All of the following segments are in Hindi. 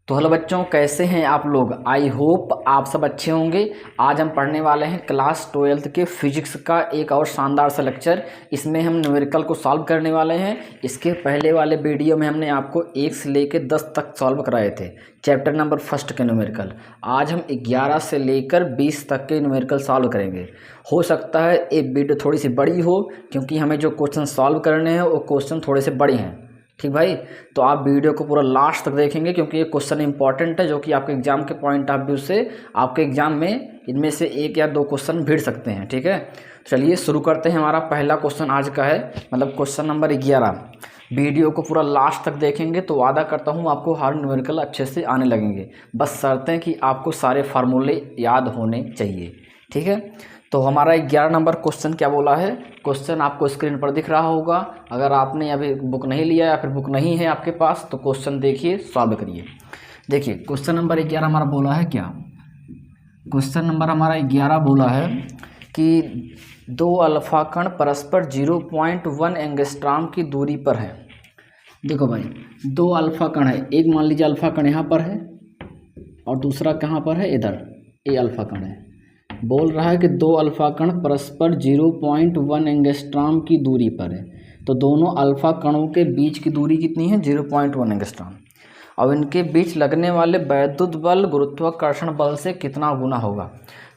तो हेलो बच्चों, कैसे हैं आप लोग। आई होप आप सब अच्छे होंगे। आज हम पढ़ने वाले हैं क्लास 12th के फिजिक्स का एक और शानदार सा लेक्चर। इसमें हम न्यूमेरिकल को सॉल्व करने वाले हैं। इसके पहले वाले वीडियो में हमने आपको 1 से लेकर 10 तक सॉल्व कराए थे, चैप्टर नंबर 1 के न्यूमेरिकल। आज हम 11 से लेकर 20 तक के न्यूमेरिकल सॉल्व करेंगे। हो सकता है ये वीडियो थोड़ी सी बड़ी हो, क्योंकि हमें जो क्वेश्चन सॉल्व करने हैं वो क्वेश्चन थोड़े से बड़े हैं। ठीक भाई, तो आप वीडियो को पूरा लास्ट तक देखेंगे, क्योंकि ये क्वेश्चन इंपॉर्टेंट है, जो कि आपके एग्जाम के पॉइंट ऑफ व्यू से आपके एग्जाम में इनमें से 1 या 2 क्वेश्चन भिड़ सकते हैं। ठीक है, चलिए शुरू करते हैं। हमारा पहला क्वेश्चन आज का है, मतलब क्वेश्चन नंबर 11। वीडियो को पूरा लास्ट तक देखेंगे तो वादा करता हूँ आपको हर न्यूमेरिकल अच्छे से आने लगेंगे। बस शर्त है कि आपको सारे फार्मूले याद होने चाहिए। ठीक है, तो हमारा 11 नंबर क्वेश्चन क्या बोला है। क्वेश्चन आपको स्क्रीन पर दिख रहा होगा। अगर आपने अभी बुक नहीं लिया या फिर बुक नहीं है आपके पास तो क्वेश्चन देखिए, सॉल्व करिए। देखिए क्वेश्चन नंबर 11 हमारा बोला है क्या। क्वेश्चन नंबर हमारा 11 बोला है कि 2 अल्फा कण परस्पर 0.1 एंगस्ट्रॉम की दूरी पर है। देखो भाई, 2 अल्फा कण है। एक मान लीजिए अल्फा कण यहाँ पर है और दूसरा कहाँ पर है, इधर ये अल्फा कण है। बोल रहा है कि 2 अल्फा कण परस्पर 0.1 एंगस्ट्रॉम की दूरी पर है। तो दोनों अल्फा कणों के बीच की दूरी कितनी है, 0.1 एंगस्ट्रॉम। अब इनके बीच लगने वाले वैद्युत बल गुरुत्वाकर्षण बल से कितना गुना होगा।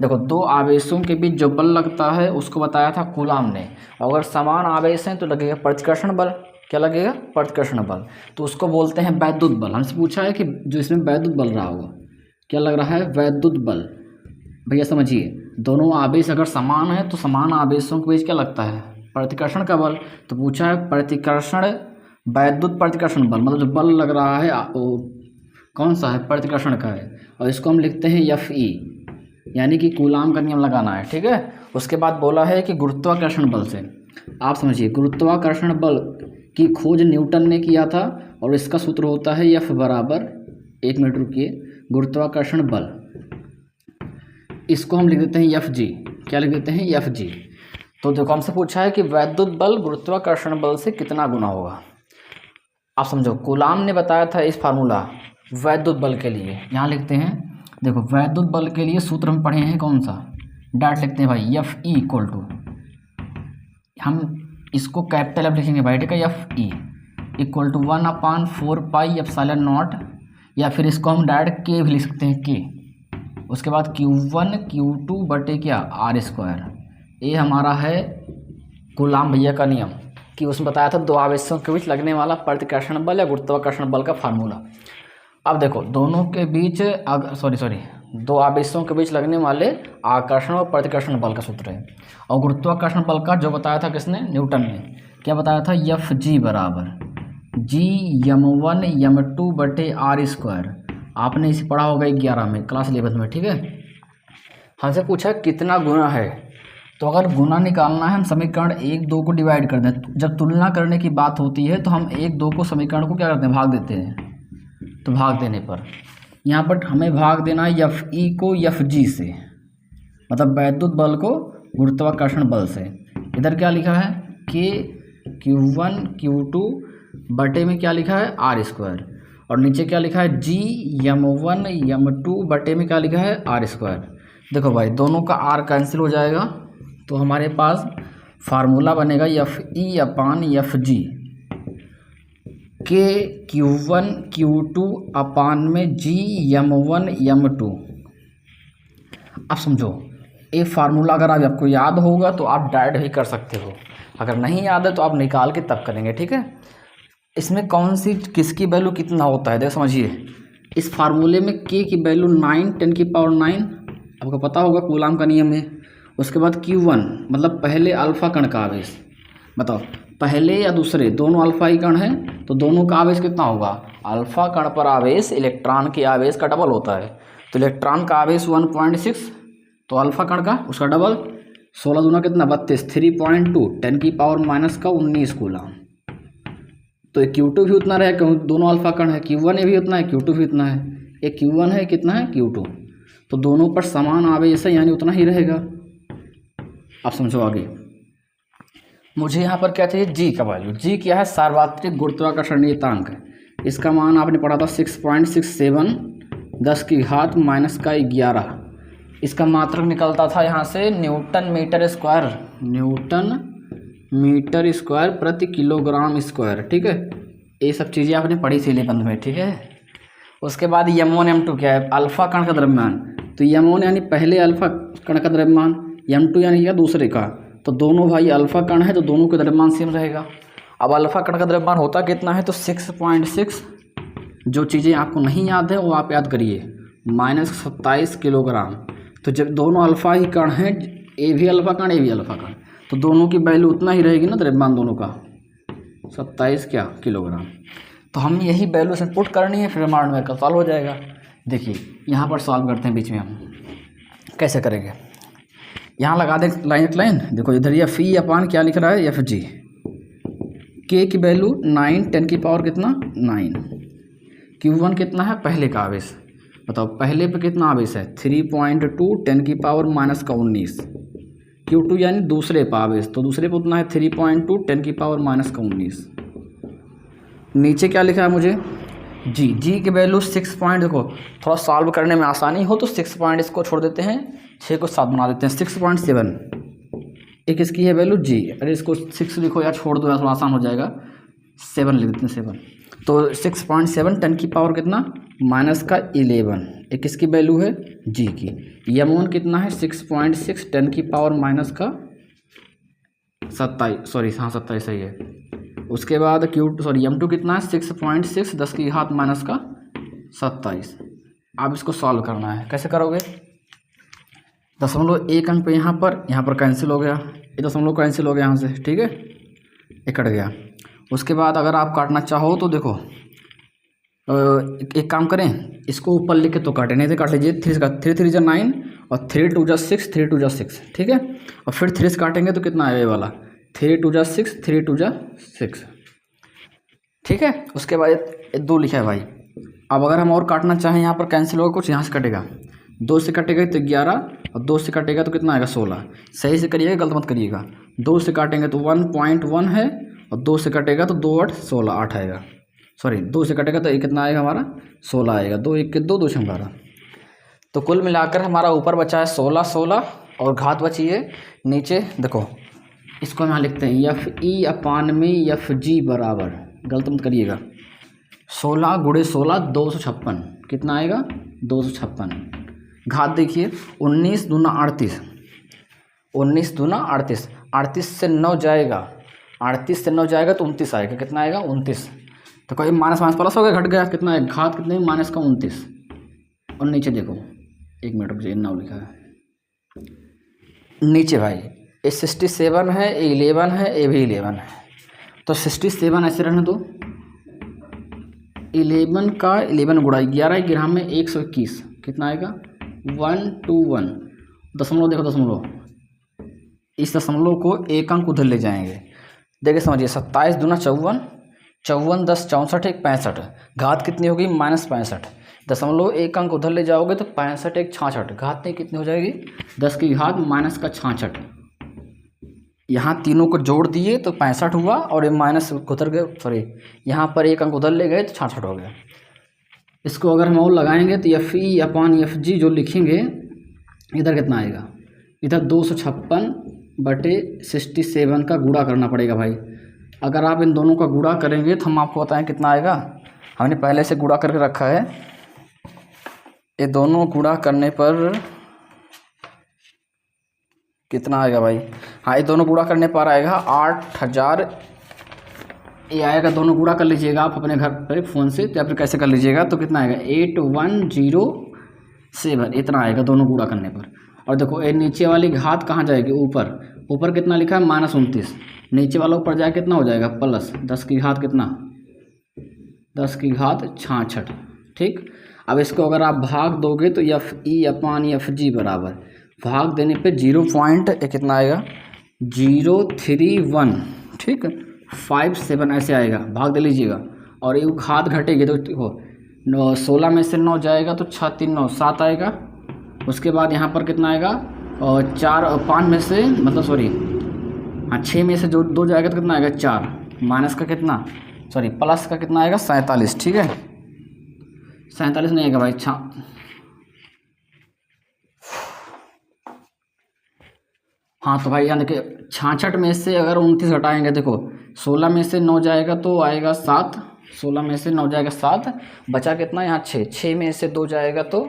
देखो, 2 आवेशों के बीच जो बल लगता है उसको बताया था कूलाम ने। अगर समान आवेश हैं तो लगेगा प्रतिकर्षण बल। क्या लगेगा, प्रतिकर्षण बल। तो उसको बोलते हैं वैद्युत बल। हमसे पूछा है कि जो इसमें वैद्युत बल रहा होगा, क्या लग रहा है, वैद्युत बल। भैया समझिए, दोनों आवेश अगर समान है तो समान आवेशों के बीच क्या लगता है, प्रतिकर्षण का बल। तो पूछा है प्रतिकर्षण, वैद्युत प्रतिकर्षण बल, मतलब जो बल लग रहा है वो कौन सा है, प्रतिकर्षण का है। और इसको हम लिखते हैं Fe, यानी कि कूलाम का नियम लगाना है। ठीक है, उसके बाद बोला है कि गुरुत्वाकर्षण बल से, आप समझिए, गुरुत्वाकर्षण बल की खोज न्यूटन ने किया था और इसका सूत्र होता है F बराबर, 1 मिनट रुकिए, गुरुत्वाकर्षण बल, इसको हम लिख देते हैं Fg। क्या लिख देते हैं, Fg। तो देखो हमसे पूछा है कि वैद्युत बल गुरुत्वाकर्षण बल से कितना गुना होगा। आप समझो, कूलाम ने बताया था इस फार्मूला वैद्युत बल के लिए। यहाँ लिखते हैं, देखो वैद्युत बल के लिए सूत्र हम पढ़े हैं कौन सा, डायरेक्ट लिखते हैं भाई, Fe इक्वल टू, हम इसको कैपिटल F लिखेंगे भाई। ठीक है, Fe equal to 1/4 pi epsilon naught, या फिर इसको हम डायरेक्ट K भी लिख सकते हैं, K। उसके बाद Q1 Q2 बटे क्या, R²। ये हमारा है कूलाम भैया का नियम, कि उसमें बताया था 2 आवेशों के बीच लगने वाला प्रतिकर्षण बल या गुरुत्वाकर्षण बल का फार्मूला। अब देखो, दोनों के बीच 2 आवेशों के बीच लगने वाले आकर्षण और प्रतिकर्षण बल का सूत्र है। और गुरुत्वाकर्षण बल का जो बताया था किसने, न्यूटन ने। क्या बताया था, Fg बराबर Gm1 m2 बटे R²। आपने इसे पढ़ा होगा 11 में, क्लास 11 में। ठीक है, हमसे पूछा कितना गुना है। तो अगर गुना निकालना है, हम समीकरण 1, 2 को डिवाइड कर दें। जब तुलना करने की बात होती है तो हम 1, 2 को समीकरण को क्या करते हैं, भाग देते हैं। तो भाग देने पर यहाँ पर हमें भाग देना है Fe को Fg से, मतलब वैद्युत बल को गुरुत्वाकर्षण बल से। इधर क्या लिखा है, K Q1 Q2 बटे में क्या लिखा है, R²। और नीचे क्या लिखा है, Gm1 m2 बटे में क्या लिखा है, R²। देखो भाई, दोनों का R कैंसिल हो जाएगा, तो हमारे पास फार्मूला बनेगा Fe/Fg, K Q1 Q2 अपान में Gm1 m2। अब समझो, ये फार्मूला अगर आज आपको याद होगा तो आप डायरेक्ट भी कर सकते हो, अगर नहीं याद है तो आप निकाल के तब करेंगे। ठीक है, इसमें कौन सी किसकी वैल्यू कितना होता है, देखो समझिए। इस फार्मूले में K की वैल्यू 9 10⁹ आपको पता होगा, कूलाम का नियम है। उसके बाद Q1 मतलब पहले अल्फा कण का आवेश। बताओ, पहले या दूसरे, दोनों अल्फा ही कण हैं, तो दोनों का आवेश कितना होगा। अल्फा कण पर आवेश इलेक्ट्रॉन के आवेश का डबल होता है। तो इलेक्ट्रॉन का आवेश 1.6, तो अल्फा कण का उसका डबल, 16 दूना कितना, 32, 3.2 10⁻⁻19 कूलाम। तो Q2 भी उतना रहेगा, क्योंकि दोनों अल्फा कण है। Q1 भी उतना है, Q2 भी उतना है। एक Q1 है, कितना है, Q2। तो दोनों पर समान आवेश है, यानी उतना ही रहेगा। आप समझो आगे। मुझे यहाँ पर क्या चाहिए, G का वैल्यू। G क्या है, सार्वत्रिक गुरुत्वाकर्षण नियतांक है। इसका मान आपने पढ़ा था 6.67 10 की घात माइनस का 11। इसका मात्रक निकलता था यहाँ से न्यूटन मीटर स्क्वायर प्रति किलोग्राम स्क्वायर। ठीक है, ये सब चीज़ें आपने पढ़ी थी निबंध में। ठीक है, उसके बाद M1 M2 क्या है, अल्फा कण का द्रव्यमान। तो M1 यानी पहले अल्फा कण का द्रव्यमान, M2 यानी क्या दूसरे का। तो दोनों भाई अल्फा कण है तो दोनों का द्रव्यमान सेम रहेगा। अब अल्फा कण का द्रव्यमान होता कितना है, तो 6.6। जो चीज़ें आपको नहीं याद है वो आप याद करिए, -27 किलोग्राम। तो जब दोनों अल्फा ही कण हैं, ए भी अल्फा कण ए भी अल्फा कण, तो दोनों की वैल्यू उतना ही रहेगी ना द्रव्यमान दोनों का, 27 क्या किलोग्राम। तो हम यही वैल्यू से पुट करनी है, फिर हमारा न्यूमेरिकल सॉल्व हो जाएगा। देखिए यहाँ पर सॉल्व करते हैं, बीच में हम कैसे करेंगे। यहाँ लगा दें लाइन। देखो इधर एफ ई अपान क्या लिख रहा है, एफ जी। के की वैल्यू 9 10 की पावर कितना 9। Q1 कितना है, पहले का आवेश। बताओ पहले पे कितना आवेश है, 3.2 10 की पावर माइनस का 19। Q2 यानी दूसरे पे आवेश, तो दूसरे पे उतना है 3.2 10 की पावर माइनस का 19। नीचे क्या लिखा है मुझे, जी की वैल्यू 6 पॉइंट। देखो थोड़ा सॉल्व करने में आसानी हो तो 6 पॉइंट इसको छोड़ देते हैं, 6 को 7 बना देते हैं। 6.7 एक इसकी है वैल्यू जी। अरे इसको 6 लिखो या छोड़ दो, या थोड़ा आसान हो जाएगा, 7 लिख देते हैं 7। तो 6.7 10 की पावर कितना माइनस का 11, एक इसकी वैल्यू है जी की। M1 कितना है 6.6 10 की पावर माइनस का 27, सॉरी हाँ 27 सही है। उसके बाद M2 कितना है 6.6 10 की घात माइनस का 27। अब इसको सॉल्व करना है, कैसे करोगे, 0.1 अंक पे यहाँ पर कैंसिल हो गया, ये 0 कैंसिल हो गया यहाँ से। ठीक है, ये कट गया। उसके बाद अगर आप काटना चाहो तो देखो एक काम करें, इसको ऊपर लिख के तो काटें, नहीं तो काट लीजिए। 3 3 जा 9 और 3 2 जा 6 3 2 जा 6। ठीक है, और फिर 3 से काटेंगे तो कितना आएगा ये वाला, 3 2 जा 6 3 2 जा 6। ठीक है, उसके बाद 2 लिखा है भाई। अब अगर हम और काटना चाहें, यहाँ पर कैंसिल होगा कुछ, यहाँ से कटेगा, 2 से कटेगा तो 11 और 2 से कटेगा तो कितना आएगा 16। सही से करिएगा, गलत मत करिएगा। 2 से काटेंगे तो 1.1 है और 2 से कटेगा तो 2 8 16 8 आएगा। सॉरी 2 से कटेगा तो ये कितना आएगा हमारा 16 आएगा। 2 1 के 2 2 6 12। तो कुल मिलाकर हमारा ऊपर बचा है 16 और घात बची है नीचे। देखो इसको यहाँ लिखते हैं एफ ई अपान में एफ जी बराबर, गलत मत करिएगा, 16 गुणे 16 256। कितना आएगा 256। घात देखिए 19 दूना 38, 19 दूना 38, 38 से 9 जाएगा, 38 से 9 जाएगा तो 29 आएगा। कितना आएगा 29। तो कोई माइनस माइनस प्लस हो गया, घट गया, कितना है घात कितने माइनस का 29। और नीचे देखो 1 मिनट रुक जाइए, 9 लिखा है नीचे भाई, ये 67 है, ये 11 है, ये भी 11 है। तो 67 ऐसे रहने दो, 11 का 11 गुणा 11 ग्राम में 121 कितना आएगा 121। दशमलव देखो, दशमलव, इस दशमलव को एक अंक उधर ले जाएंगे। देखिए समझिए 27 दूना 54, 54 10 64 एक 65। घात कितनी होगी -65। दशमलव एक अंक उधर ले जाओगे तो 65 एक 66। घात नहीं कितनी हो जाएगी 10 की घात माइनस का 66। यहाँ तीनों को जोड़ दिए तो 65 हुआ और ये माइनस उधर गए, सॉरी यहाँ पर एक अंक उधर ले गए तो 66 हो गया। इसको अगर हम और लगाएंगे तो F E upon F G जो लिखेंगे इधर कितना आएगा, इधर 256 बटे 67 का गुणा करना पड़ेगा भाई। अगर आप इन दोनों का गुणा करेंगे तो हम आपको बताएं कितना आएगा। हमने पहले से गुणा करके रखा है, ये दोनों गुणा करने पर कितना आएगा भाई। हाँ ये दोनों गुणा करने पर आएगा 8000। ये आएगा, दोनों गुणा कर लीजिएगा आप अपने घर पर फ़ोन से या फिर कैसे कर लीजिएगा तो कितना आएगा 8107 इतना आएगा दोनों गुणा करने पर। और देखो ये नीचे वाली घात कहाँ जाएगी, ऊपर, ऊपर कितना लिखा है -29, नीचे वाला ऊपर जाए कितना हो जाएगा प्लस 10 की घात कितना 10 की घात 66। ठीक, अब इसको अगर आप भाग दोगे तो F E upon F G बराबर, भाग देने पे 0. कितना आएगा 031, ठीक 57 ऐसे आएगा, भाग दे लीजिएगा। और ये घात घटेगी तो देखो 16 में से 9 जाएगा तो 6 3 9 7 आएगा। उसके बाद यहाँ पर कितना आएगा और 4 5 में से मतलब सॉरी हाँ 6 में से जो 2 जाएगा तो कितना आएगा 4, माइनस का कितना सॉरी प्लस का कितना आएगा 47, ठीक है 47 नहीं आएगा भाई, हाँ तो भाई यहाँ देखिए 66 में से अगर 29 हटाएंगे, देखो 16 में से 9 जाएगा तो आएगा 7, 16 में से 9 जाएगा 7, बचा कितना यहाँ 6 में से 2 जाएगा तो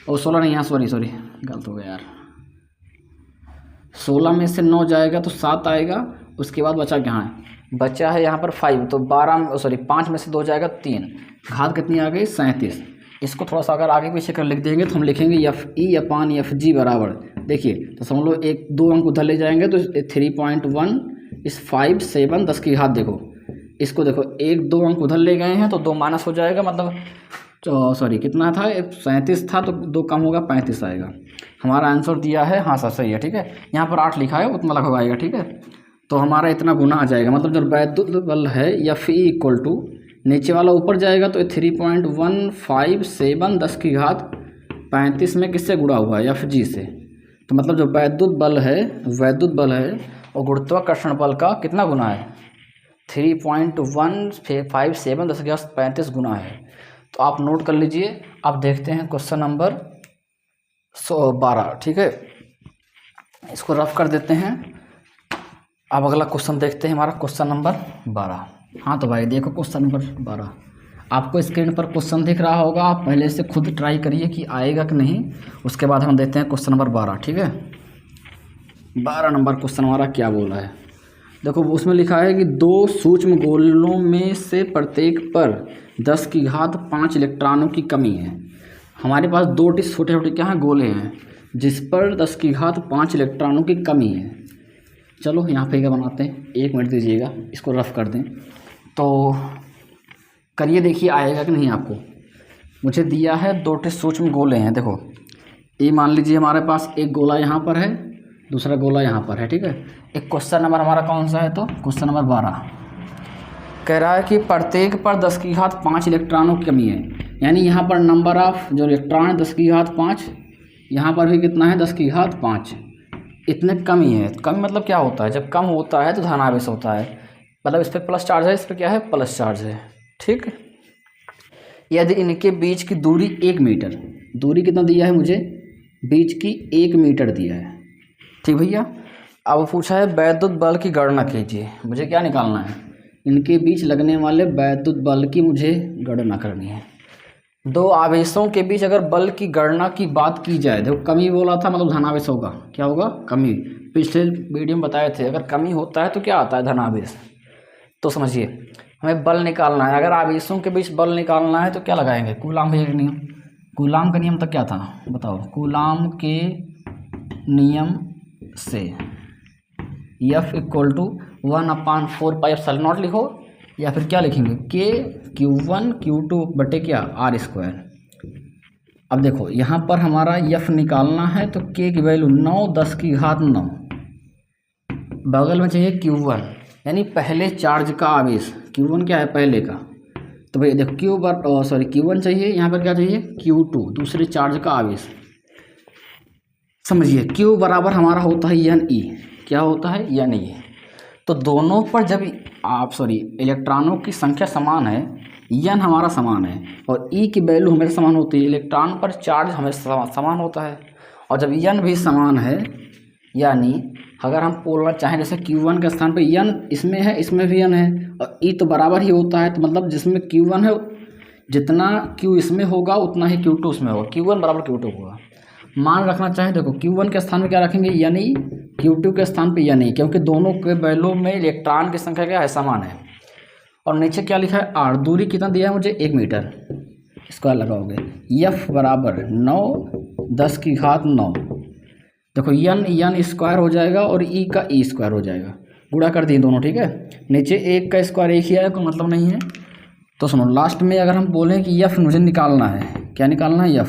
16 नहीं, यहाँ सॉरी गलत हो गया यार, 16 में से 9 जाएगा तो 7 आएगा, उसके बाद बचा क्या है, बचा है यहाँ पर 5, तो 5 में से 2 जाएगा 3, घात कितनी आ गई 37। इसको थोड़ा सा अगर आगे पीछे कर लिख देंगे तो हम लिखेंगे FE/FG बराबर, देखिए तो समझ लो 1-2 अंक उधर ले जाएंगे तो 3.1 इस 5 7 10 की घात, देखो इसको देखो 1-2 अंक उधर ले गए हैं तो 2 माइनस हो जाएगा, मतलब तो सॉरी कितना था 37 था तो 2 कम होगा 35 आएगा। हमारा आंसर दिया है, हाँ सर सही है, ठीक है यहाँ पर 8 लिखा है उतना लगवाएगा, ठीक है तो हमारा इतना गुना आ जाएगा, मतलब जो वैद्युत बल है FE इक्वल टू नीचे वाला ऊपर जाएगा तो 3.157 10 की घात 35 में किससे गुणा हुआ है FG से, तो मतलब जो वैद्युत बल है और गुरुत्वाकर्षण बल का कितना गुना है 3.157 10 की घात 35 गुना है। तो आप नोट कर लीजिए। आप देखते हैं क्वेश्चन नंबर 12, ठीक है इसको रफ कर देते हैं। अब अगला क्वेश्चन देखते हैं, हमारा क्वेश्चन नंबर 12। हाँ तो भाई देखो क्वेश्चन नंबर 12, आपको स्क्रीन पर क्वेश्चन दिख रहा होगा, आप पहले से खुद ट्राई करिए कि आएगा कि नहीं, उसके बाद हम देखते हैं क्वेश्चन नंबर 12, ठीक है 12 नंबर क्वेश्चन हमारा क्या बोला है। देखो उसमें लिखा है कि 2 सूक्ष्म गोलों में से प्रत्येक पर 10 की घात 5 इलेक्ट्रॉनों की कमी है। हमारे पास 2 छोटे छोटे क्या हैं गोले हैं जिस पर 10 की घात 5 इलेक्ट्रॉनों की कमी है। चलो यहाँ पे क्या बनाते हैं, 1 मिनट दीजिएगा, इसको रफ कर दें तो करिए, देखिए आएगा कि नहीं आपको। मुझे दिया है 2 सूक्ष्म गोले हैं, देखो ये मान लीजिए हमारे पास एक गोला यहाँ पर है, दूसरा गोला यहाँ पर है, ठीक है। एक क्वेश्चन नंबर हमारा कौन सा है, तो क्वेश्चन नंबर 12 कह रहा है कि प्रत्येक पर 10 की घात 5 इलेक्ट्रॉनों की कमी है, यानी यहाँ पर नंबर ऑफ जो इलेक्ट्रॉन है 10 की घात 5, यहाँ पर भी कितना है 10 की घात 5, इतने कमी है। कमी मतलब क्या होता है, जब कम होता है तो धनावेश होता है, मतलब इस पर प्लस चार्ज है, इस पर क्या है प्लस चार्ज है, ठीक। यदि इनके बीच की दूरी 1 मीटर, दूरी कितना दिया है मुझे, बीच की 1 मीटर दिया है, ठीक भैया। अब पूछा है वैद्युत बल की गणना कीजिए, मुझे क्या निकालना है, इनके बीच लगने वाले वैद्युत बल की मुझे गणना करनी है। 2 आवेशों के बीच अगर बल की गणना की बात की जाए, देखो कमी बोला था मतलब धनावेश होगा, क्या होगा कमी, पिछले वीडियो में बताए थे अगर कमी होता है तो क्या आता है धनावेश। तो समझिए हमें बल निकालना है, अगर आवेशों के बीच बल निकालना है तो क्या लगाएंगे, कूलाम का नियम। कूलाम का नियम तो क्या था बताओ, कूलाम के नियम से F इक्वल टू 1/4πε0 लिखो, या फिर क्या लिखेंगे K Q1 Q2 बटे क्या R²। अब देखो यहाँ पर हमारा F निकालना है तो K की वैल्यू 9 10 की घात 9, बगल में चाहिए Q1 यानी पहले चार्ज का आवेश, Q1 क्या है पहले का, तो भाई देखो Q1 चाहिए, यहाँ पर क्या चाहिए Q2 दूसरे चार्ज का आवेश। समझिए Q बराबर हमारा होता है Ne, क्या होता है Ne। तो दोनों पर जब इलेक्ट्रॉनों की संख्या समान है, N हमारा समान है और E की वैल्यू हमेशा समान होती है, इलेक्ट्रॉन पर चार्ज हमेशा समान होता है। और जब N भी समान है, यानी अगर हम बोलना चाहें जैसे Q1 के स्थान पर N इसमें है, इसमें भी N है और E तो बराबर ही होता है, तो मतलब जिसमें Q1 है जितना Q इसमें होगा उतना ही Q2 उसमें होगा, Q1 बराबर Q2 होगा। मान रखना चाहें देखो Q1 के स्थान पर क्या रखेंगे यानी Q2 के स्थान पर यानी, क्योंकि दोनों के वैल्यू में इलेक्ट्रॉन की संख्या क्या है समान है। और नीचे क्या लिखा है R, दूरी कितना दिया है मुझे 1 मीटर, इसका लगाओगे F बराबर 9 10 की घात 9, देखो N स्क्वायर हो जाएगा और E का E स्क्वायर हो जाएगा, गुणा कर दिए दोनों, ठीक है। नीचे 1 का स्क्वायर 1 ही आया, कोई मतलब नहीं है। तो सुनो लास्ट में अगर हम बोलें कि F मुझे निकालना है, क्या निकालना है F,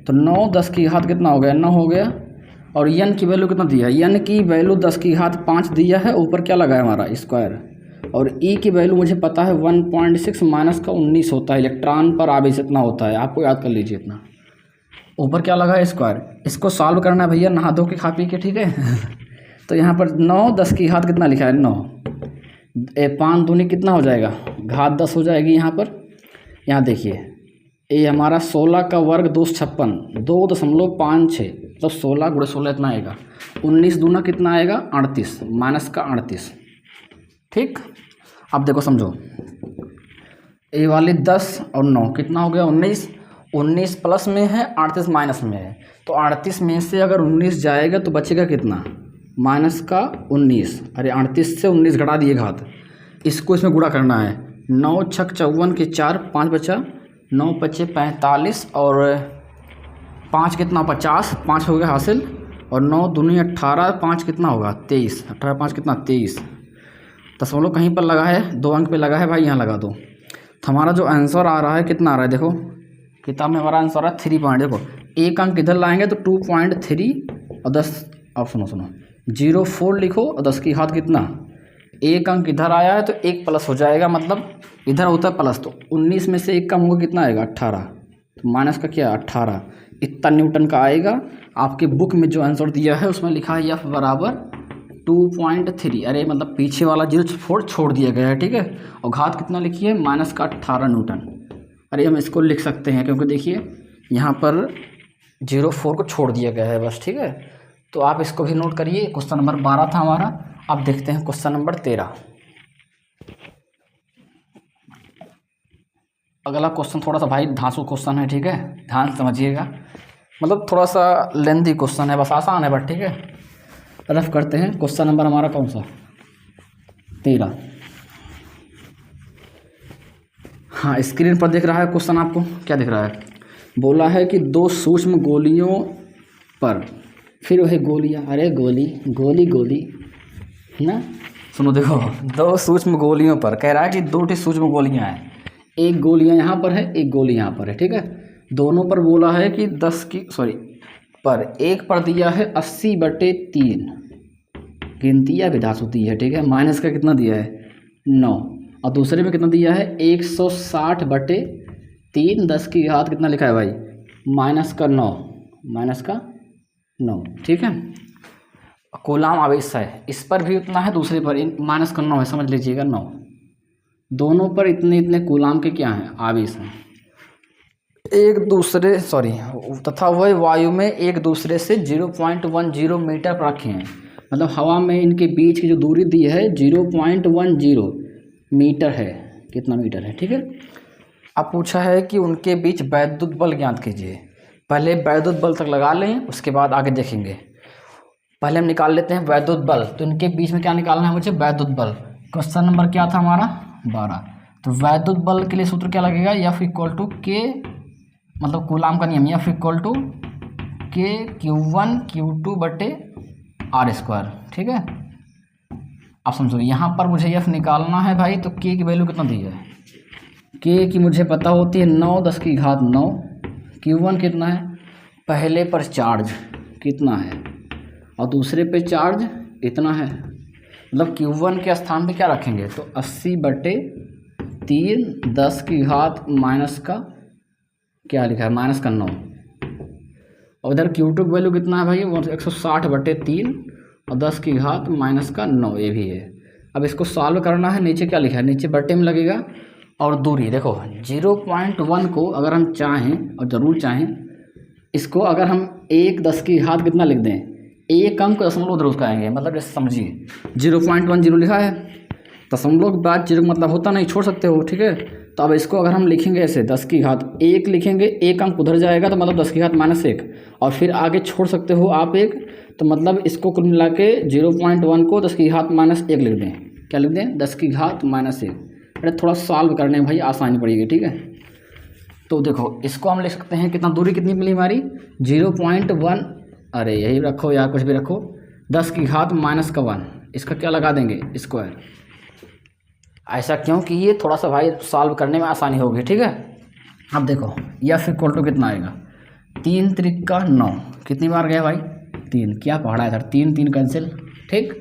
तो 9 10 की घात कितना हो गया 9 हो गया, और N की वैल्यू कितना दिया है, N की वैल्यू 10 की घात 5 दिया है, ऊपर क्या लगा है हमारा स्क्वायर, और E की वैल्यू मुझे पता है 1.6 माइनस का 19 होता है, इलेक्ट्रॉन पर आवेश इतना होता है, आपको याद कर लीजिए इतना, ऊपर क्या लगा है स्क्वायर। इसको सॉल्व करना है भैया नहा धो के खा पी के, ठीक है। तो यहाँ पर 9 10 की घात कितना लिखा है 9, 5 दूनी कितना हो जाएगा, घात 10 हो जाएगी यहाँ पर। यहाँ देखिए ये हमारा 16 का वर्ग 256 2.56 मतलब 16 × 16 इतना आएगा। 19 दूना कितना आएगा 38 माइनस का 38। ठीक, अब देखो समझो, ए वाली 10 और 9 कितना हो गया 19। 19 प्लस में है 38 माइनस में है, तो 38 में से अगर 19 जाएगा तो बचेगा कितना माइनस का 19। अरे 38 से 19 घटा दिए घात, इसको इसमें गुणा करना है। 9 छक 54 के 4 5 बचा, 9 पचे 45 और 5 कितना 50, 5 हो गया हासिल। और 9 दूनी 18, 5 कितना होगा 23, 18 5 कितना 23। दशमलव कहीं पर लगा है, 2 अंक पे लगा है भाई, यहाँ लगा दो। तो हमारा जो आंसर आ रहा है कितना आ रहा है, देखो किताब में हमारा आंसर आ रहा है 3 पॉइंट। देखो एक अंक इधर लाएंगे तो 2.3 और 10, अब सुनो 0.4 लिखो और 10 की घात कितना, एक अंक इधर आया है तो 1 प्लस हो जाएगा, मतलब इधर होता है प्लस, तो 19 में से 1 कम होगा कितना आएगा 18, तो माइनस का क्या 18 इतना न्यूटन का आएगा। आपके बुक में जो आंसर दिया है उसमें लिखा है F बराबर 2.3, अरे मतलब पीछे वाला 0.4 छोड़ दिया गया है। ठीक है, और घात कितना लिखी है माइनस का 18 न्यूटन। अरे हम इसको लिख सकते हैं क्योंकि देखिए यहाँ पर 0.4 को छोड़ दिया गया है बस। ठीक है, तो आप इसको भी नोट करिए। क्वेश्चन नंबर 12 था हमारा। अब देखते हैं क्वेश्चन नंबर 13। अगला क्वेश्चन थोड़ा सा भाई धांसू क्वेश्चन है, ठीक है, ध्यान समझिएगा, मतलब थोड़ा सा लेंथी क्वेश्चन है, बस आसान है बट। ठीक है, रफ करते हैं। क्वेश्चन नंबर हमारा कौन सा 13। हाँ, स्क्रीन पर दिख रहा है क्वेश्चन, आपको क्या दिख रहा है, बोला है कि 2 सूक्ष्म गोलियों पर, फिर वही गोलियाँ, अरे गोली गोली गोली ना, सुनो देखो 2 सूक्ष्म गोलियों पर कह रहा है कि 2 सूक्ष्म गोलियाँ हैं, एक गोलियाँ यहाँ पर है एक गोली यहाँ पर है। ठीक है, दोनों पर बोला है कि 10 की पर एक पर दिया है 80/3 गिनती या विधास होती है। ठीक है, माइनस का कितना दिया है 9, और दूसरे में कितना दिया है 160/3 10 की घात कितना लिखा है भाई माइनस का 9 माइनस का 9। ठीक है, कूलाम आवेश है, इस पर भी उतना है, दूसरे पर माइनस का 9 है, समझ लीजिएगा 9। दोनों पर इतने इतने कूलाम के क्या हैं आवेश हैं, एक दूसरे तथा वह वायु में एक दूसरे से 0.10 मीटर पर रखे हैं, मतलब हवा में इनके बीच की जो दूरी दी है 0.10 मीटर है। कितना मीटर है। ठीक है, अब पूछा है कि उनके बीच वैद्युत बल ज्ञात कीजिए। पहले वैद्युत बल तक लगा लें, उसके बाद आगे देखेंगे। पहले हम निकाल लेते हैं वैद्युत बल, तो इनके बीच में क्या निकालना है मुझे वैद्युत बल। क्वेश्चन नंबर क्या था हमारा 12। तो वैद्युत बल के लिए सूत्र क्या लगेगा, F = K, मतलब कूलाम का नियम, F = K Q1 Q2/r²। ठीक है, अब समझो यहाँ पर मुझे F निकालना है भाई, तो K की वैल्यू कितना दी है, K की मुझे पता होती है 9 10 की घात 9। Q1 कितना है, पहले पर चार्ज कितना है और दूसरे पे चार्ज इतना है, मतलब Q1 के स्थान पे क्या रखेंगे, तो 80/3 10 की घात माइनस का क्या लिखा है माइनस का 9। और इधर Q2 की वैल्यू कितना है भाई, वो 160/3 और 10 की घात माइनस का 9, ये भी है। अब इसको सॉल्व करना है, नीचे क्या लिखा है, नीचे बटे में लगेगा। और दूरी देखो 0.1 को अगर हम चाहें, और ज़रूर चाहें, इसको अगर हम 1 10 की घात कितना लिख दें, एक अंक दशमलव उधर उसका आएंगे, मतलब जैसे समझिए 0.10 लिखा है, दशमलव के बाद 0 मतलब होता नहीं, छोड़ सकते हो। ठीक है, तो अब इसको अगर हम लिखेंगे ऐसे 10 की घात 1 लिखेंगे, एक अंक उधर जाएगा तो मतलब 10 की घात -1, और फिर आगे छोड़ सकते हो आप 1, तो मतलब इसको कुल मिला के 0.1 को 10 की घात -1 लिख दें। क्या लिख दें 10 की घात -1। अरे थोड़ा सॉल्व करने में भाई आसानी पड़ेगी। ठीक है, तो देखो इसको हम लिख सकते हैं, कितना दूरी कितनी मिली हमारी 0.1, अरे यही रखो या कुछ भी रखो, 10 की घात -1, इसका क्या लगा देंगे स्क्वायर। ऐसा क्यों कि ये थोड़ा सा भाई सॉल्व करने में आसानी होगी। ठीक है, अब देखो F = कितना आएगा 3 त्रिका 9, कितनी बार गया भाई 3, क्या पढ़ा है सर 3 3 कैंसिल। ठीक,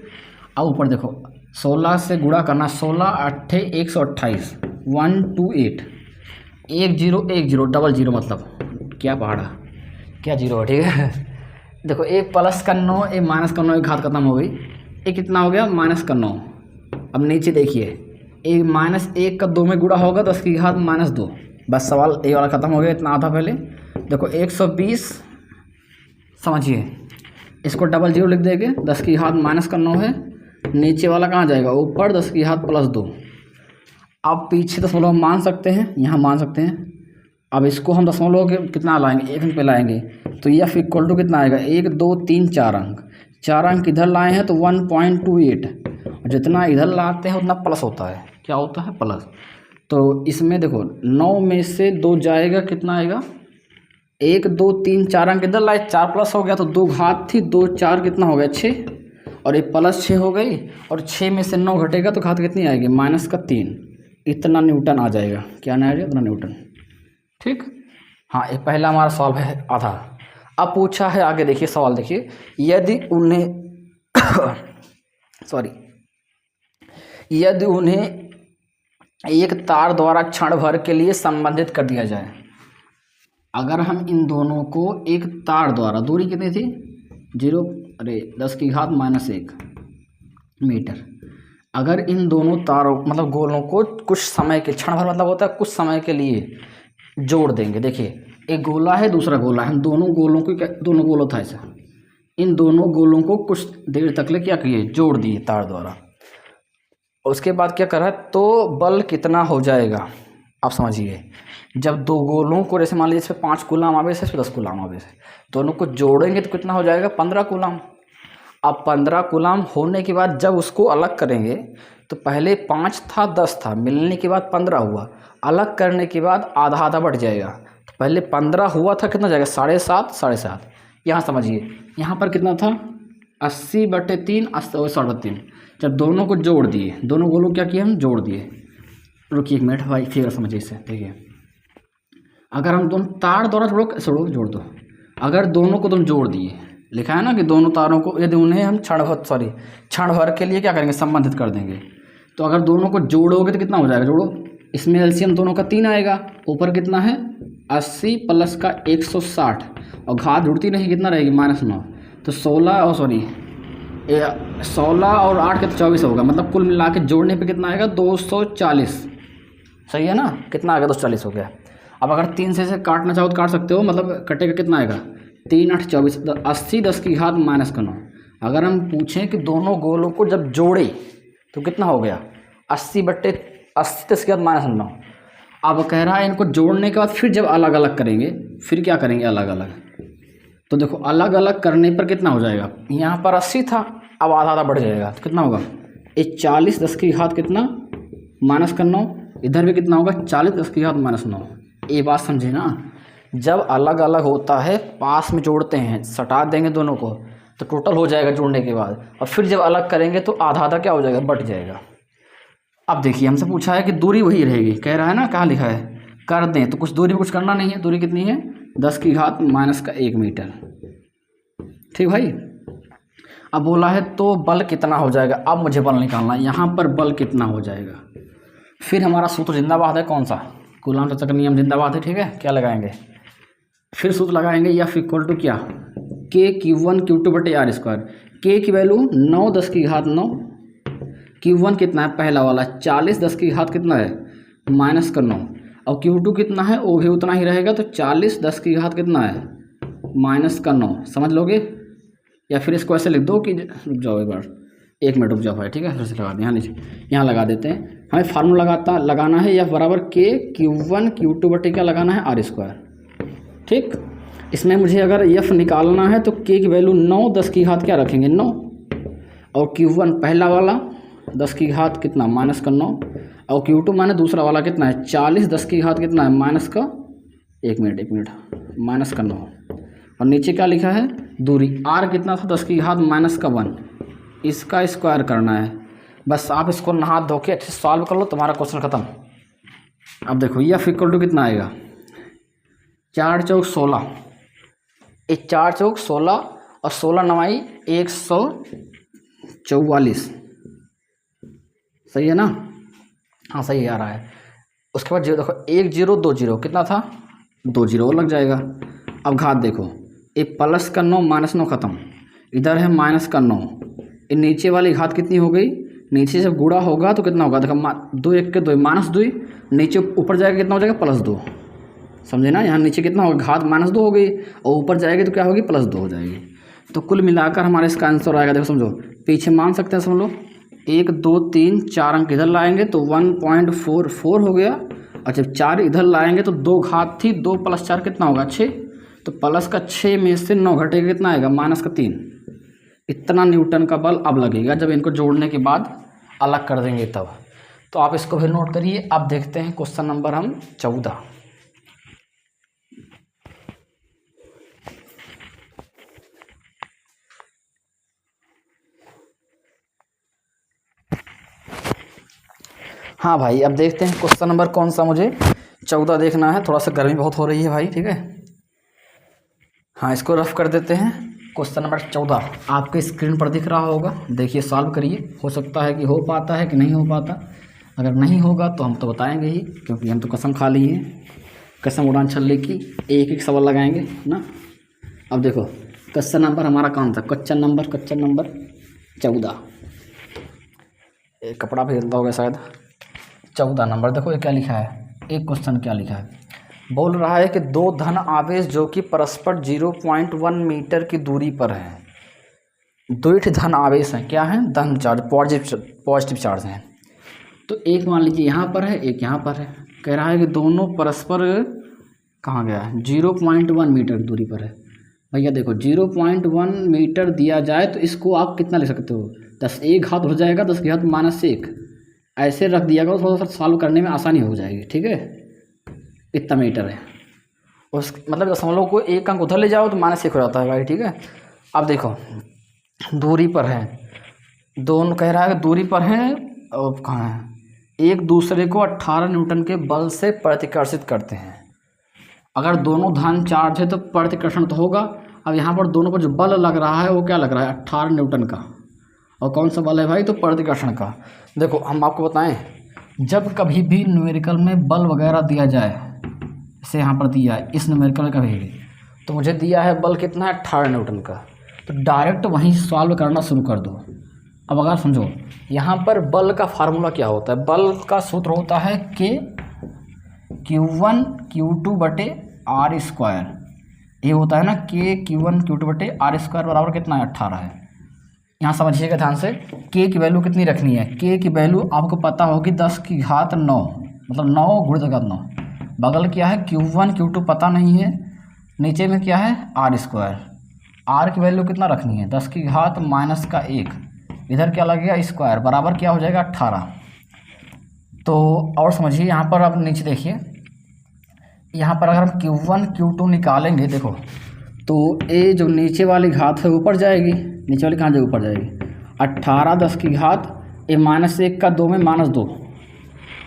अब ऊपर देखो 16 से गुणा करना, 16 8 128 128 10 10 00 मतलब क्या पहाड़ा क्या जीरो है। ठीक है, देखो एक प्लस का 9 एक माइनस का 9 एक घात खत्म हो गई, एक कितना हो गया -9, अब नीचे देखिए, एक -1 का 2 में गुणा होगा 10 की घात -2। बस सवाल ये वाला ख़त्म हो गया, इतना आता पहले। देखो 120 समझिए, इसको डबल जीरो लिख देंगे, 10 की घात -9 है। नीचे वाला कहाँ जाएगा, ऊपर 10 की घात +2। अब पीछे दशमलव मान सकते हैं, यहाँ मान सकते हैं। अब इसको हम दशमलव के कितना लाएंगे, 1 अंक पे लाएंगे, तो F इक्वल टू कितना आएगा, 1 2 3 4 अंक। 4 अंक इधर लाए हैं तो 1.28, जितना इधर लाते हैं उतना प्लस होता है। क्या होता है, प्लस। तो इसमें देखो 9 में से 2 जाएगा, कितना आएगा, 1 2 3 4 अंक इधर लाए, 4 प्लस हो गया तो 2 घात थी, 2 4 कितना हो गया, 6, और ये +6 हो गई। और 6 में से 9 घटेगा तो घात कितनी आएगी, -3। इतना न्यूटन आ जाएगा। क्या ना आएगा, इतना न्यूटन। ठीक, हाँ, ये पहला हमारा सॉल्व है आधा। अब पूछा है आगे, देखिए सवाल देखिए, यदि उन्हें सॉरी, यदि उन्हें एक तार द्वारा क्षण भर के लिए संबंधित कर दिया जाए। अगर हम इन दोनों को एक तार द्वारा, दूरी कितनी थी, 10 की घात -1 मीटर, अगर इन दोनों तारों मतलब गोलों को कुछ समय के, क्षण भर मतलब होता है कुछ समय के लिए जोड़ देंगे। देखिए एक गोला है, दूसरा गोला है, हम दोनों गोलों को, दोनों गोलों था ऐसा, इन दोनों गोलों को कुछ देर तक ले क्या किए, जोड़ दिए तार द्वारा। उसके बाद क्या करा, तो बल कितना हो जाएगा। आप समझिए, जब 2 गोलों को, जैसे मान लीजिए इसमें 5 कूलाम आवेश है, इसमें 10 कूलाम आवेश है, दोनों को जोड़ेंगे तो कितना हो जाएगा, 15 कूलाम। अब 15 कूलाम होने के बाद जब उसको अलग करेंगे तो पहले 5 था, 10 था, मिलने के बाद 15 हुआ, अलग करने के बाद आधा आधा बढ़ जाएगा। तो पहले 15 हुआ था, कितना जाएगा, 7.5। यहाँ समझिए, यहाँ पर कितना था, 80/3, 80/3। जब दोनों को जोड़ दिए, दोनों गोलों क्या किए, हम जोड़ दिए। रुकिए 1 मिनट भाई, फिर समझिए इसे। देखिए अगर हम दोनों तार द्वारा जोड़ दो, अगर दोनों को तुम जोड़ दिए, लिखा है ना कि दोनों तारों को यदि उन्हें हम क्षण भर के लिए क्या करेंगे, संबंधित कर देंगे। तो अगर दोनों को जोड़ोगे तो कितना हो जाएगा, जोड़ो, इसमें एलसीएम दोनों का 3 आएगा। ऊपर कितना है, 80 + का 160, और घात जुड़ती नहीं, कितना रहेगी, -9। तो 16 और 8 के तो 24 होगा, मतलब कुल मिला के जोड़ने पे कितना आएगा, 240। सही है ना, कितना आएगा, 240 हो गया। अब अगर 3 से काटना चाहो तो काट सकते हो, मतलब कटेगा, कितना आएगा, 3 8 24, 80 10 की घात -9। अगर हम पूछें कि दोनों गोलों को जब जोड़े तो कितना हो गया, 80/80 10 की घात -9। अब कह रहा है इनको जोड़ने के बाद फिर जब अलग अलग करेंगे, फिर क्या करेंगे, अलग अलग। तो देखो अलग अलग करने पर कितना हो जाएगा, यहाँ पर 80 था, अब आधा आधा बढ़ जाएगा, तो कितना होगा, ये 40 10 की घात कितना, -9। इधर भी कितना होगा, 40 10 की घात -9। ये बात समझे ना, जब अलग अलग होता है, पास में जोड़ते हैं, सटा देंगे दोनों को, तो टोटल हो जाएगा जोड़ने के बाद, और फिर जब अलग करेंगे तो आधा आधा क्या हो जाएगा, बढ़ जाएगा। अब देखिए हमसे पूछा है कि दूरी वही रहेगी, कह रहा है ना, कहाँ लिखा है, कर दें, तो कुछ दूरी में कुछ करना नहीं है। दूरी कितनी है, 10 की घात -1 मीटर। ठीक भाई। अब बोला है तो बल कितना हो जाएगा, अब मुझे बल निकालना है, यहाँ पर बल कितना हो जाएगा। फिर हमारा सूत्र जिंदाबाद है, कौन सा, कूलाम चाचा का नियम जिंदाबाद है। ठीक है, क्या लगाएंगे, फिर सूत्र लगाएंगे, F इक्वल टू क्या, K/Q1 Q2/R²। K की वैल्यू 9 10 की घात 9, Q1 कितना है, पहला वाला 40 10 की घात कितना है, -9, और Q2 कितना है, वो भी उतना ही रहेगा, तो 40 10 की घात कितना है, -9। समझ लोगे, या फिर इसको ऐसे लिख दो कि, रुक जाओ एक बार, 1 मिनट रुक जाओ भाई। ठीक है, फिर से लगा दें, यहाँ नीचे, यहाँ लगा देते हैं। हमें फार्मूला लगाना है, F बराबर K/Q1 Q2 क्या लगाना है, R²। ठीक, इसमें मुझे अगर F निकालना है तो K की वैल्यू 9 10 की घात क्या रखेंगे, 9, और Q1 पहला वाला 10 की घात कितना, -9, और Q2 माने दूसरा वाला कितना है, 40 10 की घात कितना है, एक मिनट -9, और नीचे क्या लिखा है, दूरी R कितना था, 10 की घात -1, इसका स्क्वायर करना है। बस आप इसको नहा धो के अच्छे से सॉल्व कर लो, तुम्हारा क्वेश्चन खत्म। अब देखो F इक्वल टू कितना आएगा, 4 चौक 16, 4 चौक 16 और 16 9 144। सही है ना, हाँ सही आ रहा है। उसके बाद जीरो देखो, 1 0 2 0 कितना था, 2 0 लग जाएगा। अब घात देखो, ये +9 -9 खत्म, इधर है -9, ये नीचे वाली घात कितनी हो गई, नीचे जब गुणा होगा तो कितना होगा, देखो 2 1 के 2 -2, नीचे ऊपर जाएगा कितना हो जाएगा +2, समझे ना। यहाँ नीचे कितना होगा, घात -2 हो गई और ऊपर जाएगी तो क्या होगी, +2 हो जाएगी। तो कुल मिलाकर हमारे इसका आंसर आएगा, देखो समझो पीछे मान सकते हैं समझ लो, 1 2 3 4 अंक इधर लाएंगे तो 1.44 हो गया, और जब 4 इधर लाएंगे तो 2 घात थी, 2 + 4 कितना होगा 6, तो प्लस का 6 में से 9 घटेगा कितना आएगा, -3। इतना न्यूटन का बल अब लगेगा जब इनको जोड़ने के बाद अलग कर देंगे तब। तो आप इसको भी नोट करिए। अब देखते हैं क्वेश्चन नंबर हम 14। हाँ भाई, अब देखते हैं क्वेश्चन नंबर कौन सा, मुझे 14 देखना है। थोड़ा सा गर्मी बहुत हो रही है भाई, ठीक है। हाँ, इसको रफ कर देते हैं। क्वेश्चन नंबर 14 आपके स्क्रीन पर दिख रहा होगा, देखिए सॉल्व करिए। हो सकता है कि हो पाता है कि नहीं हो पाता, अगर नहीं होगा तो हम तो बताएंगे ही, क्योंकि हम तो कसम खा लिए हैं, कसम उड़ान छल्ले की, एक एक सवाल लगाएंगे ना। अब देखो क्वेश्चन नंबर हमारा कौन था, क्वेश्चन नंबर 14। एक कपड़ा भेजता होगा शायद। 14 नंबर देखो ये क्या लिखा है, एक क्वेश्चन क्या लिखा है, बोल रहा है कि 2 धन आवेश जो कि परस्पर 0.1 मीटर की दूरी पर हैं, 2 धन आवेश हैं, क्या हैं, धन चार्ज, पॉजिटिव चार्ज हैं। तो एक मान लीजिए यहाँ पर है, एक यहाँ पर है। कह रहा है कि दोनों परस्पर कहाँ गया है, 0.1 मीटर की दूरी पर है। भैया देखो 0.1 मीटर दिया जाए तो इसको आप कितना ले सकते हो, 10 1 घात हो जाएगा, 10 की घात -1, ऐसे रख दिया करो, थोड़ा सा सॉल्व करने में आसानी हो जाएगी, ठीक है। इतना मीटर है, उस मतलब दशमलव को 1 अंक उधर ले जाओ तो -1 हो जाता है भाई, ठीक है। अब देखो दूरी पर है, दोनों कह रहा है कि दूरी पर हैं और कहाँ है, एक दूसरे को 18 न्यूटन के बल से प्रतिकर्षित करते हैं। अगर दोनों धन चार्ज है तो प्रतिकर्षण तो होगा। अब यहाँ पर दोनों पर जो बल लग रहा है वो क्या लग रहा है, 18 न्यूटन का। और कौन सा बल है भाई, तो प्रतिकर्षण का। देखो हम आपको बताएं, जब कभी भी न्यूमेरिकल में बल वगैरह दिया जाए, जैसे यहाँ पर दिया है इस न्यूमेरिकल में कभी भी, तो मुझे दिया है बल कितना है, 18 न्यूटन का, तो डायरेक्ट वहीं सॉल्व करना शुरू कर दो। अब अगर समझो यहाँ पर बल का फार्मूला क्या होता है, बल का सूत्र होता है K Q1 Q2/r²। ये होता है ना K Q1 Q2/r² बराबर कितना है, 18 है। यहाँ समझिएगा ध्यान से, K की वैल्यू कितनी रखनी है, K की वैल्यू आपको पता होगी 10 की घात 9, मतलब 9 × 10⁹। बगल क्या है, Q1 Q2 पता नहीं है, नीचे में क्या है, r²। r की वैल्यू कितना रखनी है, 10 की घात -1, इधर क्या लगेगा, स्क्वायर, बराबर क्या हो जाएगा, 18। तो और समझिए यहाँ पर अब नीचे देखिए, यहाँ पर अगर हम Q1 Q2 निकालेंगे, देखो तो ये जो नीचे वाली घात है ऊपर जाएगी, नीचे वाली कहाँ जाएगी, ऊपर जाएगी। 18 10 की घात, ये -1 का 2 में -2,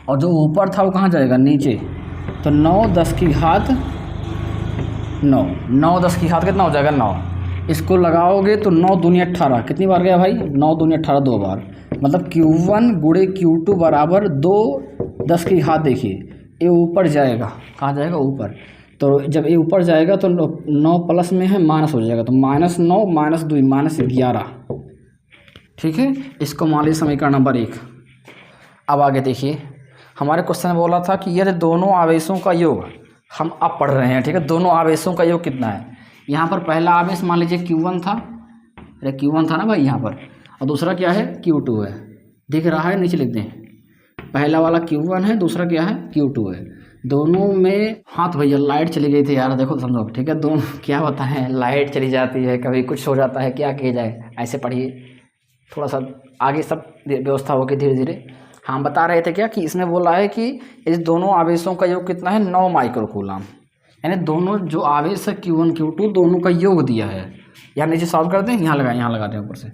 और जो ऊपर था वो कहाँ जाएगा, नीचे। तो 9 10 की घात 9, 9 10 की घात कितना हो जाएगा, 9। इसको लगाओगे तो 9 दूनी 18, कितनी बार गया भाई, 9 दूनी 18, 2 बार, मतलब Q1 × Q2 बराबर 2 10 की घात। देखिए ये ऊपर जाएगा, कहाँ जाएगा, ऊपर। तो जब ये ऊपर जाएगा तो 9 प्लस में है, माइनस हो जाएगा, तो -9 -2 -11, ठीक है। इसको मान लीजिए समीकरण नंबर 1। अब आगे देखिए, हमारे क्वेश्चन में बोला था कि यदि दोनों आवेशों का योग, हम अब पढ़ रहे हैं, ठीक है, दोनों आवेशों का योग कितना है। यहाँ पर पहला आवेश मान लीजिए Q1 था, अरे Q1 था ना भाई यहाँ पर, और दूसरा क्या है, Q2 है, दिख रहा है, नीचे लिख दें। पहला वाला Q1 है, दूसरा क्या है, Q2 है। दोनों में हाथ, भैया लाइट चली गई थी यार, देखो समझो, ठीक है। दोनों क्या बताएं, लाइट चली जाती है, कभी कुछ हो जाता है, क्या किया जाए, ऐसे पढ़िए, थोड़ा सा आगे सब व्यवस्था होगी धीरे धीरे। हम बता रहे थे क्या कि इसमें बोला है कि इस दोनों आवेशों का योग कितना है, 9 माइक्रोकूलम, यानी दोनों जो आवेश है Q1 Q2 दोनों का योग दिया है। यहाँ नीचे सॉल्व कर दें, यहाँ लगा दें ऊपर से,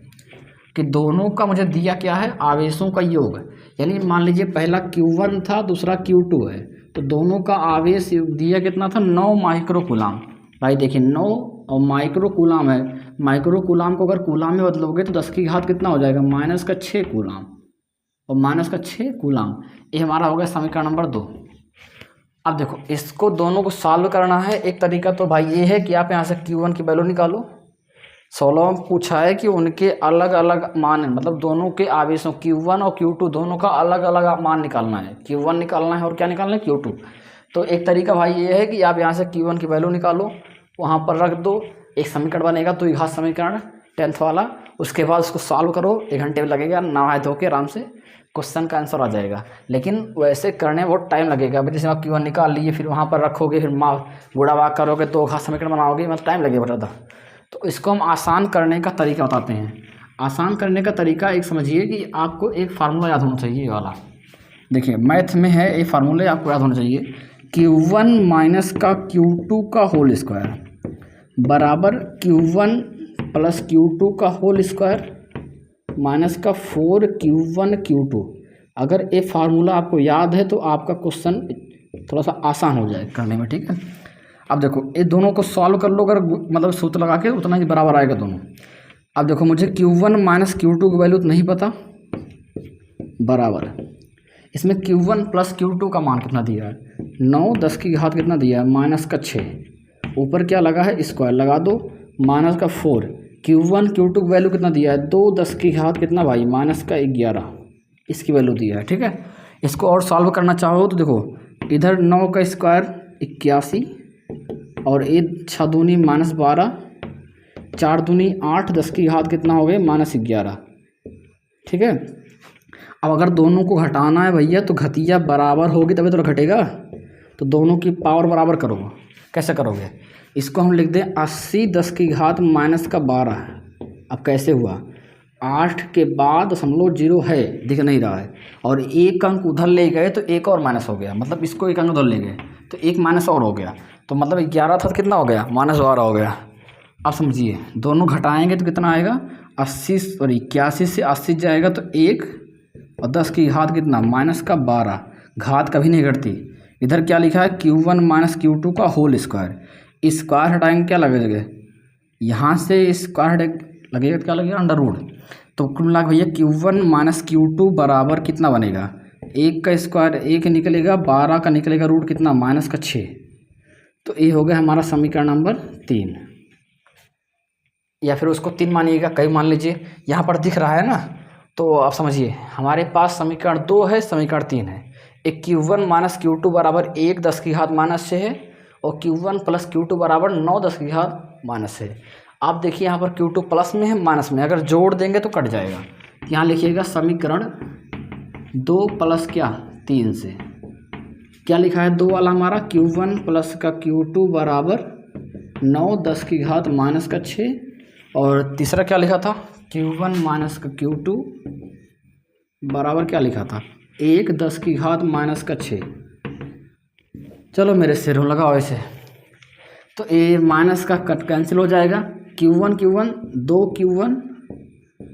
कि दोनों का मुझे दिया क्या है, आवेशों का योग। यानी मान लीजिए पहला Q1 था, दूसरा Q2 है, तो दोनों का आवेश दिया कितना था, 9 माइक्रोकूलम। भाई देखिए 9 और माइक्रोकूलम है, माइक्रोकूलम को अगर कूलम में बदलोगे तो 10 की घात कितना हो जाएगा, -6 कूलम, और -6 कूलम। ये हमारा हो गया समीकरण नंबर 2। अब देखो इसको दोनों को सॉल्व करना है। एक तरीका तो भाई ये है कि आप यहाँ से Q1 की वैल्यू निकालो, 16 में पूछा है कि उनके अलग अलग मान है, मतलब दोनों के आवेशों Q1 और Q2 दोनों का अलग अलग मान निकालना है। Q1 निकालना है और क्या निकालना है, Q2। तो एक तरीका भाई ये है कि आप यहाँ से Q1 की वैल्यू निकालो, वहाँ पर रख दो, एक समीकरण बनेगा तो घात समीकरण 10th वाला। उसके बाद उसको सॉल्व करो, 1 घंटे में लगेगा, नहाए धो के आराम से क्वेश्चन का आंसर आ जाएगा। लेकिन वैसे करने में बहुत टाइम लगेगा। अभी जैसे आप Q1 निकाल लिए, फिर वहाँ पर रखोगे, फिर गुणा भाग करोगे, तो घात समीकरण बनाओगे, मतलब टाइम लगेगा ज़्यादा। तो इसको हम आसान करने का तरीका बताते हैं। आसान करने का तरीका एक समझिए कि आपको एक फार्मूला याद होना चाहिए, ये वाला देखिए मैथ में है, ये फार्मूले आपको याद होना चाहिए। Q1 माइनस का Q2 का होल स्क्वायर बराबर Q1 प्लस Q2 का होल स्क्वायर माइनस का 4Q1 Q2। अगर ये फार्मूला आपको याद है तो आपका क्वेश्चन थोड़ा सा आसान हो जाए करने में, ठीक है। अब देखो ये दोनों को सॉल्व कर लो, अगर मतलब सूत्र लगा के उतना ही बराबर आएगा दोनों। अब देखो मुझे Q1 माइनस Q2 की वैल्यू तो नहीं पता, बराबर इसमें Q1 प्लस Q2 का मान कितना दिया है, 9 10 की घात कितना दिया है, माइनस का 6, ऊपर क्या लगा है स्क्वायर लगा दो, माइनस का 4। Q1 Q2 की वैल्यू कितना दिया है, 2 10 की घात कितना भाई, माइनस का 11, इसकी वैल्यू दिया है, ठीक है। इसको और सॉल्व करना चाहो तो देखो इधर 9 का स्क्वायर 81 और 1 6 दूनी -12, 4 दूनी 8, 10 की घात कितना हो गए, -11, ठीक है। अब अगर दोनों को घटाना है भैया तो घटिया बराबर होगी तभी तो घटेगा, तो दोनों की पावर बराबर करो। कैसे करोगे, इसको हम लिख दें 80 10 की घात माइनस का 12। अब कैसे हुआ, 8 के बाद .0 है, दिख नहीं रहा है, और एक अंक उधर ले गए तो एक और माइनस हो गया, मतलब इसको एक अंक उधर ले गए तो एक माइनस और हो गया, तो मतलब 11 था तो कितना हो गया, -12 हो गया। अब समझिए दोनों घटाएंगे तो कितना आएगा, 81 से 80 जाएगा तो 1 और 10 की घात कितना, माइनस का 12, घात कभी नहीं घटती। इधर क्या लिखा है, Q1 माइनस Q2 का होल स्क्वायर, स्क्वायर हटाएंगे क्या लगेगा, यहाँ से स्क्वायर लगेगा क्या लगेगा, अंडर रूट। तो कुल मिला भैया Q1 माइनस Q2 बराबर कितना बनेगा, 1 का स्क्वायर 1 निकलेगा, 12 का निकलेगा रूट कितना, माइनस का 6। तो ये हो गया हमारा समीकरण नंबर 3, या फिर उसको 3 मानिएगा, कई मान लीजिए, यहाँ पर दिख रहा है ना। तो आप समझिए हमारे पास समीकरण 2 है, समीकरण 3 है। एक Q1 माइनस Q2 बराबर 1 10 की घात -6 है, और Q1 प्लस Q2 बराबर 9 10 की घात -6। आप देखिए यहाँ पर Q2 प्लस में है माइनस में, अगर जोड़ देंगे तो कट जाएगा। यहाँ लिखिएगा समीकरण 2 प्लस क्या 3 से, क्या लिखा है 2 वाला हमारा, Q1 प्लस का Q2 बराबर 9 10 की घात माइनस का 6, और तीसरा क्या लिखा था, Q1 माइनस का Q2 बराबर क्या लिखा था, 1 10 की घात माइनस का 6। चलो मेरे सिरों लगाओ ऐसे, तो ये माइनस का कट कैंसिल हो जाएगा, Q1 2 Q1,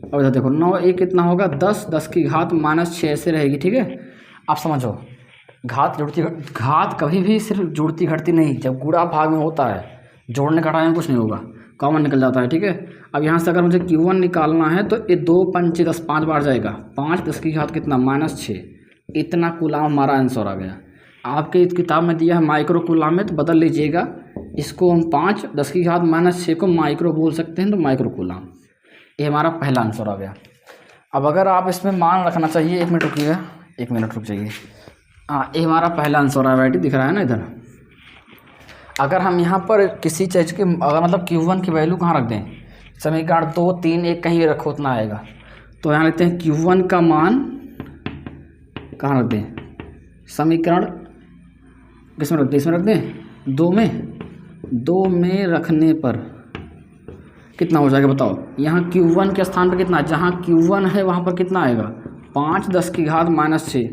और इधर देखो 9 1 कितना होगा, 10 10 की घात -6 से रहेगी, ठीक है। आप समझो घात कभी भी सिर्फ जुड़ती घटती नहीं, जब गुणा भाग में होता है, जोड़ने घटाने में कुछ नहीं होगा, कॉमन निकल जाता है, ठीक है। अब यहाँ से अगर मुझे Q1 निकालना है तो ये 2 5 10 5 बार जाएगा, 5 10 की घात कितना -6, इतना कूलाम हमारा आंसर आ गया। आपके इस किताब में दिया है माइक्रो कूलाम में, तो बदल लीजिएगा, इसको हम 5 10 की घात -6 को माइक्रो बोल सकते हैं, तो माइक्रो कूलाम, ये हमारा पहला आंसर आ गया। अब अगर आप इसमें मान रखना चाहिए, 1 मिनट रुकिएगा, 1 मिनट रुक जाइए। हाँ, ये हमारा पहला आंसर आ रहा दिख रहा है ना इधर। अगर हम यहाँ पर किसी चीज़ की अगर मतलब Q1 की वैल्यू कहाँ रख दें, समीकरण 2 3 1 कहीं रखो उतना आएगा, तो यहाँ लेते हैं Q1 का मान कहाँ रख दें, समीकरण किस में रख दें, इसमें रख दें 2 में रखने पर कितना हो जाएगा बताओ। यहाँ Q1 के स्थान पर कितना, जहाँ Q1 है वहाँ पर कितना आएगा, 5 10 की घात -6,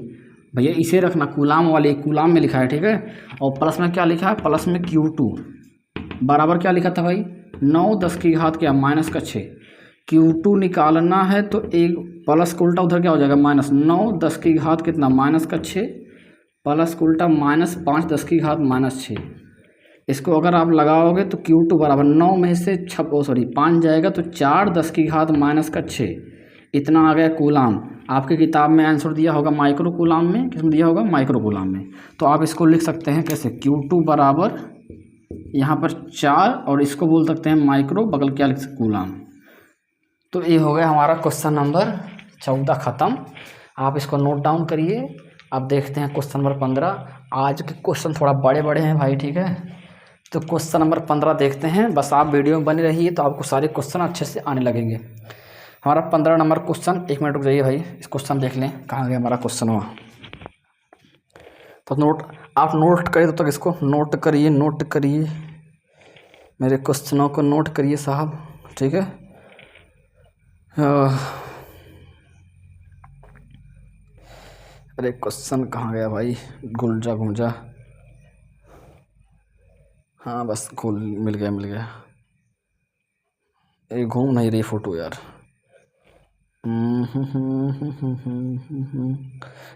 भैया इसे रखना, कूलाम वाले कूलाम में लिखा है, ठीक है। और प्लस में क्या लिखा है, प्लस में Q2 बराबर क्या लिखा था भाई, 9 10 की घात क्या -6। Q2 निकालना है तो एक प्लस का उल्टा उधर क्या हो जाएगा, -9 10 की घात कितना -6, प्लस का उल्टा -5 10 की घात -6। इसको अगर आप लगाओगे तो Q2 बराबर 9 में से 5 जाएगा तो 4 10 की घात -6, इतना आ गया कूलाम। आपके किताब में आंसर दिया होगा माइक्रो कूलाम में, किसमें दिया होगा, माइक्रो कूलाम में। तो आप इसको लिख सकते हैं कैसे, Q2 बराबर यहाँ पर 4 और इसको बोल सकते हैं माइक्रो, बगल क्या लिख सकते कूलाम। तो ये हो गया हमारा क्वेश्चन नंबर 14 ख़त्म। आप इसको नोट डाउन करिए। अब देखते हैं क्वेश्चन नंबर 15। आज के क्वेश्चन थोड़ा बड़े बड़े हैं भाई, ठीक है। तो क्वेश्चन नंबर 15 देखते हैं। बस आप वीडियो में बने रहिए तो आपको सारे क्वेश्चन अच्छे से आने लगेंगे। हमारा 15 नंबर क्वेश्चन, 1 मिनट रुक जाइए भाई, इस क्वेश्चन देख लें कहाँ गया हमारा क्वेश्चन हुआ। तो आप नोट करिए, तो तक इसको नोट करिए, मेरे क्वेश्चनों को नोट करिए साहब, ठीक है। अरे क्वेश्चन कहाँ गया भाई, गुंजा। हाँ बस मिल गया। ये घूम नहीं रही फ़ोटो यार।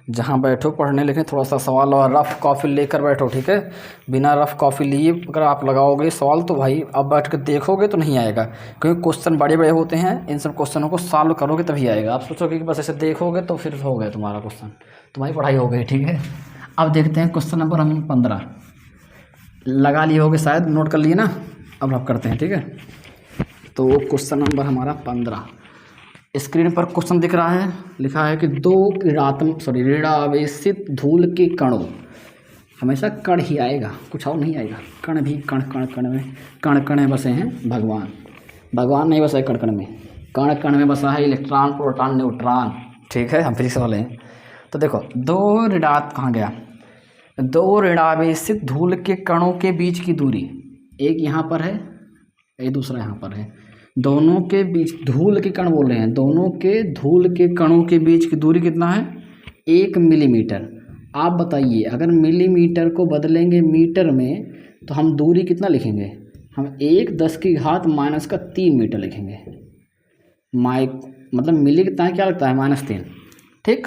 जहाँ बैठो पढ़ने लिखें, थोड़ा सा सवाल और रफ़ कॉपी लेकर बैठो, ठीक है। बिना रफ़ कॉपी लिए अगर आप लगाओगे सवाल तो भाई अब बैठ कर देखोगे तो नहीं आएगा, क्योंकि क्वेश्चन बड़े बड़े होते हैं। इन सब क्वेश्चनों को सॉल्व करोगे तभी आएगा। आप सोचोगे कि बस ऐसे देखोगे तो फिर हो गया तुम्हारा क्वेश्चन, तुम्हारी पढ़ाई हो गई, ठीक है। अब देखते हैं क्वेश्चन नंबर हम 15 लगा लिए होगे शायद, नोट कर लिए ना। अब आप करते हैं, ठीक है। तो क्वेश्चन नंबर हमारा 15, स्क्रीन पर क्वेश्चन दिख रहा है, लिखा है कि 2 ऋणावेशित धूल के कणों, हमेशा कण ही आएगा, कुछ और नहीं आएगा। कण भी कण में बसे हैं भगवान नहीं बसे कण में, कण में बसा है इलेक्ट्रॉन, प्रोटॉन, न्यूट्रॉन, ठीक है। हम फिजिक्स वाले हैं। तो देखो 2 ऋणावेशित धूल के कणों के बीच की दूरी, एक यहाँ पर है, एक दूसरा यहाँ पर है। दोनों के बीच धूल के कण बोल रहे हैं, दोनों के धूल के कणों के बीच की दूरी कितना है, 1 मिलीमीटर। आप बताइए अगर मिलीमीटर को बदलेंगे मीटर में तो हम दूरी कितना लिखेंगे, हम 1×10⁻³ मीटर लिखेंगे। मतलब मिली कितना है, क्या लगता है, -3, ठीक।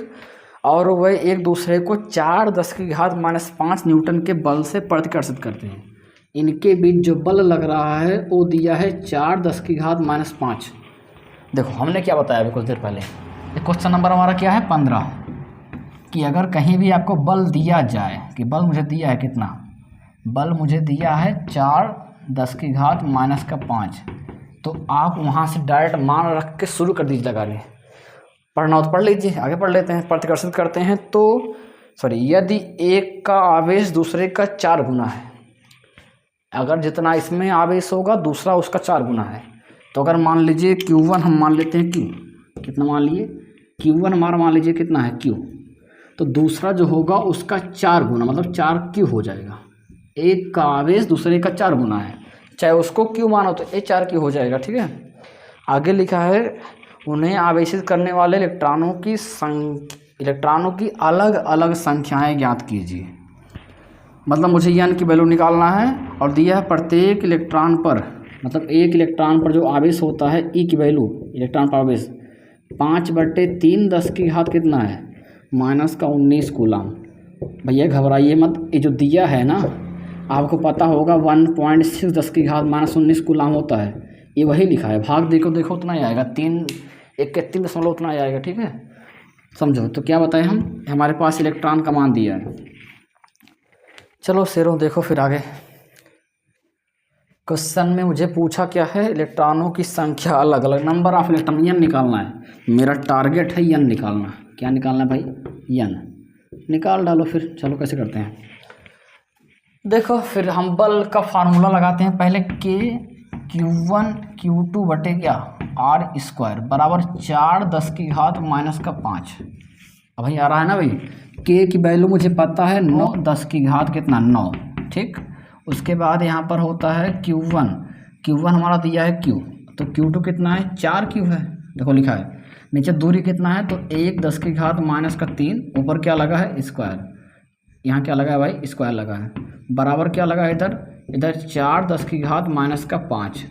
और वह एक दूसरे को 4×10⁻5 न्यूटन के बल से प्रतिकर्षित करते हैं। इनके बीच जो बल लग रहा है वो दिया है 4×10⁻5। देखो हमने क्या बताया अभी कुछ देर पहले, क्वेश्चन नंबर हमारा क्या है 15, कि अगर कहीं भी आपको बल दिया जाए कि बल मुझे दिया है कितना, बल मुझे दिया है 4×10⁻5, तो आप वहाँ से डायरेक्ट मान रख के शुरू कर दीजिए लगाने। पढ़ना हो तो पढ़ लीजिए, आगे पढ़ लेते हैं। प्रतिकर्षित करते हैं तो यदि एक का आवेश दूसरे का 4 गुना है, अगर जितना इसमें आवेश होगा दूसरा उसका 4 गुना है, तो अगर मान लीजिए Q1 हम मान लेते हैं Q, कितना मान लिए, Q1 हमारा मान लीजिए कितना है Q, तो दूसरा जो होगा उसका 4 गुना, मतलब 4Q हो जाएगा। एक का आवेश दूसरे का 4 गुना है, चाहे उसको Q मानो तो ये 4Q हो जाएगा, ठीक है। आगे लिखा है उन्हें आवेशित करने वाले इलेक्ट्रॉनों की अलग अलग संख्याएं ज्ञात कीजिए। मतलब मुझे n की वैल्यू निकालना है और दिया है प्रत्येक इलेक्ट्रॉन पर, मतलब एक इलेक्ट्रॉन पर जो आवेश होता है E की वैल्यू, इलेक्ट्रॉन पर आवेश 5/3 10 की घात कितना है, -19 कूलाम। भैया घबराइए मत, ये जो दिया है ना आपको पता होगा 1.6 10 की घात -19 कूलाम होता है, ये वही लिखा है। भाग देखो उतना ही आएगा, 3 उतना ही आएगा, ठीक है। समझो तो क्या बताएं हम, हमारे पास इलेक्ट्रॉन का मान दिया है। चलो शेरों देखो फिर आगे क्वेश्चन में मुझे पूछा क्या है, इलेक्ट्रॉनों की संख्या अलग अलग, नंबर ऑफ इलेक्ट्रॉन n निकालना है। मेरा टारगेट है n निकालना। क्या निकालना है भाई, n निकाल डालो फिर। चलो कैसे करते हैं, देखो फिर हम बल का फार्मूला लगाते हैं पहले, Q1 Q2 बटे क्या R² बराबर 4×10⁻⁵। अब भाई आ रहा है ना भाई, K की वैल्यू मुझे पता है 9×10 की घात कितना 9, ठीक। उसके बाद यहाँ पर होता है Q1 हमारा दिया है Q, तो Q2 कितना है 4Q है, देखो लिखा है। नीचे दूरी कितना है तो 1×10⁻³ ऊपर क्या लगा है स्क्वायर, यहाँ क्या लगा है भाई स्क्वायर लगा है, बराबर क्या लगा है इधर 4×10⁻⁵।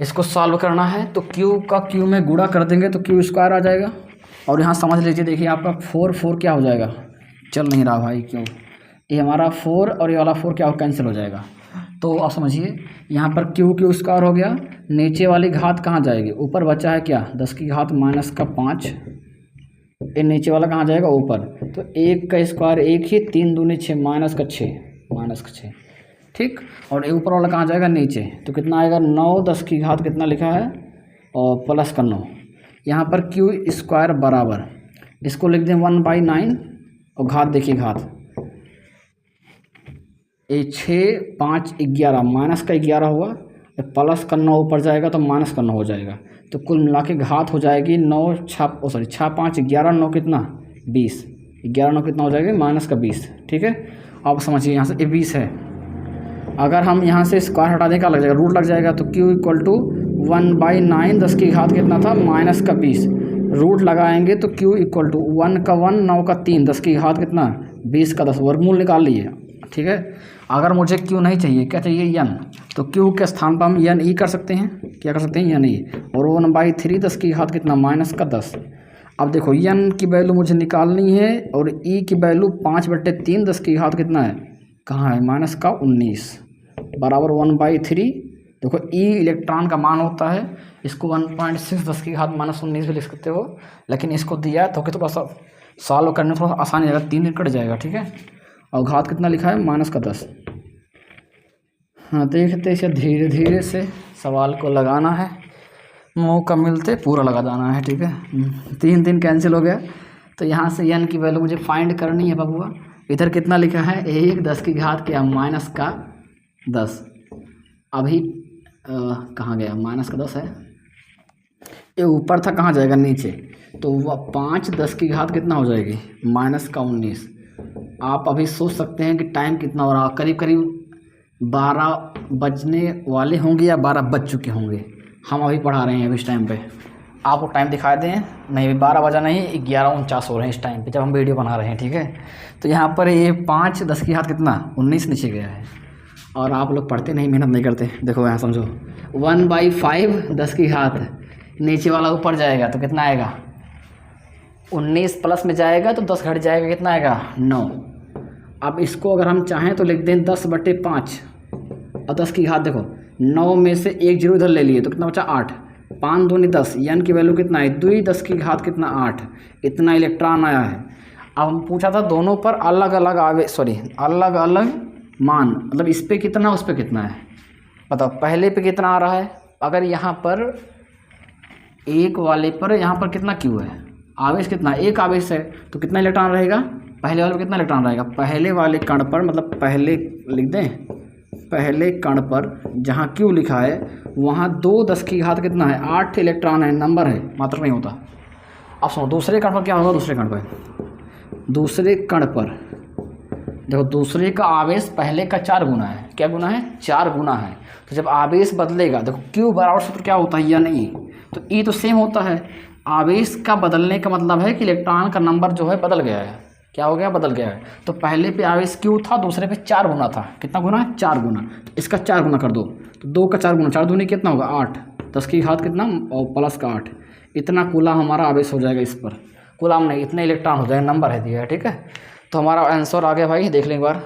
इसको सॉल्व करना है तो Q का Q में गुणा कर देंगे तो Q² आ जाएगा। और यहाँ समझ लीजिए, देखिए आपका 4 क्या हो जाएगा, चल नहीं रहा भाई क्यों, ये हमारा 4 और ये वाला 4 क्या हो कैंसिल हो जाएगा। तो आप समझिए यहाँ पर Q² हो गया, नीचे वाली घात कहाँ जाएगी, ऊपर बचा है क्या 10⁻⁵। ये नीचे वाला कहाँ जाएगा ऊपर, तो 1 का स्क्वायर 1 ही, 3 दूनी 6 -6। ठीक। और ये ऊपर वाला कहाँ जाएगा, नीचे, तो कितना आएगा 9 10 की घात कितना लिखा है और प्लस का 9। यहाँ पर क्यू स्क्वायर बराबर, इसको लिख दें 1/9 और घात देखिए घात, ये 6 5 11 माइनस का 11 हुआ, प्लस का 9 ऊपर जाएगा तो माइनस का 9 हो जाएगा, तो कुल मिला के घात हो जाएगी 6 5 11 9 कितना 20, 11 9 कितना हो जाएगा माइनस का 20। ठीक है, अब समझिए यहाँ से ये 20 है, अगर हम यहाँ से स्क्वायर हटा दें क्या लग जाएगा, रूट लग जाएगा, तो q = 1/9 10 की घात कितना था माइनस का 20, रूट लगाएंगे तो q = 1 का 1 9 का 3 10 की घात कितना 20 का 10, वर्गमूल निकाल लिए। ठीक है, अगर मुझे q नहीं चाहिए, क्या चाहिए n, तो q के स्थान पर हम n e कर सकते हैं, क्या कर सकते हैं n e, और 1/3 10 की घात कितना माइनस का 10। अब देखो n की वैल्यू मुझे निकालनी है और e की वैल्यू 5/3 10 की घात कितना है, कहाँ है माइनस का 19 बराबर 1/3। देखो e इलेक्ट्रॉन का मान होता है, इसको 1.6 10 की घात -19 भी लिख सकते हो, लेकिन इसको दिया है तो कि थोड़ा सा सॉल्व करने में थोड़ा आसानी रहेगा, 3 दिन कट जाएगा। ठीक है, और घात कितना लिखा है माइनस का 10। हाँ, देखते इसे धीरे धीरे से सवाल को लगाना है, मौका मिलते पूरा लगा जाना है। ठीक है, 3 दिन कैंसिल हो गया, तो यहाँ से n की वैल्यू मुझे फाइंड करनी है बबुआ। इधर कितना लिखा है 1 10 की घात क्या माइनस का 10, अभी कहाँ गया माइनस का 10 है, ये ऊपर था कहाँ जाएगा नीचे, तो वह 5 10 की घात कितना हो जाएगी माइनस का 19। आप अभी सोच सकते हैं कि टाइम कितना हो रहा, करीब करीब 12 बजने वाले होंगे या 12 बज चुके होंगे, हम अभी पढ़ा रहे हैं अभी इस टाइम पे, आपको टाइम दिखा दें, नहीं 12 बजा नहीं 11:49 हो रहे हैं इस टाइम पे जब हम वीडियो बना रहे हैं। ठीक है, तो यहाँ पर ये 5 10 की घात कितना 19 नीचे गया है, और आप लोग पढ़ते नहीं, मेहनत नहीं करते। देखो यहाँ समझो 1/5 10 की घात, नीचे वाला ऊपर जाएगा तो कितना आएगा 19 प्लस में जाएगा तो 10 घट जाएगा, कितना आएगा 9। अब इसको अगर हम चाहें तो लिख दें 10/5 और 10 की घात, देखो 9 में से 1 0 इधर ले लिए तो कितना बचा 8, 5 दूनी 10, n की वैल्यू कितना है 2 10 की घात कितना 8, इतना इलेक्ट्रॉन आया है। अब हम पूछा था दोनों पर अलग अलग अलग अलग मान, मतलब इस पे कितना उस पे कितना है, बताओ पहले पे कितना आ रहा है, अगर यहाँ पर एक वाले पर यहाँ पर कितना क्यू है, आवेश कितना, एक आवेश है तो कितना इलेक्ट्रॉन रहेगा, पहले वाले पर कितना इलेक्ट्रॉन रहेगा, पहले वाले कण पर, मतलब पहले लिख दें, पहले कण पर जहाँ क्यू लिखा है वहाँ 2 10 की घात कितना है 8 इलेक्ट्रॉन है, नंबर है मात्र नहीं होता। अब सुनो दूसरे कण पर क्या होगा, दूसरे कण पर देखो दूसरे का आवेश पहले का 4 गुना है, क्या गुना है 4 गुना है, तो जब आवेश बदलेगा देखो क्यू बराबर सूत्र क्या होता है या नहीं, तो ई तो सेम होता है, आवेश का बदलने का मतलब है कि इलेक्ट्रॉन का नंबर जो है बदल गया है, क्या हो गया बदल गया है। तो पहले पे आवेश क्यू था, दूसरे पे 4 गुना था, कितना गुना है 4 गुना, तो इसका 4 गुना कर दो, तो 2 का 4 गुना 4 दूनी कितना होगा 8, 10 की घात कितना और प्लस का 8, इतना कूलम हमारा आवेश हो जाएगा, इस पर कूलम नहीं इतने इलेक्ट्रॉन हो जाएगा, नंबर है दिया है। ठीक है, तो हमारा आंसर आ गया भाई, देख लें एक बार।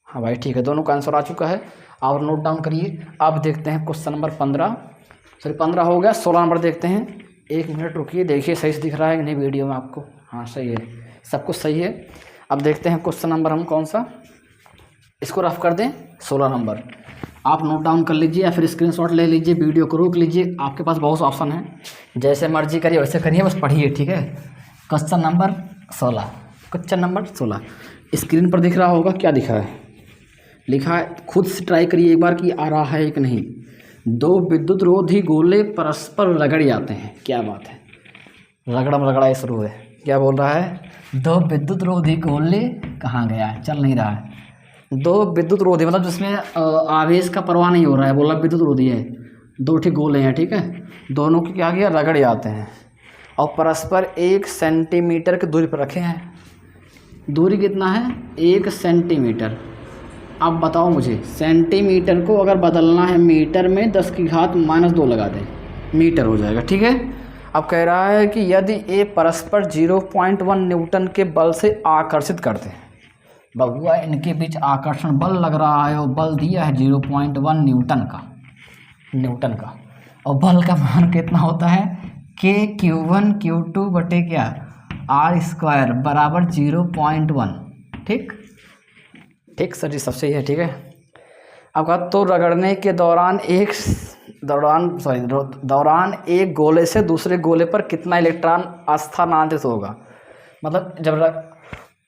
हाँ भाई ठीक है, दोनों का आंसर आ चुका है, और नोट डाउन करिए। अब देखते हैं क्वेश्चन नंबर 15 हो गया, 16 नंबर देखते हैं। 1 मिनट रुकिए, देखिए सही से दिख रहा है कि नहीं वीडियो में आपको, हाँ सही है, सब कुछ सही है। अब देखते हैं क्वेश्चन नंबर हम कौन सा, इसको रफ कर दें 16 नंबर, आप नोट डाउन कर लीजिए या फिर स्क्रीनशॉट ले लीजिए, वीडियो को रोक लीजिए, आपके पास बहुत ऑप्शन है, जैसे मर्जी करिए वैसे करिए, बस पढ़िए। ठीक है, क्वेश्चन नंबर 16 स्क्रीन पर दिख रहा होगा, क्या दिखा है, लिखा है, खुद से ट्राई करिए एक बार कि आ रहा है कि नहीं। 2 विद्युत रोधी गोले परस्पर रगड़ जाते हैं, क्या बात है, रगड़म रगड़ा शुरू है, क्या बोल रहा है 2 विद्युत रोधी गोले कहाँ गया है, चल नहीं रहा है, 2 विद्युत रोधी मतलब जिसमें आवेश का परवाह नहीं हो रहा है, बोला विद्युत रोधी है, 2 ठीक गोले हैं। ठीक है, दोनों की क्या किया रगड़ जाते हैं और परस्पर 1 सेंटीमीटर की दूरी पर रखे हैं, दूरी कितना है 1 सेंटीमीटर। अब बताओ मुझे सेंटीमीटर को अगर बदलना है मीटर में 10 की घात -2 लगा दें, मीटर हो जाएगा। ठीक है, अब कह रहा है कि यदि ए परस्पर 0.1 न्यूटन के बल से आकर्षित करते हैं, बबुआ इनके बीच आकर्षण बल लग रहा है और बल दिया है 0.1 न्यूटन का, और बल का मान कितना होता है k Q1 Q2 बटे क्या R² बराबर 0.1। ठीक सर जी, सब सही है। ठीक है, आपका तो रगड़ने के दौरान दौरान एक गोले से दूसरे गोले पर कितना इलेक्ट्रॉन स्थानांतरित होगा। मतलब जब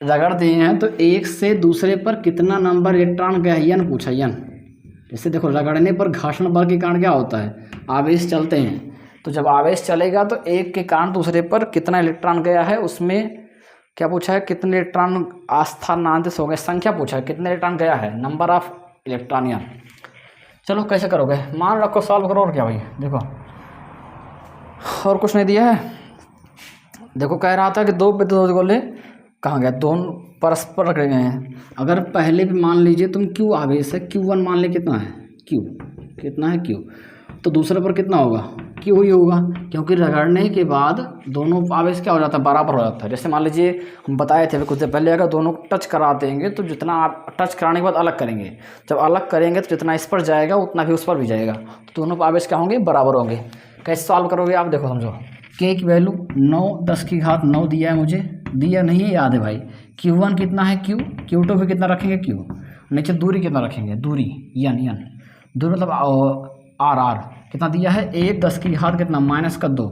रगड़ दिए हैं तो एक से दूसरे पर कितना नंबर इलेक्ट्रॉन गया, यन पूछा, यन। जैसे देखो रगड़ने पर घर्षण बल के कारण क्या होता है, आवेश चलते हैं, तो जब आवेश चलेगा तो एक के कारण दूसरे पर कितना इलेक्ट्रॉन गया है, उसमें क्या पूछा है, कितने इलेक्ट्रॉन स्थानांतरित हो गए, संख्या पूछा है, कितने इलेक्ट्रॉन गया है, नंबर ऑफ इलेक्ट्रॉन यन। चलो कैसे करोगे, मान रखो, सॉल्व करो, और क्या भाई। देखो और कुछ नहीं दिया है। देखो कह रहा था कि दो विद्युत गोले कहाँ गए, दोनों परस्पर रखे गए हैं। अगर पहले भी मान लीजिए तुम Q आवेश है, Q1 मान ले कितना है, Q कितना है, Q, तो दूसरे पर कितना होगा, Q ही होगा, क्योंकि रगड़ने के बाद दोनों आवेश क्या हो जाता है, बराबर हो जाता है। जैसे मान लीजिए हम बताए थे कुछ देर पहले, अगर दोनों टच करा देंगे तो जितना आप टच कराने के बाद अलग करेंगे, जब अलग करेंगे तो जितना इस पर जाएगा उतना भी उस पर भी जाएगा, तो दोनों आवेश क्या होंगे, बराबर होंगे। कैसे सॉल्व करोगे आप, देखो समझो, K की वैल्यू 9 दिया है मुझे, दिया नहीं है, याद है भाई। Q1 कितना है, Q2 भी कितना रखेंगे, Q, नीचे दूरी कितना रखेंगे, दूरी यन, दूरी मतलब R कितना दिया है, 1 10 कितना -2,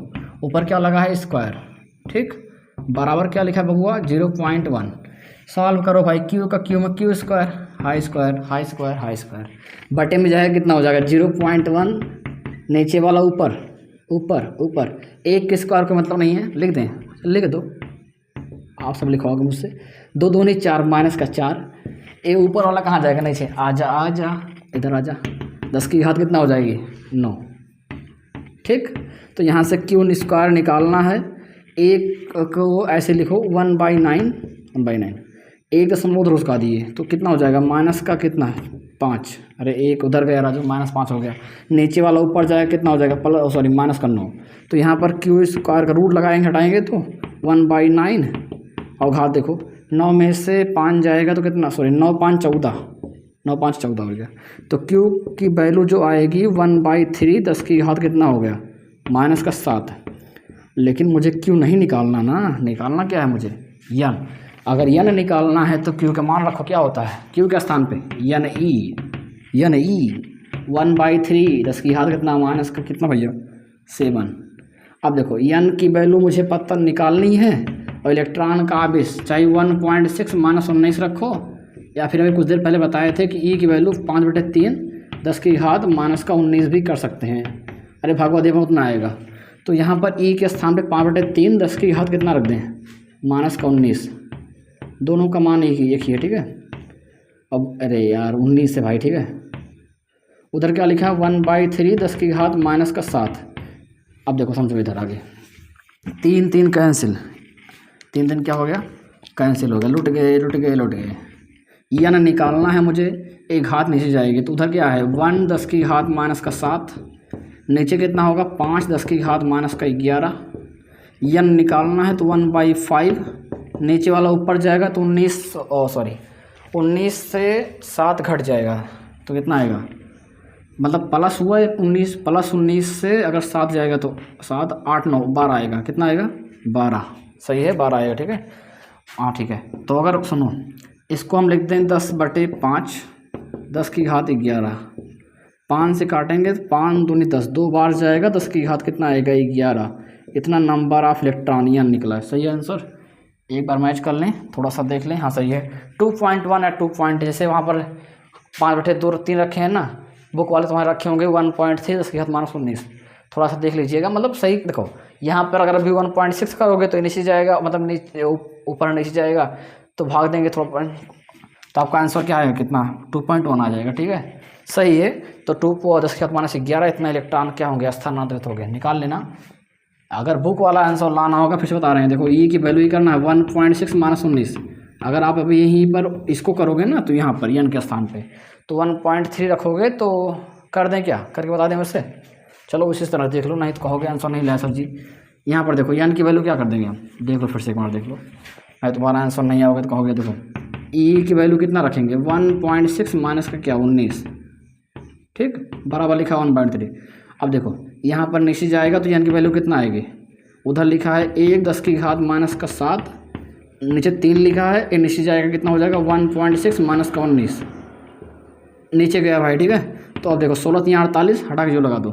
ऊपर क्या लगा है, स्क्वायर, ठीक, बराबर क्या लिखा है बबुआ, 0.1। सॉल्व करो भाई, Q का Q में Q स्क्वायर, हाई स्क्वायर, बटे में जाएगा कितना हो जाएगा, 0.1, नीचे वाला ऊपर, एक के स्क्वायर का मतलब नहीं है, लिख दें, लिख दो, आप सब लिखवाओगे मुझसे, 2 दूनी 4 -4, ए ऊपर वाला कहाँ जाएगा, नीचे, आजा इधर आजा, 10 की घात कितना हो जाएगी, 9, ठीक। तो यहाँ से Q स्क्वायर निकालना है, एक को ऐसे लिखो 1/9, 1 दशमलव उधर उसका दिए तो कितना हो जाएगा, माइनस का कितना है, 5, अरे एक उधर गया राजू, -5 हो गया, नीचे वाला ऊपर जाएगा कितना हो जाएगा, माइनस का 9, तो यहाँ पर Q स्क्वायर का रूट लगाएंगे, हटाएंगे तो 1/9, और घात देखो 9 में से 5 जाएगा तो कितना, 9 5 14 हो गया, तो Q की वैल्यू जो आएगी 1/3, 10 की घात कितना हो गया, -7। लेकिन मुझे Q नहीं निकालना ना, निकालना क्या है मुझे, यन। अगर यन निकालना है तो Q का मान रखो क्या होता है, Q के स्थान पे यन ई 1/3, 10 की घात कितना, माइनस का कितना भैया, 7। अब देखो यन की वैल्यू मुझे पता निकालनी है, और इलेक्ट्रॉन का आवेश चाहे 1.6 -19 रखो, या फिर अभी कुछ देर पहले बताए थे कि E की वैल्यू 5/3, 10 की घात -19 भी कर सकते हैं। अरे भागवत देखो उतना आएगा, तो यहाँ पर E के स्थान पे 5/3, 10 की घात कितना रख दें, -19, दोनों का मान एक ही है, ठीक है। अब अरे यार 19 से भाई, ठीक है, उधर क्या लिखा है, 1/3, 10 की घात -7। अब देखो समझो इधर आगे, 3 कैंसिल, 3 क्या हो गया, कैंसिल हो गया, लुट गए। यन निकालना है मुझे, एक घात नीचे जाएगी, तो उधर क्या है, 1 10 की घात -7, नीचे कितना होगा, 5 10 की घात -11। यन निकालना है तो 1/5, नीचे वाला ऊपर जाएगा तो 19 से 7 घट जाएगा तो कितना आएगा, मतलब प्लस हुआ 19, प्लस 19 से अगर 7 जाएगा तो 7 8 9 12 आएगा, कितना आएगा, 12, सही है, 12 आएगा, ठीक है, हाँ ठीक है। तो अगर सुनो, इसको हम लिख दें 10/5, 10 की घात 11, 5 से काटेंगे तो 5 दूनी 10, 2 बार जाएगा, 10 की घात कितना आएगा, 11। इतना नंबर ऑफ इलेक्ट्रॉन यन निकला है, सही है आंसर। एक बार मैच कर लें, थोड़ा सा देख लें, हाँ सही है। 2.1 या 2 जैसे वहाँ पर 5/2-3 रखे हैं ना, बुक वाले तुम्हारे रखे होंगे 1.3, 10 की घात -19, थोड़ा सा देख लीजिएगा, मतलब सही। देखो यहाँ पर अगर अभी 1.6 करोगे तो नीचे जाएगा, मतलब नीचे ऊपर नीचे जाएगा, तो भाग देंगे थोड़ा पॉइंट, तो आपका आंसर क्या आएगा, कितना, 2.1 आ जाएगा, ठीक है, सही है। तो 2 10 की घात -11 इतना इलेक्ट्रॉन क्या होंगे, स्थानांतरित हो गए, निकाल लेना। अगर बुक वाला आंसर लाना होगा, फिर से बता रहे हैं, देखो E की वैल्यू ही करना है 1.6 -19। अगर आप अभी यहीं पर इसको करोगे ना, तो यहाँ पर यन के स्थान पे तो 1.3 रखोगे, तो कर दें, क्या करके बता दें वैसे, चलो उसी तरह देख लो, नहीं तो कहोगे आंसर नहीं लाया सर जी। यहाँ पर देखो यन की वैल्यू क्या कर देंगे हम, देख लो फिर से एक बार देख लो, नहीं तुम्हारा आंसर नहीं आओगे तो कहोगे, देखो E की वैल्यू कितना रखेंगे, 1.6 माइनस का क्या, 19, ठीक, बराबर लिखा 1/3। अब देखो यहाँ पर नीचे जाएगा तो यन की वैल्यू कितना आएगी, उधर लिखा है 1 10 की घात -7, नीचे 3 लिखा है, ये नीचे जाएगा कितना हो जाएगा, 1.6 -19, नीचे गया भाई, ठीक है। तो अब देखो 16 तियाँ 48, हटा के 0 लगा दो,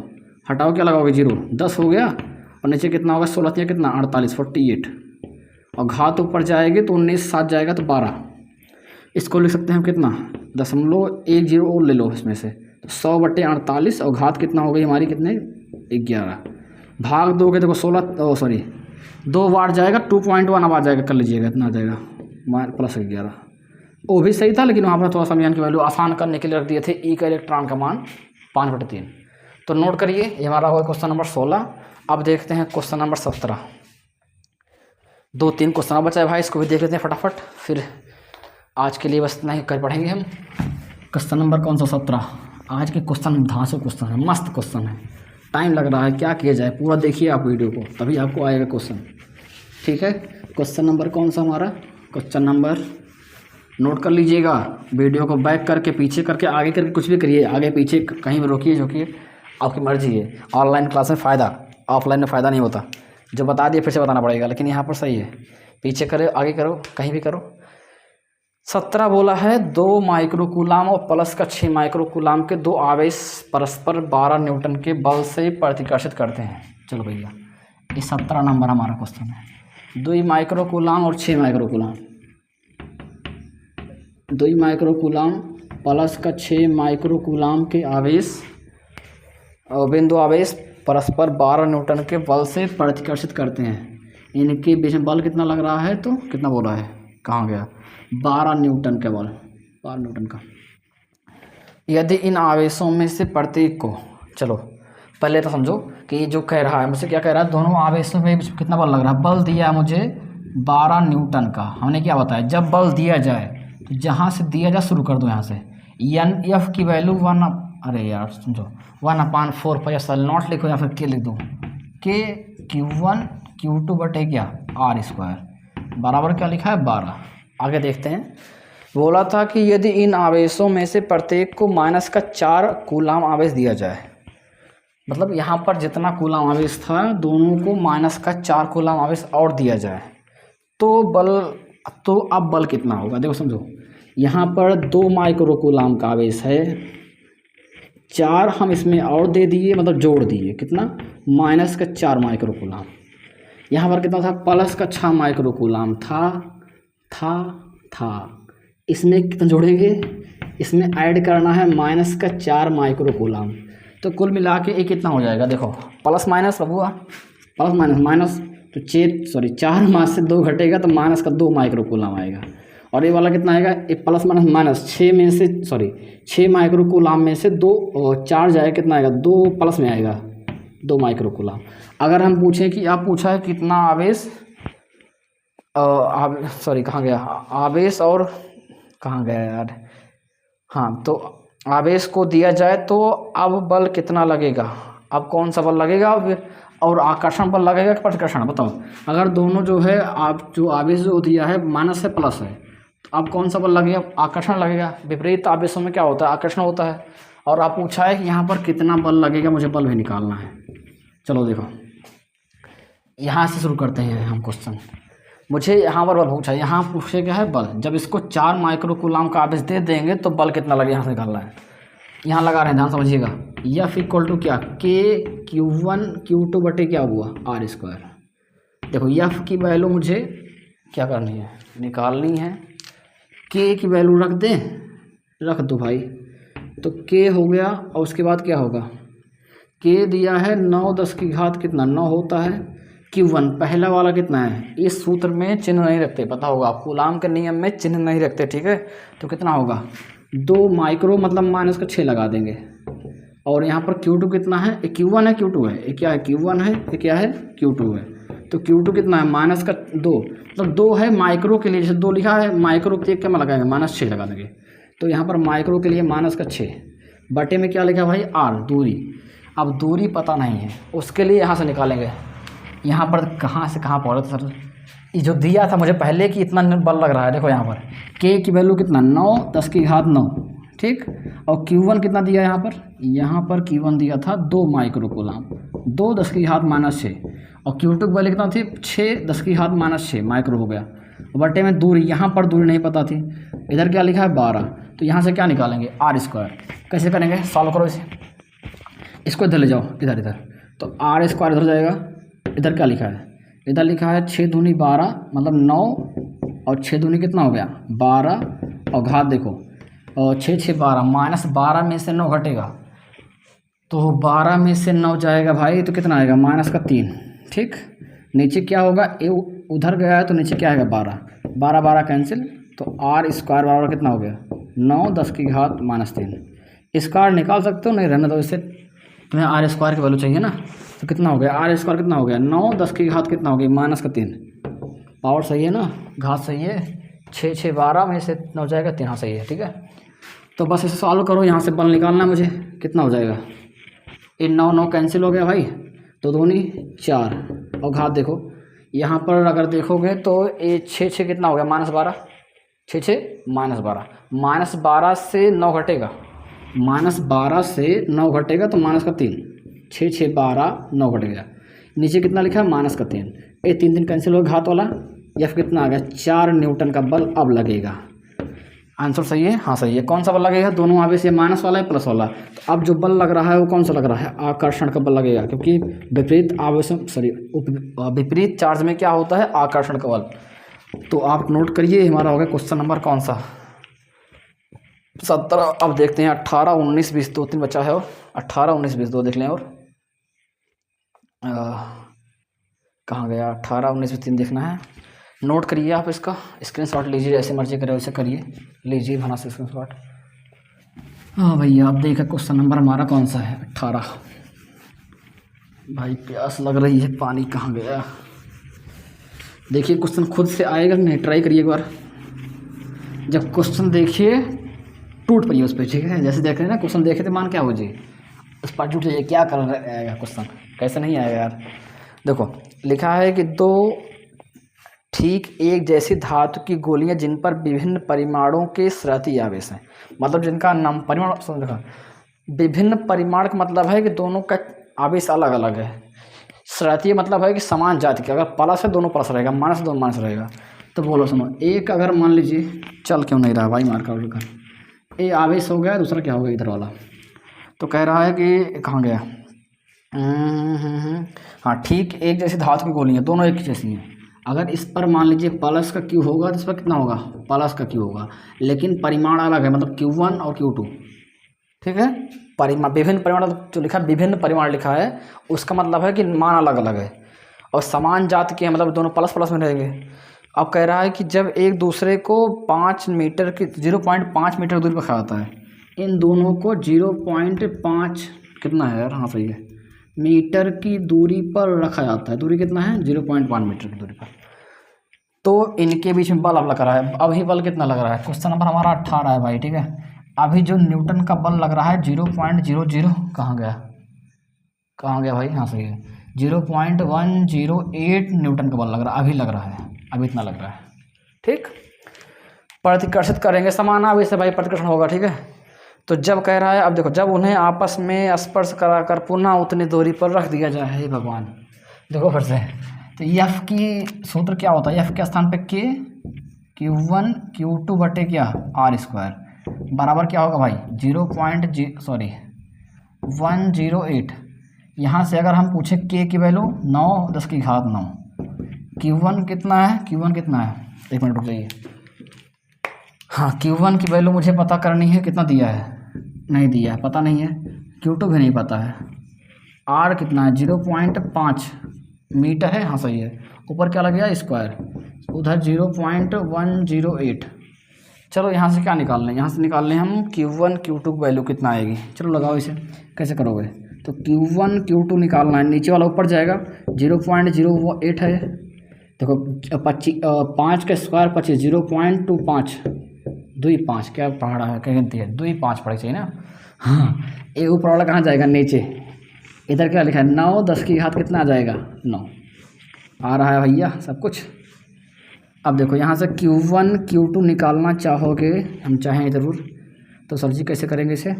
हटाओ क्या लगाओगे 0, 10 हो गया, और नीचे कितना होगा 16 तियाँ कितना 48, 48, और घात ऊपर जाएगी तो 19, 7 जाएगा तो 12। इसको लिख सकते हैं हम कितना 0.10 और ले लो इसमें से, तो 100/48, और घात कितना हो गई हमारी कितने 11, भाग दोगे देखो 16 2 बार जाएगा 2.1 अब आ जाएगा, कर लीजिएगा इतना आ जाएगा +11। वो भी सही था, लेकिन वहाँ पर थोड़ा समीकरण की वैल्यू आसान करने के लिए रख दिए थे ई का इलेक्ट्रॉन का मान 5/3। तो नोट करिए, ये हमारा होगा क्वेश्चन नंबर 16। अब देखते हैं क्वेश्चन नंबर 17। 2-3 क्वेश्चन बचा है भाई, इसको भी देख लेते हैं फटाफट, फिर आज के लिए बस इतना ही कर पढ़ेंगे हम। क्वेश्चन नंबर कौन सा 17। आज के क्वेश्चन धांसू क्वेश्चन है, मस्त क्वेश्चन है, टाइम लग रहा है, क्या किया जाए, पूरा देखिए आप वीडियो को तभी आपको आएगा क्वेश्चन, ठीक है। क्वेश्चन नंबर कौन सा हमारा, क्वेश्चन नंबर नोट कर लीजिएगा, वीडियो को बैक करके पीछे करके आगे करके कुछ भी करिए, आगे पीछे कहीं भी रोकिए झोंकिए, आपकी मर्जी है। ऑनलाइन क्लास में फ़ायदा, ऑफलाइन में फ़ायदा नहीं होता, जो बता दिए फिर से बताना पड़ेगा, लेकिन यहाँ पर सही है, पीछे करो आगे करो कहीं भी करो। 17 बोला है 2 माइक्रोकूलाम और प्लस का 6 माइक्रोकूलाम के 2 आवेश परस्पर 12 न्यूटन के बल से प्रतिकर्षित करते हैं। चलो भैया, ये 17 नंबर हमारा क्वेश्चन है। 2 माइक्रोकूलाम और 6 माइक्रोकूलाम, 2 माइक्रोकूलाम प्लस का 6 माइक्रोकूलाम के आवेश और बिंदु आवेश परस्पर 12 न्यूटन के बल से प्रतिकर्षित करते हैं। इनके बीच में बल कितना लग रहा है, तो कितना बोला है, कहाँ गया, 12 न्यूटन का बल, 12 न्यूटन का। यदि इन आवेशों में से प्रत्येक को, चलो पहले तो समझो कि ये जो कह रहा है मुझसे क्या कह रहा है, दोनों आवेशों में कितना बल लग रहा है, बल दिया है मुझे 12 न्यूटन का। हमने क्या बताया, जब बल दिया जाए तो जहाँ से दिया जाए शुरू कर दो, यहाँ से F की वैल्यू 1, अरे यार समझो 1/4πε0 लिखो या फिर K लिख दो, K Q1 Q2 बटे क्या R² बराबर क्या लिखा है 12। आगे देखते हैं, बोला था कि यदि इन आवेशों में से प्रत्येक को -4 कूलाम आवेश दिया जाए, मतलब यहाँ पर जितना कूलाम आवेश था दोनों को -4 कूलाम आवेश और दिया जाए तो अब बल कितना होगा। देखो समझो, यहाँ पर 2 माइक्रोकूलाम का आवेश है, 4 हम इसमें और दे दिए, मतलब जोड़ दिए, कितना -4 माइक्रोकूलाम। यहाँ पर कितना था, +6 माइक्रोकूलाम था। इसमें कितना जोड़ेंगे, इसमें ऐड करना है -4 माइक्रोकूलाम, तो कुल मिला के ये कितना हो जाएगा, देखो प्लस माइनस हुआ, प्लस माइनस तो 4 में से 2 घटेगा तो -2 माइक्रोकूलाम आएगा, और ये वाला कितना आएगा, ये प्लस माइनस 6 माइक्रोकूलाम में से 4 जाएगा, कितना आएगा 2 प्लस में आएगा 2 माइक्रोकूलाम। अगर हम पूछें कि आप पूछा है कितना आवेश, कहाँ गया आवेश, और कहाँ गया यार, हाँ, तो आवेश को दिया जाए तो अब बल कितना लगेगा, अब कौन सा बल लगेगा, और आकर्षण बल लगेगा कि प्रतिकर्षण, बताओ। अगर दोनों जो है आप जो आवेश जो दिया है माइनस है प्लस है, तो अब कौन सा बल लगेगा, आकर्षण लगेगा। विपरीत आवेशों में क्या होता है, आकर्षण होता है। और आप पूछा है कि यहाँ पर कितना बल लगेगा, मुझे बल भी निकालना है। चलो देखो, यहाँ से शुरू करते हैं हम क्वेश्चन। मुझे यहाँ पर बल पूछा है, यहाँ पूछे क्या है बल, जब इसको 4 माइक्रोकूलाम का आवेश दे देंगे तो बल कितना लगे, यहाँ से निकालना है। यहाँ लगा रहे हैं, ध्यान समझिएगा, F = क्या, K Q1 Q2 बटे क्या हुआ R²। देखो F की वैल्यू मुझे क्या करनी है, निकालनी है। K की वैल्यू रख दो भाई, तो K हो गया, और उसके बाद क्या होगा, K दिया है 9×10 की घात कितना 9 होता है। Q1 पहला वाला कितना है, इस सूत्र में चिन्ह नहीं रखते, पता होगा आप, कूलाम के नियम में चिन्ह नहीं रखते, ठीक है। तो कितना होगा 2 माइक्रो, मतलब -6 लगा देंगे। और यहाँ पर Q2 कितना है, Q1 है Q2 है, ये क्या है Q1 है, ये क्या है Q2 है। तो Q2 कितना है -2, मतलब 2 है माइक्रो के लिए, जैसे 2 लिखा है, माइक्रो के क्या लगाएंगे -6 लगा देंगे। तो यहाँ पर माइक्रो के लिए -6 बटे में क्या लिखा भाई R, दूरी। अब दूरी पता नहीं है, उसके लिए यहाँ से निकालेंगे। यहाँ पर कहाँ से कहाँ पहुँचा सर, ये जो दिया था मुझे पहले कि इतना बल लग रहा है, देखो यहाँ पर K की वैल्यू कितना 9×10 की घात 9, ठीक। और Q1 कितना दिया यहाँ पर Q1 दिया था 2 माइक्रोकूलाम, 2×10 की घात -6, और Q2 की वैल्यू कितना थी 6×10 की घात -6 माइक्रो हो गया। बटे में दूरी, यहाँ पर दूरी नहीं पता थी, इधर क्या लिखा है 12, तो तो यहाँ से क्या निकालेंगे, आर स्क्वायर। कैसे करेंगे, सॉल्व करो इसे, इसको इधर ले जाओ, इधर इधर, तो आर स्क्वायर इधर जाएगा। इधर क्या लिखा है, इधर लिखा है 6 दूनी 12 मतलब 9 और 6 दूनी कितना हो गया 12 और घात देखो और 6 6 12 -12 में से 9 घटेगा तो 12 में से 9 जाएगा भाई तो कितना आएगा -3। ठीक, नीचे क्या होगा, ए उधर गया है तो नीचे क्या आएगा 12 12 12 कैंसिल, तो आर स्क्वायर बराबर कितना हो गया 9 10 की घात -3। स्क्वायर निकाल सकते हो, नहीं रहने दो इसे, तुम्हें आर स्क्वायर की वैल्यू चाहिए ना। तो कितना हो गया, आर स्क्वायर कितना हो गया 9 10 की घात कितना हो गई -3। पावर सही है ना, घात सही है, 6 6 12 में से 9 जाएगा 3, हाँ सही है। ठीक है, तो बस इसे सॉल्व करो, यहाँ से बल निकालना मुझे, कितना हो जाएगा, ये 9 9 कैंसिल हो गया भाई, तो 2 दूनी 4 और घात देखो, यहाँ पर अगर देखोगे तो ये 6 6 कितना हो गया -12, 6 6 -12, -12 से 9 घटेगा, -12 से 9 घटेगा तो -3, 6 6 12 9 घट गया, नीचे कितना लिखा है -3, ये 3 3 कैंसिल हो गया, घात वाला एफ कितना आ गया 4 न्यूटन का बल अब लगेगा। आंसर सही है, हाँ सही है। कौन सा बल लगेगा, दोनों आवेश, ये माइनस वाला है प्लस वाला, तो अब जो बल लग रहा है वो कौन सा लग रहा है, आकर्षण का बल लगेगा, क्योंकि विपरीत आवेश विपरीत चार्ज में क्या होता है, आकर्षण का बल। तो आप नोट करिए, हमारा हो गया क्वेश्चन नंबर कौन सा 17। अब देखते हैं 18 19 20 2 3 बचा है, और 18 19 20 2 देख लें, और कहाँ गया 18 19 20 3 देखना है। नोट करिए आप, इसका स्क्रीनशॉट लीजिए, जैसे मर्जी करें वैसे करिए, लीजिए बना से स्क्रीनशॉट। हाँ भैया, आप देखा क्वेश्चन नंबर हमारा कौन सा है 18। भाई प्यास लग रही है, पानी कहाँ गया। देखिए क्वेश्चन खुद से आएगा नहीं, ट्राई करिए एक बार, जब क्वेश्चन देखिए टूट पड़िए उस पर। ठीक है, जैसे देख रहे हैं ना, क्वेश्चन देखे तो मान क्या हो जी, उस पर टूट जाइए, क्या कर आएगा क्वेश्चन, कैसे नहीं आएगा यार। देखो लिखा है कि 2 ठीक एक जैसी धातु की गोलियां जिन पर विभिन्न परिमाणों के सराती आवेश हैं, मतलब जिनका नाम परिमाण, देखो विभिन्न परिमाण का मतलब है कि दोनों का आवेश अलग अलग है। सराती मतलब है कि समान जाति का, अगर प्लस है दोनों प्लस रहेगा, माइनस दोनों माइनस रहेगा। तो बोलो सुनो, एक अगर मान लीजिए, चल क्यों नहीं रहा भाई मार का, ये आवेश हो गया, दूसरा क्या हो गया इधर वाला। तो कह रहा है कि कहाँ गया, हाँ ठीक एक जैसी धातु की गोलियां दोनों एक जैसी हैं, अगर इस पर मान लीजिए प्लस का क्यू होगा तो इस पर कितना होगा, प्लस का क्यू होगा, लेकिन परिमाण अलग है, मतलब Q1 और Q2। ठीक है, परिमाण विभिन्न परिमाण जो लिखा है, विभिन्न परिमाण लिखा है, उसका मतलब है कि मान अलग अलग है, और समान जाति के मतलब दोनों प्लस प्लस में रहेंगे। अब कह रहा है कि जब एक दूसरे को 5 मीटर की 0.5 मीटर दूरी पर खड़ा होता है, इन दोनों को 0.5 कितना है यार, हाँ सही है, मीटर की दूरी पर रखा जाता है। दूरी कितना है 0.5 मीटर की दूरी पर। तो इनके बीच में बल अब लग रहा है, अभी बल कितना लग रहा है, क्वेश्चन नंबर हमारा 18 है भाई। ठीक है, अभी जो न्यूटन का बल लग रहा है 0.00 कहाँ गया भाई, हाँ सही है 0.108 न्यूटन का बल लग रहा है, अभी लग रहा है, अभी इतना लग रहा है। ठीक, प्रतिकर्षित करेंगे समान आवेश से भाई प्रतिकर्षण होगा। ठीक है, तो जब कह रहा है, अब देखो जब उन्हें आपस में स्पर्श कराकर पुनः उतनी दूरी पर रख दिया जाए, हे भगवान देखो फिर से, तो एफ की सूत्र क्या होता है, एफ के स्थान पे के Q1 Q2 बटे क्या आर स्क्वायर बराबर क्या होगा भाई 108। यहाँ से अगर हम पूछे के की वैल्यू 9 10 की घात 9, Q1 कितना है, एक मिनट रुक जाइए, हाँ Q1 की वैल्यू मुझे पता करनी है, कितना दिया है, नहीं दिया है, पता नहीं है, Q2 भी नहीं पता है, R कितना है 0.5 मीटर है, हाँ सही है, ऊपर क्या लग गया स्क्वायर, उधर 0.108। चलो यहाँ से क्या निकाल लें, यहाँ से निकाल लें हम Q1 Q2 की वैल्यू कितना आएगी। चलो लगाओ इसे, कैसे करोगे, तो Q1 Q2 निकालना है, नीचे वाला ऊपर जाएगा 0.08 है, देखो 5 का स्क्वायर 25 0.25 2.5 क्या पढ़ा है, क्या गिनती है 2.5 पढ़ी चाहिए ना। हाँ, ये ऊपर वाला कहाँ जाएगा नीचे, इधर क्या लिखा है 9 10 की घात कितना आ जाएगा 9 आ रहा है भैया सब कुछ। अब देखो यहाँ से Q1 Q2 निकालना चाहोगे, हम चाहें ज़रूर, तो सर जी कैसे करेंगे इसे,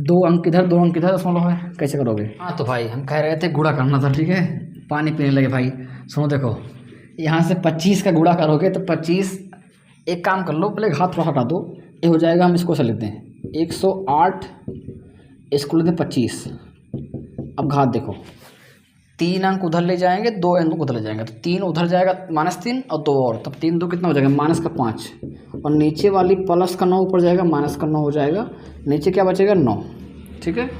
2 अंक इधर 2 अंक इधर दशमलव है, कैसे करोगे। हाँ तो भाई हम कह रहे थे गुणा करना था, ठीक है, पानी पीने लगे भाई। सुनो देखो, यहाँ से 25 का गुणा करोगे तो 25, एक काम कर लो पहले घात थोड़ा हटा दो, ये हो जाएगा, हम इसको से लेते हैं 108, इसको लेते हैं 25। अब घात देखो, 3 अंक उधर ले जाएंगे, 2 अंक उधर ले जाएंगे, तो 3 उधर जाएगा -3 और 2 और, तब 3 2 कितना हो जाएगा -5, और नीचे वाली प्लस का 9 ऊपर जाएगा, माइनस का 9 हो जाएगा, नीचे क्या बचेगा 9। ठीक है,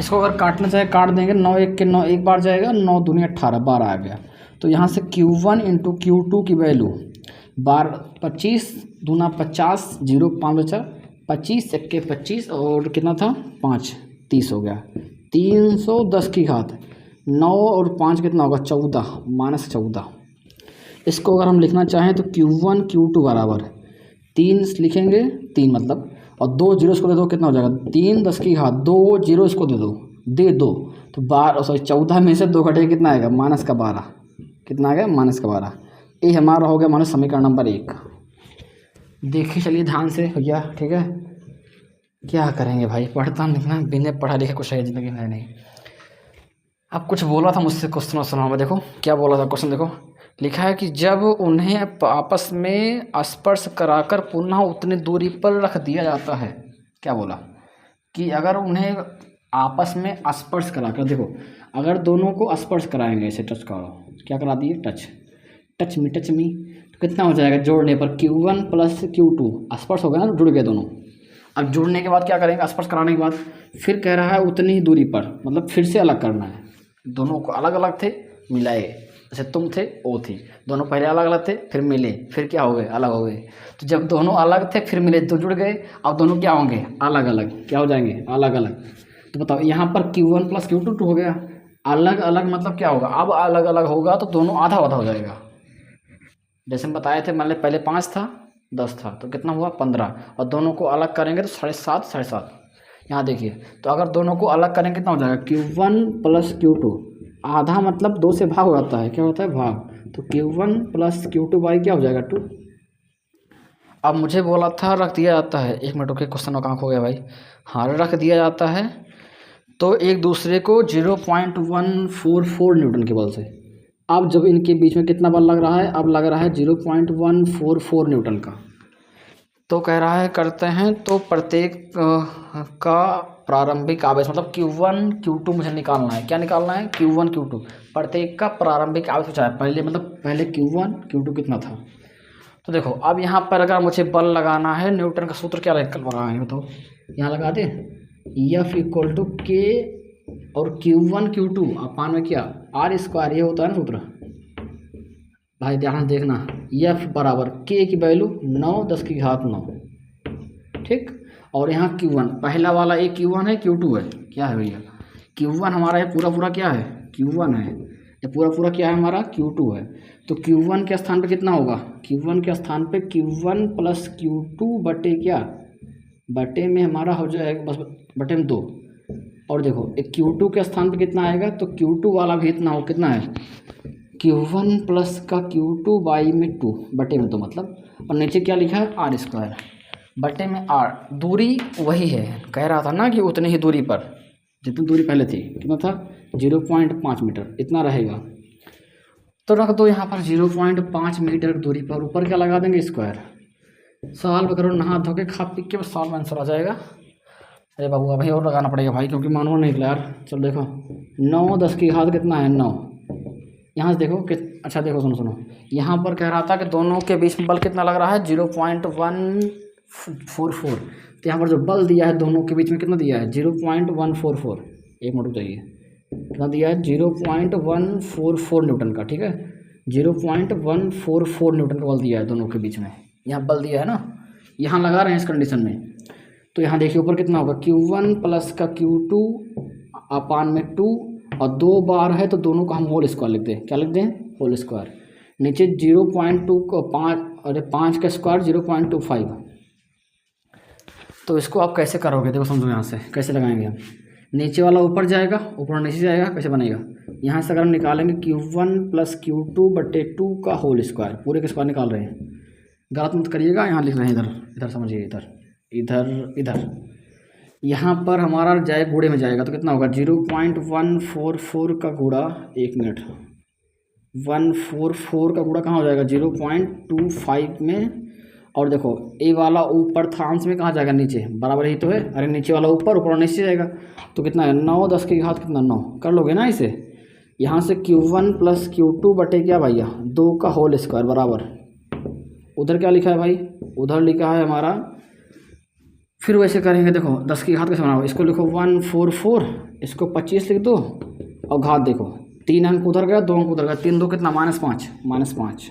इसको अगर काटना चाहे काट देंगे, 9 1 के 9 एक बार जाएगा, 9 दूनी 18, 12 आ गया। तो यहाँ से Q1 इंटू Q2 की वैल्यू 25 दूना 50, 0 5 बचा, 25 1 के 25 और कितना था 5, 30 हो गया। 310 की घात 9 और 5 कितना होगा 14, -14। इसको अगर हम लिखना चाहें तो Q1 Q2 बराबर 3 लिखेंगे, 3 मतलब, और 2 0 इसको दे दो, कितना हो जाएगा 3 10 की घात 2 0 इसको दे दो, तो 14 में से 2 घटे कितना आएगा -12, कितना आ गया -12। ये हमारा हो गया समीकरण नंबर 1। देखिए चलिए ध्यान से भैया, ठीक है, क्या करेंगे भाई, पढ़ता लिखना बिना पढ़ा लिखा कुछ है ज़िंदगी में नहीं। अब कुछ बोला था मुझसे क्वेश्चन सुनाओ, देखो क्या बोला था क्वेश्चन, देखो लिखा है कि जब उन्हें आपस में स्पर्श कराकर पुनः उतनी दूरी पर रख दिया जाता है, क्या बोला कि अगर उन्हें आपस में स्पर्श कराकर, देखो अगर दोनों को स्पर्श कराएंगे, ऐसे टच करो, क्या करा दिए टच मी तो कितना हो जाएगा जोड़ने पर Q1 + Q2, स्पर्श हो गया ना, जुड़ गए दोनों। अब जुड़ने के बाद क्या करेंगे, स्पर्श कराने के बाद फिर कह रहा है उतनी ही दूरी पर, मतलब फिर से अलग करना है, दोनों को अलग अलग थे मिलाए, जैसे तुम थे वो थी, दोनों पहले अलग अलग थे फिर मिले, फिर क्या हो गए अलग हो गए। तो जब दोनों अलग थे फिर मिले तो जुड़ गए, अब दोनों क्या होंगे अलग अलग, क्या हो जाएंगे अलग अलग। तो बताओ यहाँ पर Q1 + Q2 हो गया, अलग अलग मतलब क्या होगा, अब अलग अलग होगा तो दोनों आधा आधा हो जाएगा। जैसे हम बताए थे, मान लो पहले 5 था 10 था तो कितना हुआ 15, और दोनों को अलग करेंगे तो 7.5 7.5। यहाँ देखिए, तो अगर दोनों को अलग करेंगे कितना हो जाएगा Q1 + Q2, आधा मतलब 2 से भाग हो जाता है, क्या होता है भाग, तो Q1 + Q2 बाई क्या हो जाएगा 2। अब मुझे बोला था रख दिया जाता है, 1 मिनट के क्वेश्चन का हो गया भाई, हाँ रख दिया जाता है तो एक दूसरे को 0.144 न्यूटन के बल से। अब जब इनके बीच में कितना बल लग रहा है, अब लग रहा है 0.144 न्यूटन का। तो कह रहा है करते हैं, तो प्रत्येक का प्रारंभिक आवेश मतलब Q1 Q2 मुझे निकालना है, क्या निकालना है Q1 Q2, प्रत्येक का प्रारंभिक आवेश पूछा है पहले, मतलब पहले Q1 Q2 कितना था। तो देखो अब यहाँ पर अगर मुझे बल लगाना है, न्यूटन का सूत्र क्या लगाएंगे तो यहाँ लगा दे, F = K और Q1 Q2 अपान में क्या R², ये होता है ना सूत्र भाई, ध्यान देखना, F बराबर K की वैल्यू 9 10 की घात 9, ठीक, और यहाँ Q1 पहला वाला एक Q1 है Q2 है, क्या है भैया Q1 हमारा है पूरा क्या है Q1 है, ये पूरा क्या है हमारा Q2 है। तो Q1 के स्थान पे कितना होगा, Q1 के स्थान पे Q1 + Q2 बटे क्या, बटे में हमारा हो जाएगा बस बटे में 2, और देखो एक Q2 के स्थान पे कितना आएगा, तो Q2 वाला भी इतना हो, कितना है Q1 + का Q2 बाई में 2 बटे में 2 मतलब, और नीचे क्या लिखा है R² बटे में R, दूरी वही है, कह रहा था ना कि उतनी ही दूरी पर जितनी दूरी पहले थी, कितना था 0.5 मीटर इतना रहेगा। तो रख दो यहाँ पर 0.5 मीटर दूरी पर, ऊपर क्या लगा देंगे स्क्वायर, सॉल्व करो नहा धो के खा पी के, बस सॉल्व आंसर आ जाएगा। अरे बाबू अभी और लगाना पड़ेगा भाई, क्योंकि मानो नहीं निकला यार। चलो देखो 9 10 की घात कितना है 9, यहाँ से देखो कि अच्छा देखो सुनो यहाँ पर कह रहा था कि दोनों के बीच में बल कितना लग रहा है 0.144, तो यहाँ पर जो बल दिया है दोनों के बीच में कितना दिया है 0.144, एक मिनट चाहिए, कितना दिया है 0.144 न्यूटन का, ठीक है 0.144 न्यूटन का बल दिया है दोनों के बीच में, यहाँ बल दिया है ना, यहाँ लगा रहे हैं इस कंडीशन में। तो यहाँ देखिए ऊपर कितना होगा Q1 + का Q2 अपान में 2, और 2 बार है तो दोनों का हम होल स्क्वायर लिख दें, क्या लिख दें होल स्क्वायर, नीचे 0.2 को 5 अरे 5 का स्क्वायर 0.25। तो इसको आप कैसे करोगे, देखो समझो यहाँ से कैसे लगाएंगे हम, नीचे वाला ऊपर जाएगा ऊपर नीचे जाएगा, कैसे बनेगा, यहाँ से अगर हम निकालेंगे Q1 + Q2 बटे 2 का होल स्क्वायर, पूरे के स्क्वायर निकाल रहे हैं, गलत मत करिएगा, यहाँ लिख रहे हैं इधर समझिए, इधर यहाँ पर हमारा जाए गुणे में जाएगा तो कितना होगा 0.144 का गुणा, 1 मिनट 144 का गुणा कहाँ हो जाएगा 0.25 में, और देखो ए वाला ऊपर था, अंश में कहाँ जाएगा, नीचे, बराबर ही तो है। अरे नीचे वाला ऊपर, ऊपर और नीचे जाएगा, तो कितना है 9 10 की घात कितना 9, कर लोगे ना इसे। यहाँ से Q1 प्लस Q2 बटे क्या भैया 2 का होल स्क्वायर बराबर, उधर क्या लिखा है भाई, उधर लिखा है हमारा, फिर वैसे करेंगे। देखो 10 की घात कैसे बनाओ, इसको लिखो 144, इसको 25 लिख दो, और घात देखो 3 अंक उधर गया, 2 अंक उधर गया, 3 2 कितना -5, -5,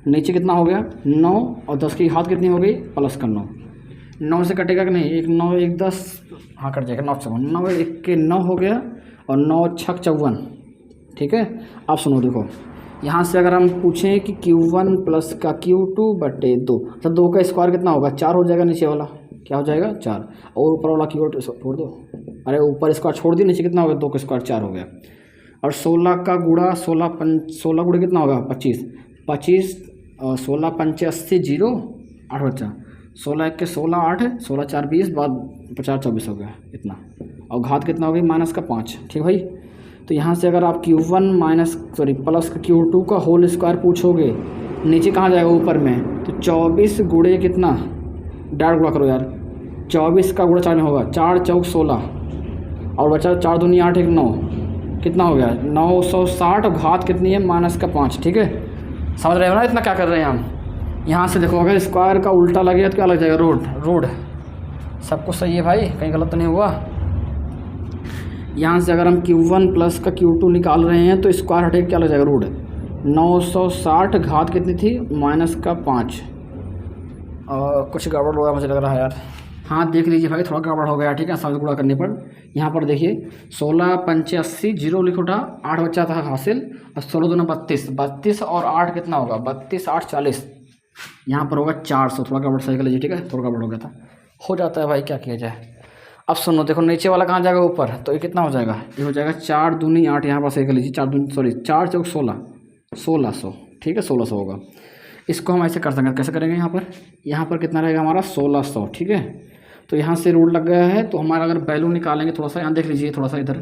नीचे कितना हो गया 9, और 10 की घात कितनी हो गई प्लस का 9, 9 से कटेगा कि नहीं, 1 9 1 10, हाँ कट जाएगा, 9 54, 9 1 के 9 हो गया, और 9 6 54, ठीक है। अब सुनो देखो, यहाँ से अगर हम पूछें कि Q1 प्लस का Q2 बटे 2, तो 2 का स्क्वायर कितना होगा 4 हो जाएगा, नीचे वाला क्या हो जाएगा 4, और ऊपर वाला Q2 छोड़ दो, अरे ऊपर स्क्वायर छोड़ दी, नीचे कितना होगा 2 का स्क्वायर 4 हो गया, और 16 का गुणा 16 गुणे कितना होगा 25, 25 और 16 पंचे 80 0 8 बच्चा, 16 1 के 16 8, 16 4 20, बाद 50 24 हो गया इतना, और घात कितना हो गई -5, ठीक भाई। तो यहाँ से अगर आप Q1 प्लस Q2 का होल स्क्वायर पूछोगे, नीचे कहाँ जाएगा ऊपर में, तो 24 गुणे कितना, डायरेक्ट गुणा करो यार, 24 का गुणा 4 में होगा, 4 चौक 16, और बचा 4 दूनी 8 1 9, कितना हो गया 960, और घात कितनी है -5, ठीक है। समझ रहे हो ना इतना क्या कर रहे हैं हम। यहाँ से देखो अगर स्क्वायर का उल्टा लगेगा तो क्या लग जाएगा रूट, सब कुछ सही है भाई, कहीं गलत तो नहीं हुआ। यहाँ से अगर हम Q1 प्लस का Q2 निकाल रहे हैं तो स्क्वायर हटेगा क्या लग जाएगा रूट, 960, घात कितनी थी -5, और कुछ गड़बड़ हो गया मुझे लग रहा है यार, हाँ देख लीजिए भाई थोड़ा गड़बड़ हो गया, ठीक है, समझ गुणा करने पर। यहाँ पर देखिए 16 पंचे 80 0 लिखो उठा, 8 बच्चा था हासिल, और 16 दूना 32, 32 और 8 कितना होगा 32 8 40, यहाँ पर होगा 400, थोड़ा गड़बड़ सही कर लीजिए, ठीक है, थोड़ा गड़बड़ हो गया था, हो जाता है भाई, क्या किया जाए। अब सुनो देखो नीचे वाला कहाँ जाएगा ऊपर, तो ये कितना हो जाएगा, ये हो जाएगा 4 दूनी 8, यहाँ पर सही कर लीजिए, 4 चौक 16, 1600, ठीक है, 1600 होगा। इसको हम ऐसे कर सकते हैं, कैसे करेंगे, यहाँ पर कितना रहेगा हमारा 1600, ठीक है। तो यहाँ से रूट लग गया है, तो हमारा अगर वैल्यू निकालेंगे थोड़ा सा, यहाँ देख लीजिए थोड़ा सा इधर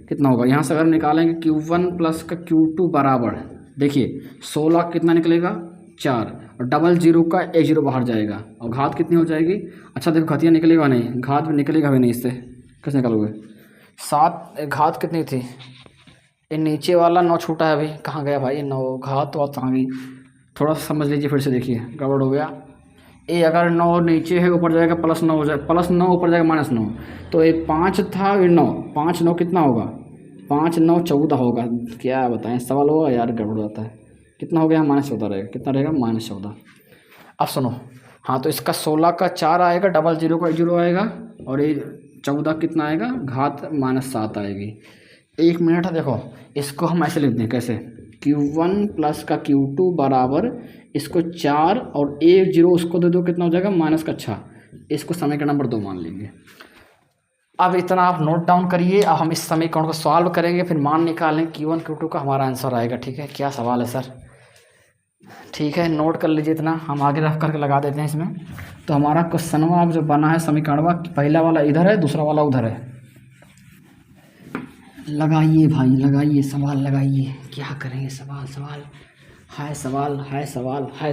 कितना होगा, यहाँ से अगर निकालेंगे Q1 प्लस का Q2 बराबर, देखिए 16 कितना निकलेगा 4, और 00 का 1 0 बाहर जाएगा, और घात कितनी हो जाएगी, अच्छा देखो घातियाँ निकलेगा नहीं, घात भी निकलेगा भी नहीं, इससे कैसे निकालोगे, 7 घात कितनी थी, ये नीचे वाला 9 छूटा है अभी, कहाँ गया भाई 9, घात तो कहाँ गई, थोड़ा सा समझ लीजिए, फिर से देखिए गड़बड़ हो गया। ये अगर 9 नीचे है ऊपर जाएगा +9 हो जाएगा, +9 ऊपर जाएगा -9, तो ये 5 था, ये 9, 5 9 कितना होगा 5 9 14 होगा, क्या बताएं सवाल होगा यार, गड़बड़ होता है, कितना हो गया -14 रहेगा, कितना रहेगा -14। अब सुनो, हाँ तो इसका 16 का 4 आएगा, 00 का 1 0 आएगा, और ये 14 कितना आएगा, घात -7 आएगी। 1 मिनट है, देखो इसको हम ऐसे लिख दें, कैसे, Q1 प्लस का Q2 बराबर, इसको 4 और 1 0 उसको दे दो, कितना हो जाएगा -6, इसको समीकरण नंबर 2 मान लेंगे। अब इतना आप नोट डाउन करिए, अब हम इस समीकरण को सॉल्व करेंगे, फिर मान निकालेंगे, Q1 Q2 का हमारा आंसर आएगा, ठीक है। क्या सवाल है सर, ठीक है, नोट कर लीजिए इतना, हम आगे रख करके लगा देते हैं इसमें। तो हमारा क्वेश्चन अब जो बना है समीकरणवा, पहला वाला इधर है, दूसरा वाला उधर है, लगाइए भाई लगाइए, सवाल लगाइए, क्या करेंगे, सवाल हाय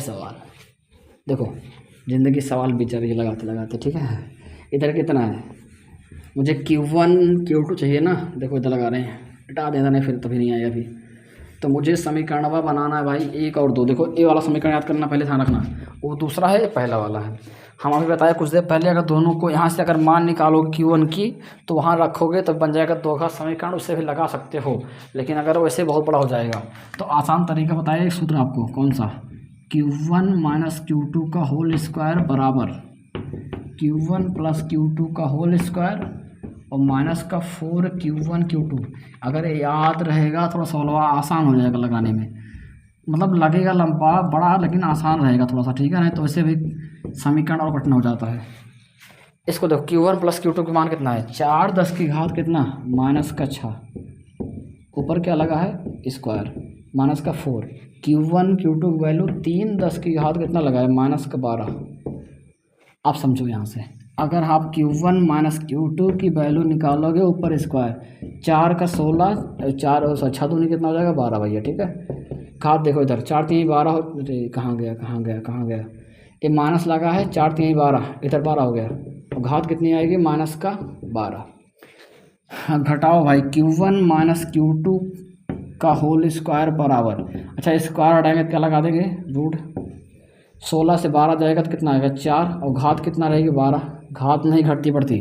सवाल। देखो ज़िंदगी सवाल बीत जा रही है लगाते लगाते, ठीक है। इधर कितना है, मुझे Q1 Q2 चाहिए ना, देखो इधर लगा रहे हैं, हटा देना नहीं फिर तभी नहीं आया अभी। तो मुझे समीकरणवा बनाना है भाई 1 और 2, देखो ए वाला समीकरण याद करना, पहले ध्यान रखना, वो दूसरा है, पहला वाला है। हम अभी बताया कुछ देर पहले, अगर दोनों को यहाँ से अगर मान निकालोगे Q1 की, तो वहाँ रखोगे तो बन जाएगा 2 का समीकरण, उससे भी लगा सकते हो, लेकिन अगर वैसे बहुत बड़ा हो जाएगा। तो आसान तरीका बताया एक सूत्र आपको, कौन सा, Q1 माइनस Q2 का होल स्क्वायर बराबर Q1 प्लस Q2 का होल स्क्वायर, और माइनस का 4 Q1 Q2। अगर याद रहेगा थोड़ा सा आसान हो जाएगा लगाने में, मतलब लगेगा लंबा बड़ा लेकिन आसान रहेगा थोड़ा सा, ठीक है ना। तो वैसे भी समीकरण और कठिन हो जाता है। इसको देखो Q1 प्लस Q2 का मान कितना है, 4 10 की घात कितना -6, ऊपर क्या लगा है स्क्वायर, -4, Q1 Q2 की वैल्यू 3 10 की घात कितना लगा है -12। आप समझो यहाँ से, अगर आप Q1 माइनस Q2 की वैल्यू निकालोगे, ऊपर स्क्वायर 4 का 16, 4 6 दूनी कितना हो जाएगा 12 भैया, ठीक है। घात देखो इधर 4 3 12, कहाँ गया, ये माइनस लगा है, 4 3 12, इधर 12 हो गया, और घात कितनी आएगी माइनस का 12। घटाओ भाई Q1 माइनस Q2 का होल स्क्वायर बराबर, अच्छा स्क्वायर हटाएंगे तो क्या लगा देंगे रूट, 16 से 12 जाएगा तो कितना आएगा 4, और घात कितना रहेगी 12, घात नहीं घटती बढ़ती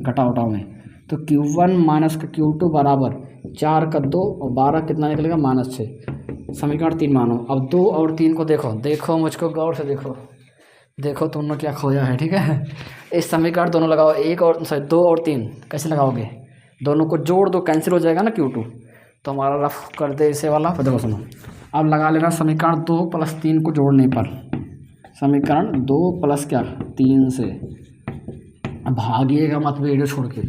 घटाओ उठाओ में, तो Q1 माइनस का Q2 बराबर 4 का 2 और 12 कितना निकलेगा -6। समीकरण 3 मानो। अब 2 और 3 को देखो मुझको गौर से देखो तुमने क्या खोया है, ठीक है। इस समीकरण दोनों लगाओ, 2 और 3 कैसे लगाओगे, दोनों को जोड़ दो, कैंसिल हो जाएगा ना Q2, तो हमारा रफ कर दे इसे वाला। फिर देखो सुनो, अब लगा लेना समीकरण 2 + 3 को जोड़ने पर, समीकरण 2 + क्या 3 से। अब भागिएगा मत वीडियो छोड़ के,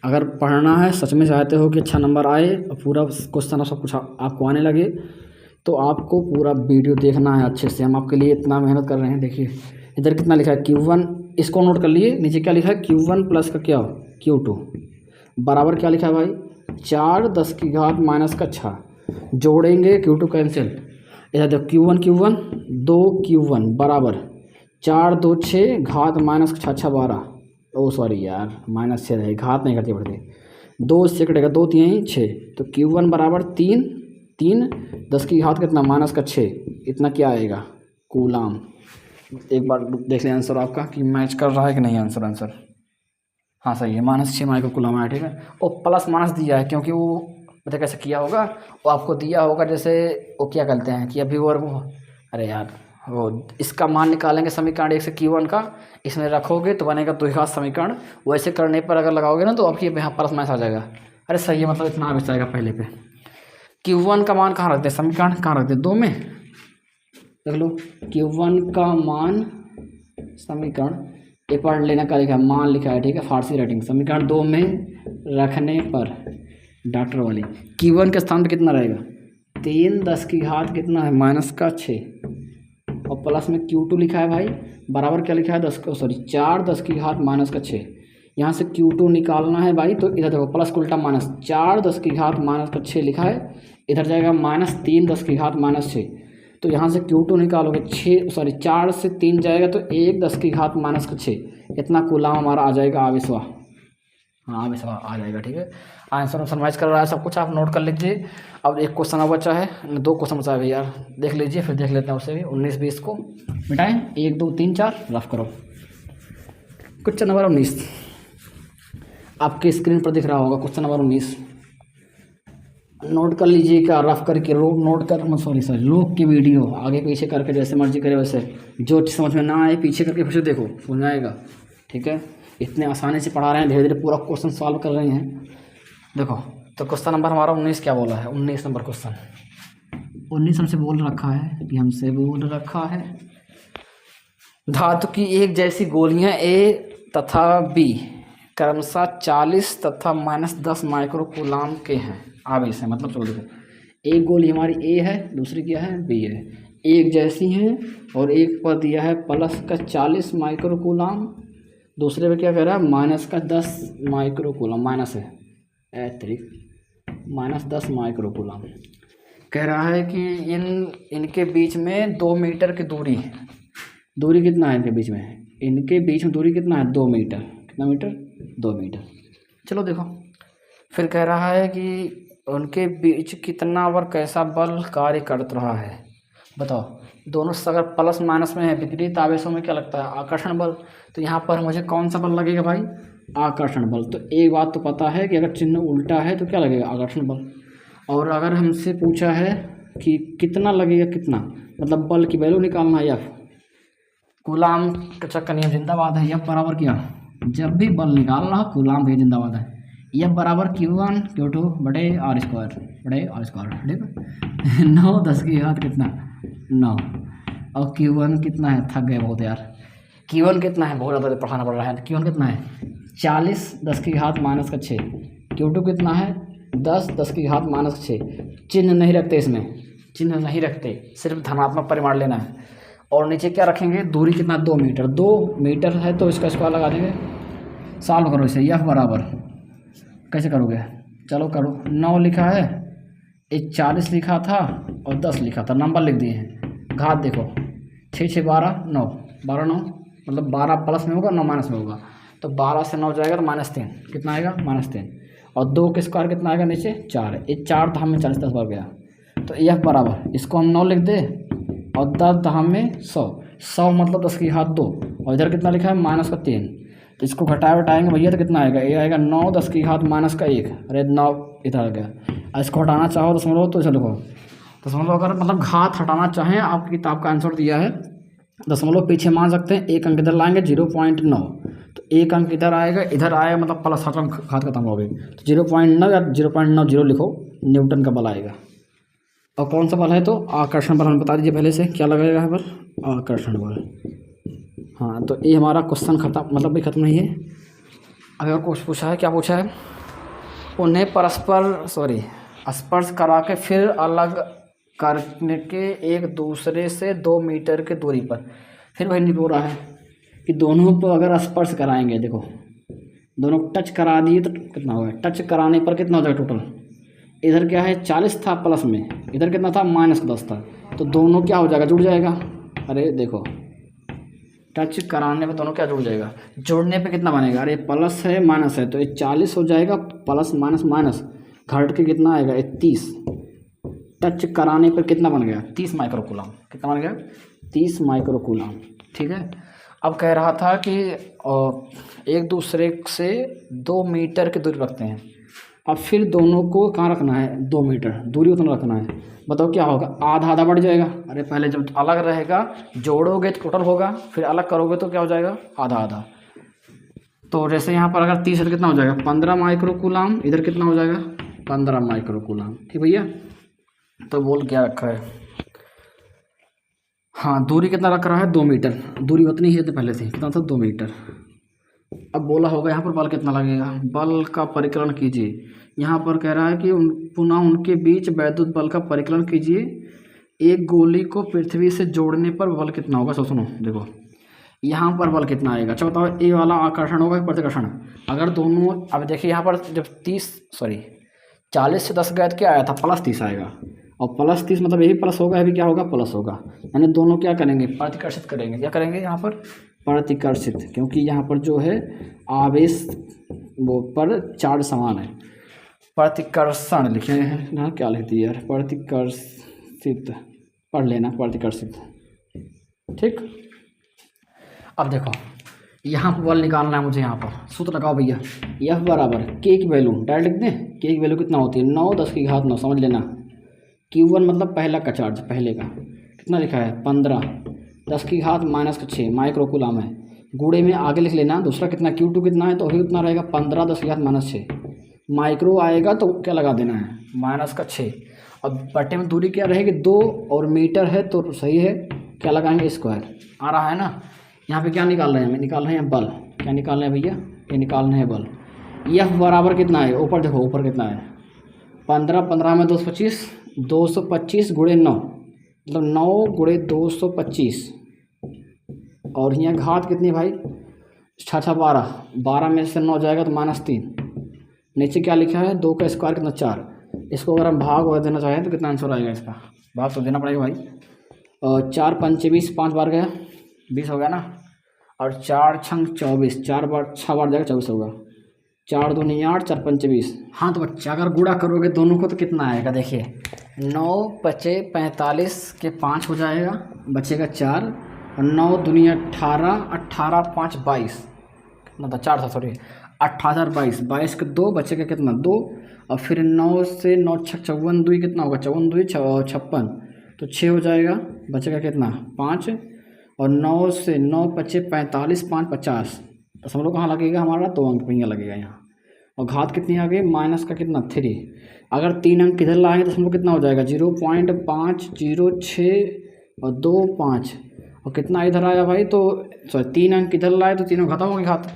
अगर पढ़ना है सच में चाहते हो कि अच्छा नंबर आए और पूरा क्वेश्चन सब कुछ आपको आने लगे, तो आपको पूरा वीडियो देखना है अच्छे से। हम आपके लिए इतना मेहनत कर रहे हैं। देखिए इधर कितना लिखा है Q1, इसको नोट कर लिए, नीचे क्या लिखा है Q1 प्लस का क्या Q2 बराबर क्या लिखा है भाई 4 10 की घात माइनस का 6, जोड़ेंगे Q2 कैंसिल, इधर देखो Q1 2 Q1 बराबर 4 2 6 घात माइनस 6 6 12, ओ सॉरी यार -6 रहे, घात नहीं करती बढ़ती, 2 से कटेगा 2 3 6, तो Q1 बराबर 3 3 10 की घात कितना माइनस का 6, इतना क्या आएगा कूलाम। एक बार देख लें आंसर आपका कि मैच कर रहा है कि नहीं आंसर। हाँ सही है, -6 माइक्रो कूलाम आया, ठीक है। और प्लस माइनस दिया है क्योंकि वो पता कैसे किया होगा, वो आपको दिया होगा जैसे वो क्या करते हैं कि अभी वो अरे यार वो इसका मान निकालेंगे समीकरण 1 से Q1 का, इसमें रखोगे तो बनेगा द्विघात समीकरण, वैसे करने पर अगर लगाओगे ना तो आपकी यहाँ प्लस माइनस आ जाएगा। अरे सही है, मतलब इतना आ जाएगा पहले पे। Q1 का मान कहाँ रखते हैं, समीकरण कहाँ रखते हैं 2 में, देख लो Q1 का मान समीकरण ये पढ़ लेना का लिखा है, मान लिखा है, ठीक है, फारसी राइटिंग, समीकरण 2 में रखने पर डॉक्टर वाली Q1 के स्थान पर कितना रहेगा 3 10 की घात कितना है माइनस का 6, और प्लस में Q2 लिखा है भाई बराबर क्या लिखा है 4 10 की घात माइनस का 6, यहाँ से Q2 निकालना है भाई, तो इधर देखो प्लस उल्टा माइनस 4 10 की घात माइनस का 6 लिखा है, इधर जाएगा -3 10 की घात माइनस 6, तो यहाँ से Q2 निकालोगे 4 से 3 जाएगा तो 1 10 की घात माइनस का 6, इतना कूलाम हमारा आ जाएगा आविश्वा, हाँ आविश्वा आ जाएगा, ठीक है। आंसर समराइज कर रहा है सब कुछ, आप नोट कर लीजिए। अब एक क्वेश्चन और बचा है, 2 क्वेश्चन बचा है यार, देख लीजिए फिर देख लेते हैं उससे भी। 19 20 को मिटाएं, 1 2 3 4 रफ करो। क्वेश्चन नंबर 19 आपके स्क्रीन पर दिख रहा होगा, क्वेश्चन नंबर 19 नोट कर लीजिए, क्या रफ करके नोट कर सॉरी रोक की वीडियो आगे पीछे करके जैसे मर्जी करे वैसे, जो समझ में ना आए पीछे करके फिर से देखो समझ आएगा, ठीक है। इतने आसानी से पढ़ा रहे हैं, धीरे धीरे पूरा क्वेश्चन सॉल्व कर रहे हैं। देखो तो क्वेश्चन नंबर हमारा 19 क्या बोला है, 19 नंबर क्वेश्चन, 19 हमसे बोल रखा है कि हमसे बोल रखा है धातु की एक जैसी गोलियां A तथा B क्रमशः 40 तथा -10 माइक्रो कूलाम के हैं आवेश है, मतलब चलो देखो एक गोली हमारी A है, दूसरी क्या है B है, एक जैसी हैं और एक पर दिया है प्लस का 40 माइक्रो कूलाम, दूसरे पे क्या कह रहा है माइनस का 10 माइक्रो कूलाम, माइनस है -10 माइक्रो कूलाम। कह रहा है कि इनके बीच में 2 मीटर की दूरी कितना है इनके बीच में, दूरी कितना है 2 मीटर, कितना मीटर 2 मीटर। चलो देखो फिर कह रहा है कि उनके बीच कितना और कैसा बल कार्य कर रहा है, बताओ। दोनों से अगर प्लस माइनस में है, विपरीत आवेशों में क्या लगता है आकर्षण बल, तो यहाँ पर मुझे कौन सा बल लगेगा भाई आकर्षण बल। तो एक बात तो पता है कि अगर चिन्ह उल्टा है तो क्या लगेगा आकर्षण बल, और अगर हमसे पूछा है कि कितना लगेगा, कितना मतलब बल की वैल्यू निकालना है, F कूलाम का चक्कर नियम जिंदाबाद है, F बराबर क्या, जब भी बल निकालना हो कूलाम भी जिंदाबाद है, F बराबर Q1 Q2 बटे R स्क्वायर, ठीक है। 9 10 की घात कितना 9, और Q1 कितना है, थक गए बहुत यार, Q1 कितना है, बहुत ज़्यादा पढ़ाना पड़ रहा है। Q1 कितना है 40 10 की घात माइनस का 6, Q2 कितना है 10 10 की घात माइनस 6, चिन्ह नहीं रखते, इसमें चिन्ह नहीं रखते, सिर्फ धनात्मक परिमाण लेना है। और नीचे क्या रखेंगे, दूरी कितना 2 मीटर, 2 मीटर है तो इसका स्क्वायर लगा देंगे, सॉल्व करो इसे। F बराबर कैसे करोगे, चलो करो, 9 लिखा है, एक 40 लिखा था और 10 लिखा था, नंबर लिख दिए हैं, घात देखो 6 6 12 9, 12 9 मतलब 12 प्लस में होगा, 9 माइनस में होगा। तो 12 से 9 जाएगा तो -3, कितना आएगा -3। और 2 के स्क्वायर कितना आएगा नीचे 4, ये 4 धाम में 40 10 बार गया। तो F बराबर इसको हम 9 लिख दे और 10 धाम में 100, 100 मतलब 10 की घात 2, और इधर कितना लिखा है -3। तो इसको घटाएंगे भैया तो कितना आएगा, ये आएगा 9 10 की घात -1, अरे 9 इधर आ गया। और इसको हटाना चाहो दशमलव तो चलो दशमलव अगर मतलब घात हटाना चाहें, आपकी किताब का आंसर दिया है दशमलव पीछे मान सकते हैं, एक अंक इधर लाएंगे 0.9, तो एक अंक इधर आएगा मतलब प्लस हटा घात खत्म हो गई, तो 0.9 या 0.90 लिखो, न्यूटन का बल आएगा। और कौन सा बल है, तो आकर्षण बल। हमें बता दीजिए पहले से क्या लगेगा यहाँ पर, आकर्षण बल। हाँ तो ये हमारा क्वेश्चन खत्म, मतलब भी खत्म नहीं है। अभी और कुछ पूछा है, क्या पूछा है, उन्हें स्पर्श करा के फिर अलग करने के एक दूसरे से 2 मीटर की दूरी पर। फिर वही नहीं बोल रहा है कि दोनों को अगर स्पर्श कराएंगे, देखो दोनों टच करा दिए तो कितना होगा, टच कराने पर कितना हो जाएगा टोटल, इधर क्या है 40 था प्लस में, इधर कितना था -10 था, तो दोनों क्या हो जाएगा, जुड़ जाएगा। अरे देखो टच कराने पे दोनों क्या जुड़ जाएगा, जोड़ने पे कितना बनेगा, अरे प्लस है माइनस है, तो ये 40 हो जाएगा, प्लस माइनस माइनस घट के कितना आएगा, ये 30। टच कराने पर कितना बन गया, 30 माइक्रोकूलम, कितना बन गया 30 माइक्रोकूलम। ठीक है, अब कह रहा था कि एक दूसरे से 2 मीटर की दूरी रखते हैं, अब फिर दोनों को कहाँ रखना है, 2 मीटर दूरी उतना रखना है। बताओ क्या होगा, आधा आधा बढ़ जाएगा। अरे पहले जब अलग रहेगा जोड़ोगे तो टोटल होगा, फिर अलग करोगे तो क्या हो जाएगा, आधा आधा। तो जैसे यहाँ पर अगर 30 है तो कितना हो जाएगा 15 माइक्रोकूलम, इधर कितना हो जाएगा 15 माइक्रोकूलम। ठीक भैया, तो बोल क्या रखा है, हाँ दूरी कितना रख रहा है 2 मीटर, दूरी उतनी है तो पहले से कितना था 2 मीटर। अब बोला होगा यहाँ पर बल कितना लगेगा, बल का परिकलन कीजिए। यहाँ पर कह रहा है कि पुनः उनके बीच वैद्युत बल का परिकलन कीजिए, एक गोली को पृथ्वी से जोड़ने पर बल कितना होगा। सुनो देखो यहाँ पर बल कितना आएगा, अच्छा बताओ, ये वाला आकर्षण होगा प्रतिकर्षण। अगर दोनों, अब देखिए यहाँ पर जब 40 से 10 गए तो क्या आया था +30 आएगा, और +30 मतलब यही प्लस होगा, अभी क्या होगा प्लस होगा, यानी दोनों क्या करेंगे प्रतिकर्षित करेंगे। क्या करेंगे यहाँ पर प्रतिकर्षित, क्योंकि यहाँ पर जो है आवेश वो पर चार्ज समान है। प्रतिकर्षण लिखे हैं ना, क्या लिख दिया यार, प्रतिकर्षित पढ़ लेना, प्रतिकर्षित। ठीक, अब देखो यहाँ पर बल निकालना है मुझे, यहाँ पर सूत्र लगाओ भैया, F बराबर K की वैल्यू डायरेक्ट लिख दें, K की वैल्यू कितना होती है 9 10 की घात 9, समझ लेना। Q1 मतलब पहला का चार्ज, पहले का कितना लिखा है 15 10 की घात -6 माइक्रोकूलम है, गुणे में आगे लिख लेना दूसरा कितना, Q2 कितना है तो वही उतना रहेगा 15 10 की घात -6, माइक्रो आएगा तो क्या लगा देना है -6। अब बटे में दूरी क्या रहेगी 2, और मीटर है तो सही है, क्या लगाएंगे स्क्वायर, आ रहा है ना। यहाँ पे क्या निकाल रहे हैं, हमें निकाल रहे हैं बल, क्या निकाल रहे हैं भैया, ये निकाल रहे हैं बल। F बराबर कितना है, ऊपर देखो ऊपर कितना है 15 15 में 225, 225 गुणे 9 मतलब 9 गुणे 225, और यहाँ घात कितनी भाई 6 6 12, 12 में से 9 जाएगा तो -3, नीचे क्या लिखा है 2 का स्क्वायर कितना 4, इसको अगर हम भाग वगैरह देना चाहें तो कितना आंसर आएगा इसका, भाग तो देना पड़ेगा भाई। 4 पंचे 20, 5 बार गया 20 हो गया ना, और 4 छंग 24, 6 बार जाएगा 24 होगा, 4 2 9 8, 4 पंचे 20। हाँ तो बच्चा अगर गुणा करोगे दोनों को तो कितना आएगा, देखिए 9 5 45 के 5 हो जाएगा, बचेगा 4, और 9 दूनी 18, 18 5 22, कितना था 4 था सॉरी, 18 22, 22 के 2 बचेगा कितना 2, और फिर 9 से 9 6 54 2 कितना होगा 54 2 56, तो 6 हो जाएगा, बचेगा कितना 5, और 9 से 9 5 45 5 50, दशमलव कहाँ लगेगा हमारा 2 अंक पहिया लगेगा यहाँ, और घात कितनी आ गई माइनस का कितना 3, अगर 3 अंक किधर लाएंगे दशमलव कितना हो जाएगा 0.506 और 2 5, और कितना इधर आया भाई, तो सॉरी 3 अंक किधर लाए तो तीनों खत्म होंगे घात।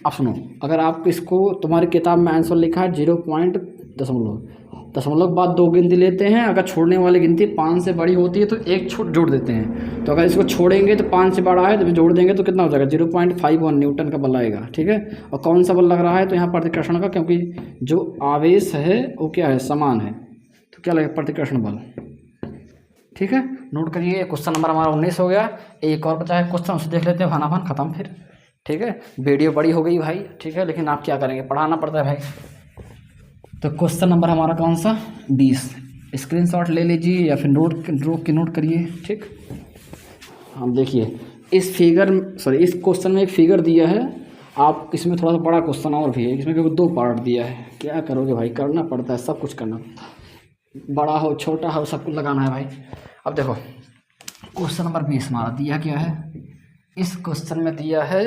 अब सुनो, अगर आप इसको तुम्हारी किताब में आंसर लिखा है 0.दशमलव के बाद 2 गिनती लेते हैं, अगर छोड़ने वाली गिनती 5 से बड़ी होती है तो एक जोड़ देते हैं, तो अगर इसको छोड़ेंगे तो 5 से बड़ा है तो जोड़ देंगे तो कितना हो जाएगा 0.51 न्यूटन का बल आएगा। ठीक है, और कौन सा बल लग रहा है तो यहाँ प्रतिकर्षण का, क्योंकि जो आवेश है वो क्या है समान है, तो क्या लगेगा प्रतिकर्षण बल। ठीक है, नोट करिए। क्वेश्चन नंबर हमारा 19 हो गया। एक और बचा है क्वेश्चन, उसे देख लेते हैं, भानाभान खत्म फिर। ठीक है, वीडियो बड़ी हो गई भाई, ठीक है, लेकिन आप क्या करेंगे, पढ़ाना पड़ता है भाई। तो क्वेश्चन नंबर हमारा कौन सा, 20। स्क्रीनशॉट ले लीजिए या फिर नोट करिए। ठीक, हम देखिए इस क्वेश्चन में एक फिगर दिया है। आप इसमें थोड़ा सा बड़ा क्वेश्चन और भी है, इसमें क्योंकि 2 पार्ट दिया है। क्या करोगे भाई, करना पड़ता है, सब कुछ करना पड़ता है, बड़ा हो छोटा हो सब कुछ लगाना है भाई। अब देखो क्वेश्चन नंबर 20 हमारा दिया क्या है। इस क्वेश्चन में दिया है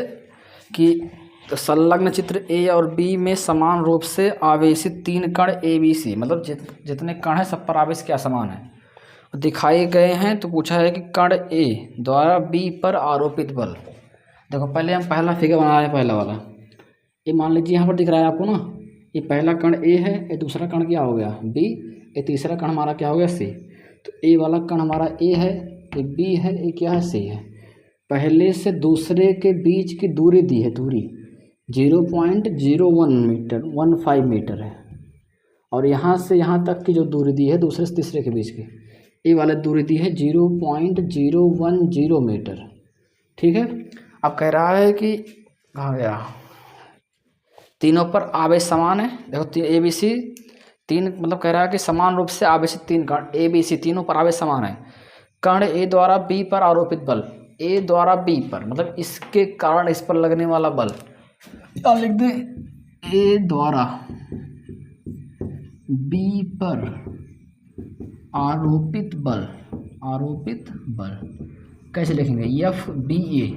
कि तो संलग्न चित्र ए और बी में समान रूप से आवेशित 3 कण ए बी सी, मतलब जितने कण हैं सब पर आवेश क्या समान है दिखाए गए हैं। तो पूछा है कि कण ए द्वारा बी पर आरोपित बल। देखो पहले हम पहला फिगर बना रहे हैं, पहला वाला ये मान लीजिए यहाँ पर दिख रहा है आपको ना, ये पहला कण ए है, ये दूसरा कण क्या हो गया बी, ये तीसरा कण हमारा क्या हो गया सी। तो ए वाला कण हमारा ए है, ये बी है, ये क्या है सी है। पहले से दूसरे के बीच की दूरी दी है, दूरी 0.01 मीटर 15 मीटर है, और यहाँ से यहाँ तक की जो दूरी दी है दूसरे से तीसरे के बीच की, ये वाला दूरी दी है 0.010 मीटर। ठीक है, अब कह रहा है कि कहाँ गया, तीनों पर आवेश समान है। देखो ए बी सी 3, मतलब कह रहा है कि समान रूप से आवेशित 3 कण ए बी सी तीनों पर आवेश समान है। कण ए द्वारा बी पर आरोपित बल, ए द्वारा बी पर मतलब इसके कारण इस पर लगने वाला बल, क्या लिख दे, ए द्वारा बी पर आरोपित बल, आरोपित बल कैसे लिखेंगे, एफ बी ए,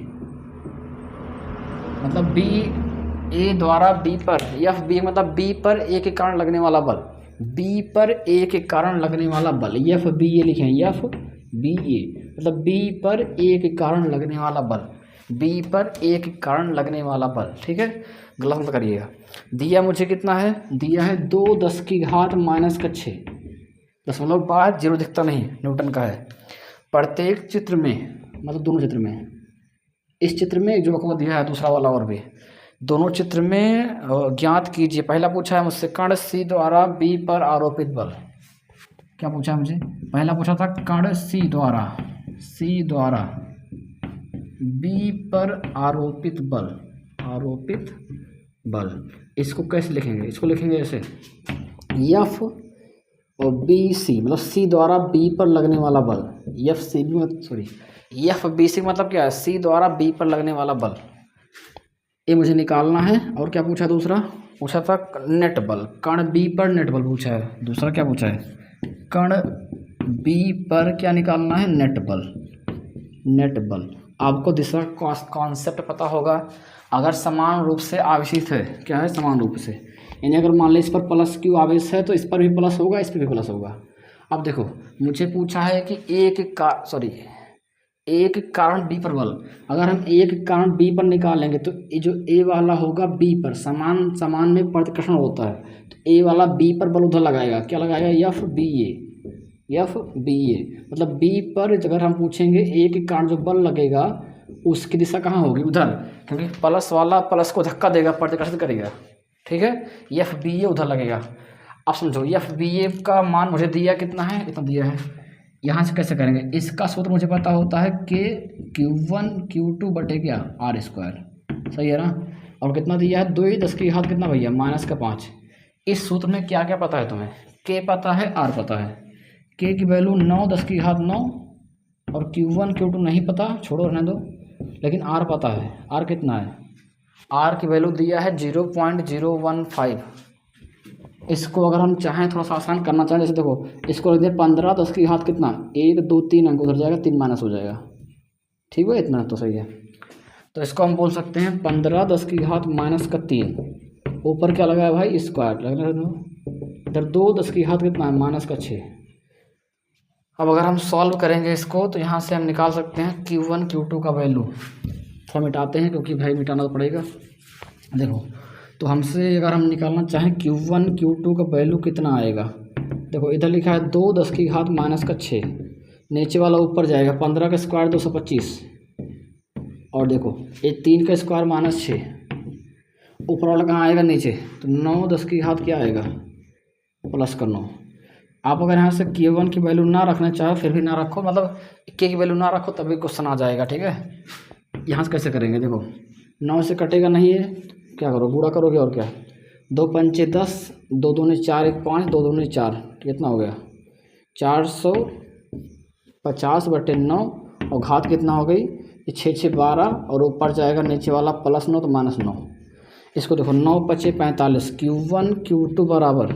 मतलब बी ए द्वारा बी पर, एफ बी मतलब बी पर ए के कारण लगने वाला बल, बी पर ए के कारण लगने वाला बल, एफ बी ए लिखें, एफ बी ए मतलब बी पर ए के कारण लगने वाला बल, बी पर ए के कारण लगने वाला बल। ठीक है, गलत मत करिएगा। दिया मुझे कितना है, दिया है 2×10⁻⁶, 0.5 जीरो दिखता नहीं, न्यूटन का है। प्रत्येक चित्र में, मतलब दोनों चित्र में, इस चित्र में जो आपको दिया है दूसरा वाला और भी, दोनों चित्र में ज्ञात कीजिए। पहला पूछा है मुझसे कण सी द्वारा बी पर आरोपित बल। क्या पूछा है मुझे, पहला पूछा था कण सी द्वारा बी पर आरोपित बल, आरोपित बल। इसको कैसे लिखेंगे, इसको लिखेंगे ऐसे, एफ और बी सी मतलब सी द्वारा बी पर लगने वाला बल, F C B sorry F B C मतलब क्या है, सी द्वारा बी पर लगने वाला बल, ये मुझे निकालना है। और क्या पूछा, दूसरा पूछा था नेट बल, कण बी पर नेट बल पूछा है। दूसरा क्या पूछा है, कण बी पर क्या निकालना है, नेट बल, नेट बल। आपको दूसरा कॉन्सेप्ट पता होगा, अगर समान रूप से आवेशित है, क्या है समान रूप से, यानी अगर मान लीजिए इस पर प्लस क्यू आवेश है तो इस पर भी प्लस होगा, इस पर भी प्लस होगा। अब देखो मुझे पूछा है कि एक कारण बी पर बल, अगर हम एक कारण बी पर निकालेंगे तो ये जो ए वाला होगा बी पर, समान में प्रतिकर्षण होता है, तो ए वाला बी पर बल उधर लगाएगा, क्या लगाएगा, एफ बी ए मतलब बी पर अगर हम पूछेंगे ए के कारण जो बल लगेगा उसकी दिशा कहाँ होगी, उधर, क्योंकि प्लस वाला प्लस को धक्का देगा, प्रतिकर्षित करेगा। ठीक है, एफ बी ए उधर लगेगा। अब समझो एफ बी ए का मान मुझे दिया कितना है, इतना दिया है। यहाँ से कैसे करेंगे, इसका सूत्र मुझे पता होता है के Q1 Q2 बटे क्या R², सही है ना। और कितना दिया है, 2×10 कितना भैया -5। इस सूत्र में क्या क्या पता है तुम्हें, के पता है, आर पता है। के की वैल्यू 9×10⁹ और Q1 Q2 नहीं पता, छोड़ो रहने दो, लेकिन आर पता है। आर कितना है, आर की वैल्यू दिया है 0.015। इसको अगर हम चाहें थोड़ा सा आसान करना चाहें, जैसे देखो इसको लिख दें 15×10 कितना, 1 2 3 अंक उधर जाएगा, 3 माइनस हो जाएगा। ठीक है, इतना तो सही है। तो इसको हम बोल सकते हैं 15×10⁻3, ऊपर क्या लगा है भाई, स्क्वायर लगना है, इधर 2×10 कितना है, -6। अब अगर हम सॉल्व करेंगे इसको तो यहाँ से हम निकाल सकते हैं Q1 Q2 का वैल्यू। थोड़ा मिटाते हैं क्योंकि भाई मिटाना तो पड़ेगा। देखो तो हमसे अगर हम निकालना चाहें Q1 Q2 का वैल्यू कितना आएगा, देखो इधर लिखा है 2×10⁻⁶, नीचे वाला ऊपर जाएगा, 15 का स्क्वायर 225, और देखो ये 3 का स्क्वायर -6, ऊपर वाला कहाँ आएगा, नीचे, तो 9×10 क्या आएगा, +9, आप अगर यहाँ से K1 की वैल्यू ना रखना चाहो फिर भी ना रखो, मतलब K की वैल्यू ना रखो तभी क्वेश्चन आ जाएगा, ठीक है। यहाँ से कैसे करेंगे, देखो 9 से कटेगा नहीं है, क्या करो गुणा करोगे और क्या, 2 पंचे 10, 2 दूनी 4, 1 5, 2 दूनी 4, कितना हो गया 450/9 और घात कितना हो गई, ये 6 6 12 और ऊपर जाएगा नीचे वाला +9 तो -9। इसको देखो 9 पचे 45, Q1 Q2 बराबर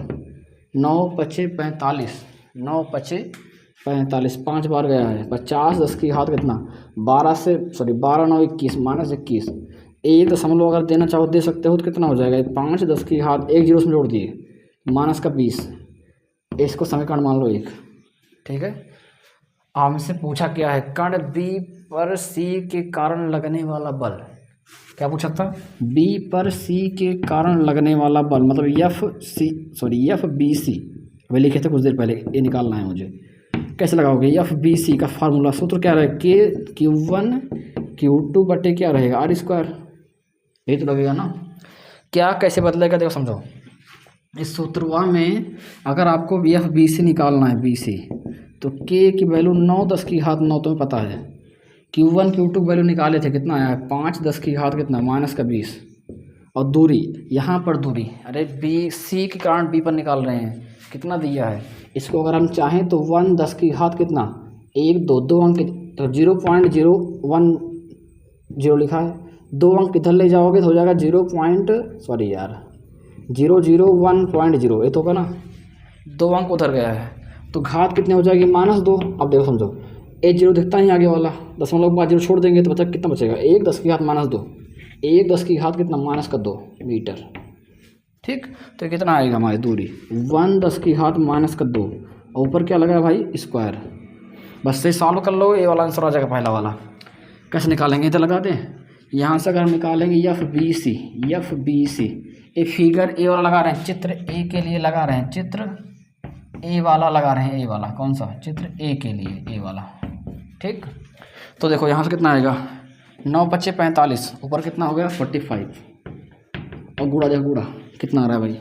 9 पचे 45, 9 पचे 45, 5 बार गया है 50, 10 की घात कितना 12 से 12 9 21 -21। एक दशमलव अगर देना चाहो दे सकते हो तो कितना हो जाएगा 5, 10 की घात एक जीरो में जोड़ दिए -20, इसको समीकरण मान लो 1, ठीक है। हमसे पूछा क्या है, कण B पर C के कारण लगने वाला बल, क्या पूछा था, B पर C के कारण लगने वाला बल, मतलब FBC, वे लिखे थे कुछ देर पहले, ये निकालना है मुझे। कैसे लगाओगे, FBC का फार्मूला सूत्र क्या रहेगा, Q1 Q2 बटे क्या रहेगा R², यही तो लगेगा ना। क्या कैसे बदलेगा देखो समझो, इस सूत्रवा में अगर आपको FBC निकालना है BC तो K की वैल्यू 9 10 की घात 9 तुम्हें पता है, Q1 Q2 वैल्यू निकाले थे कितना आया 5 10 की घात कितना -20, और दूरी यहाँ पर दूरी, अरे BC के कारण B पर निकाल रहे हैं, कितना दिया है, इसको अगर हम चाहें तो 1 10 की घात कितना 1 2 2 अंक, तो 0.010 लिखा है, 2 अंक इधर ले जाओगे तो हो जाएगा 0.001.0, ये तो होगा ना, 2 अंक उधर गया है तो घात कितने हो जाएगी -2। अब देखो समझो, 1 0 दिखता ही आगे वाला, दशमलव के बाद 0 छोड़ देंगे तो बचा कितना बचेगा 1 10 की घात -2, 1 10 की घात कितना -2 मीटर, ठीक। तो कितना आएगा हमारी दूरी 1 10 की घात -2, और ऊपर क्या लगा भाई स्क्वायर। बस से सॉल्व कर लो, ये वाला आंसर आ जाएगा पहला वाला। कैसे निकालेंगे, इधर लगा दें, यहाँ से अगर हम निकालेंगे FBC, ये फिगर ए वाला लगा रहे हैं, चित्र ए के लिए लगा रहे हैं, चित्र ए वाला लगा रहे हैं, ए वाला कौन सा, चित्र ए के लिए ए वाला, ठीक। तो देखो यहाँ से कितना आएगा 9 पचे 45, ऊपर कितना हो गया 45, और गुणा देखो गुणा कितना आ रहा है भाई,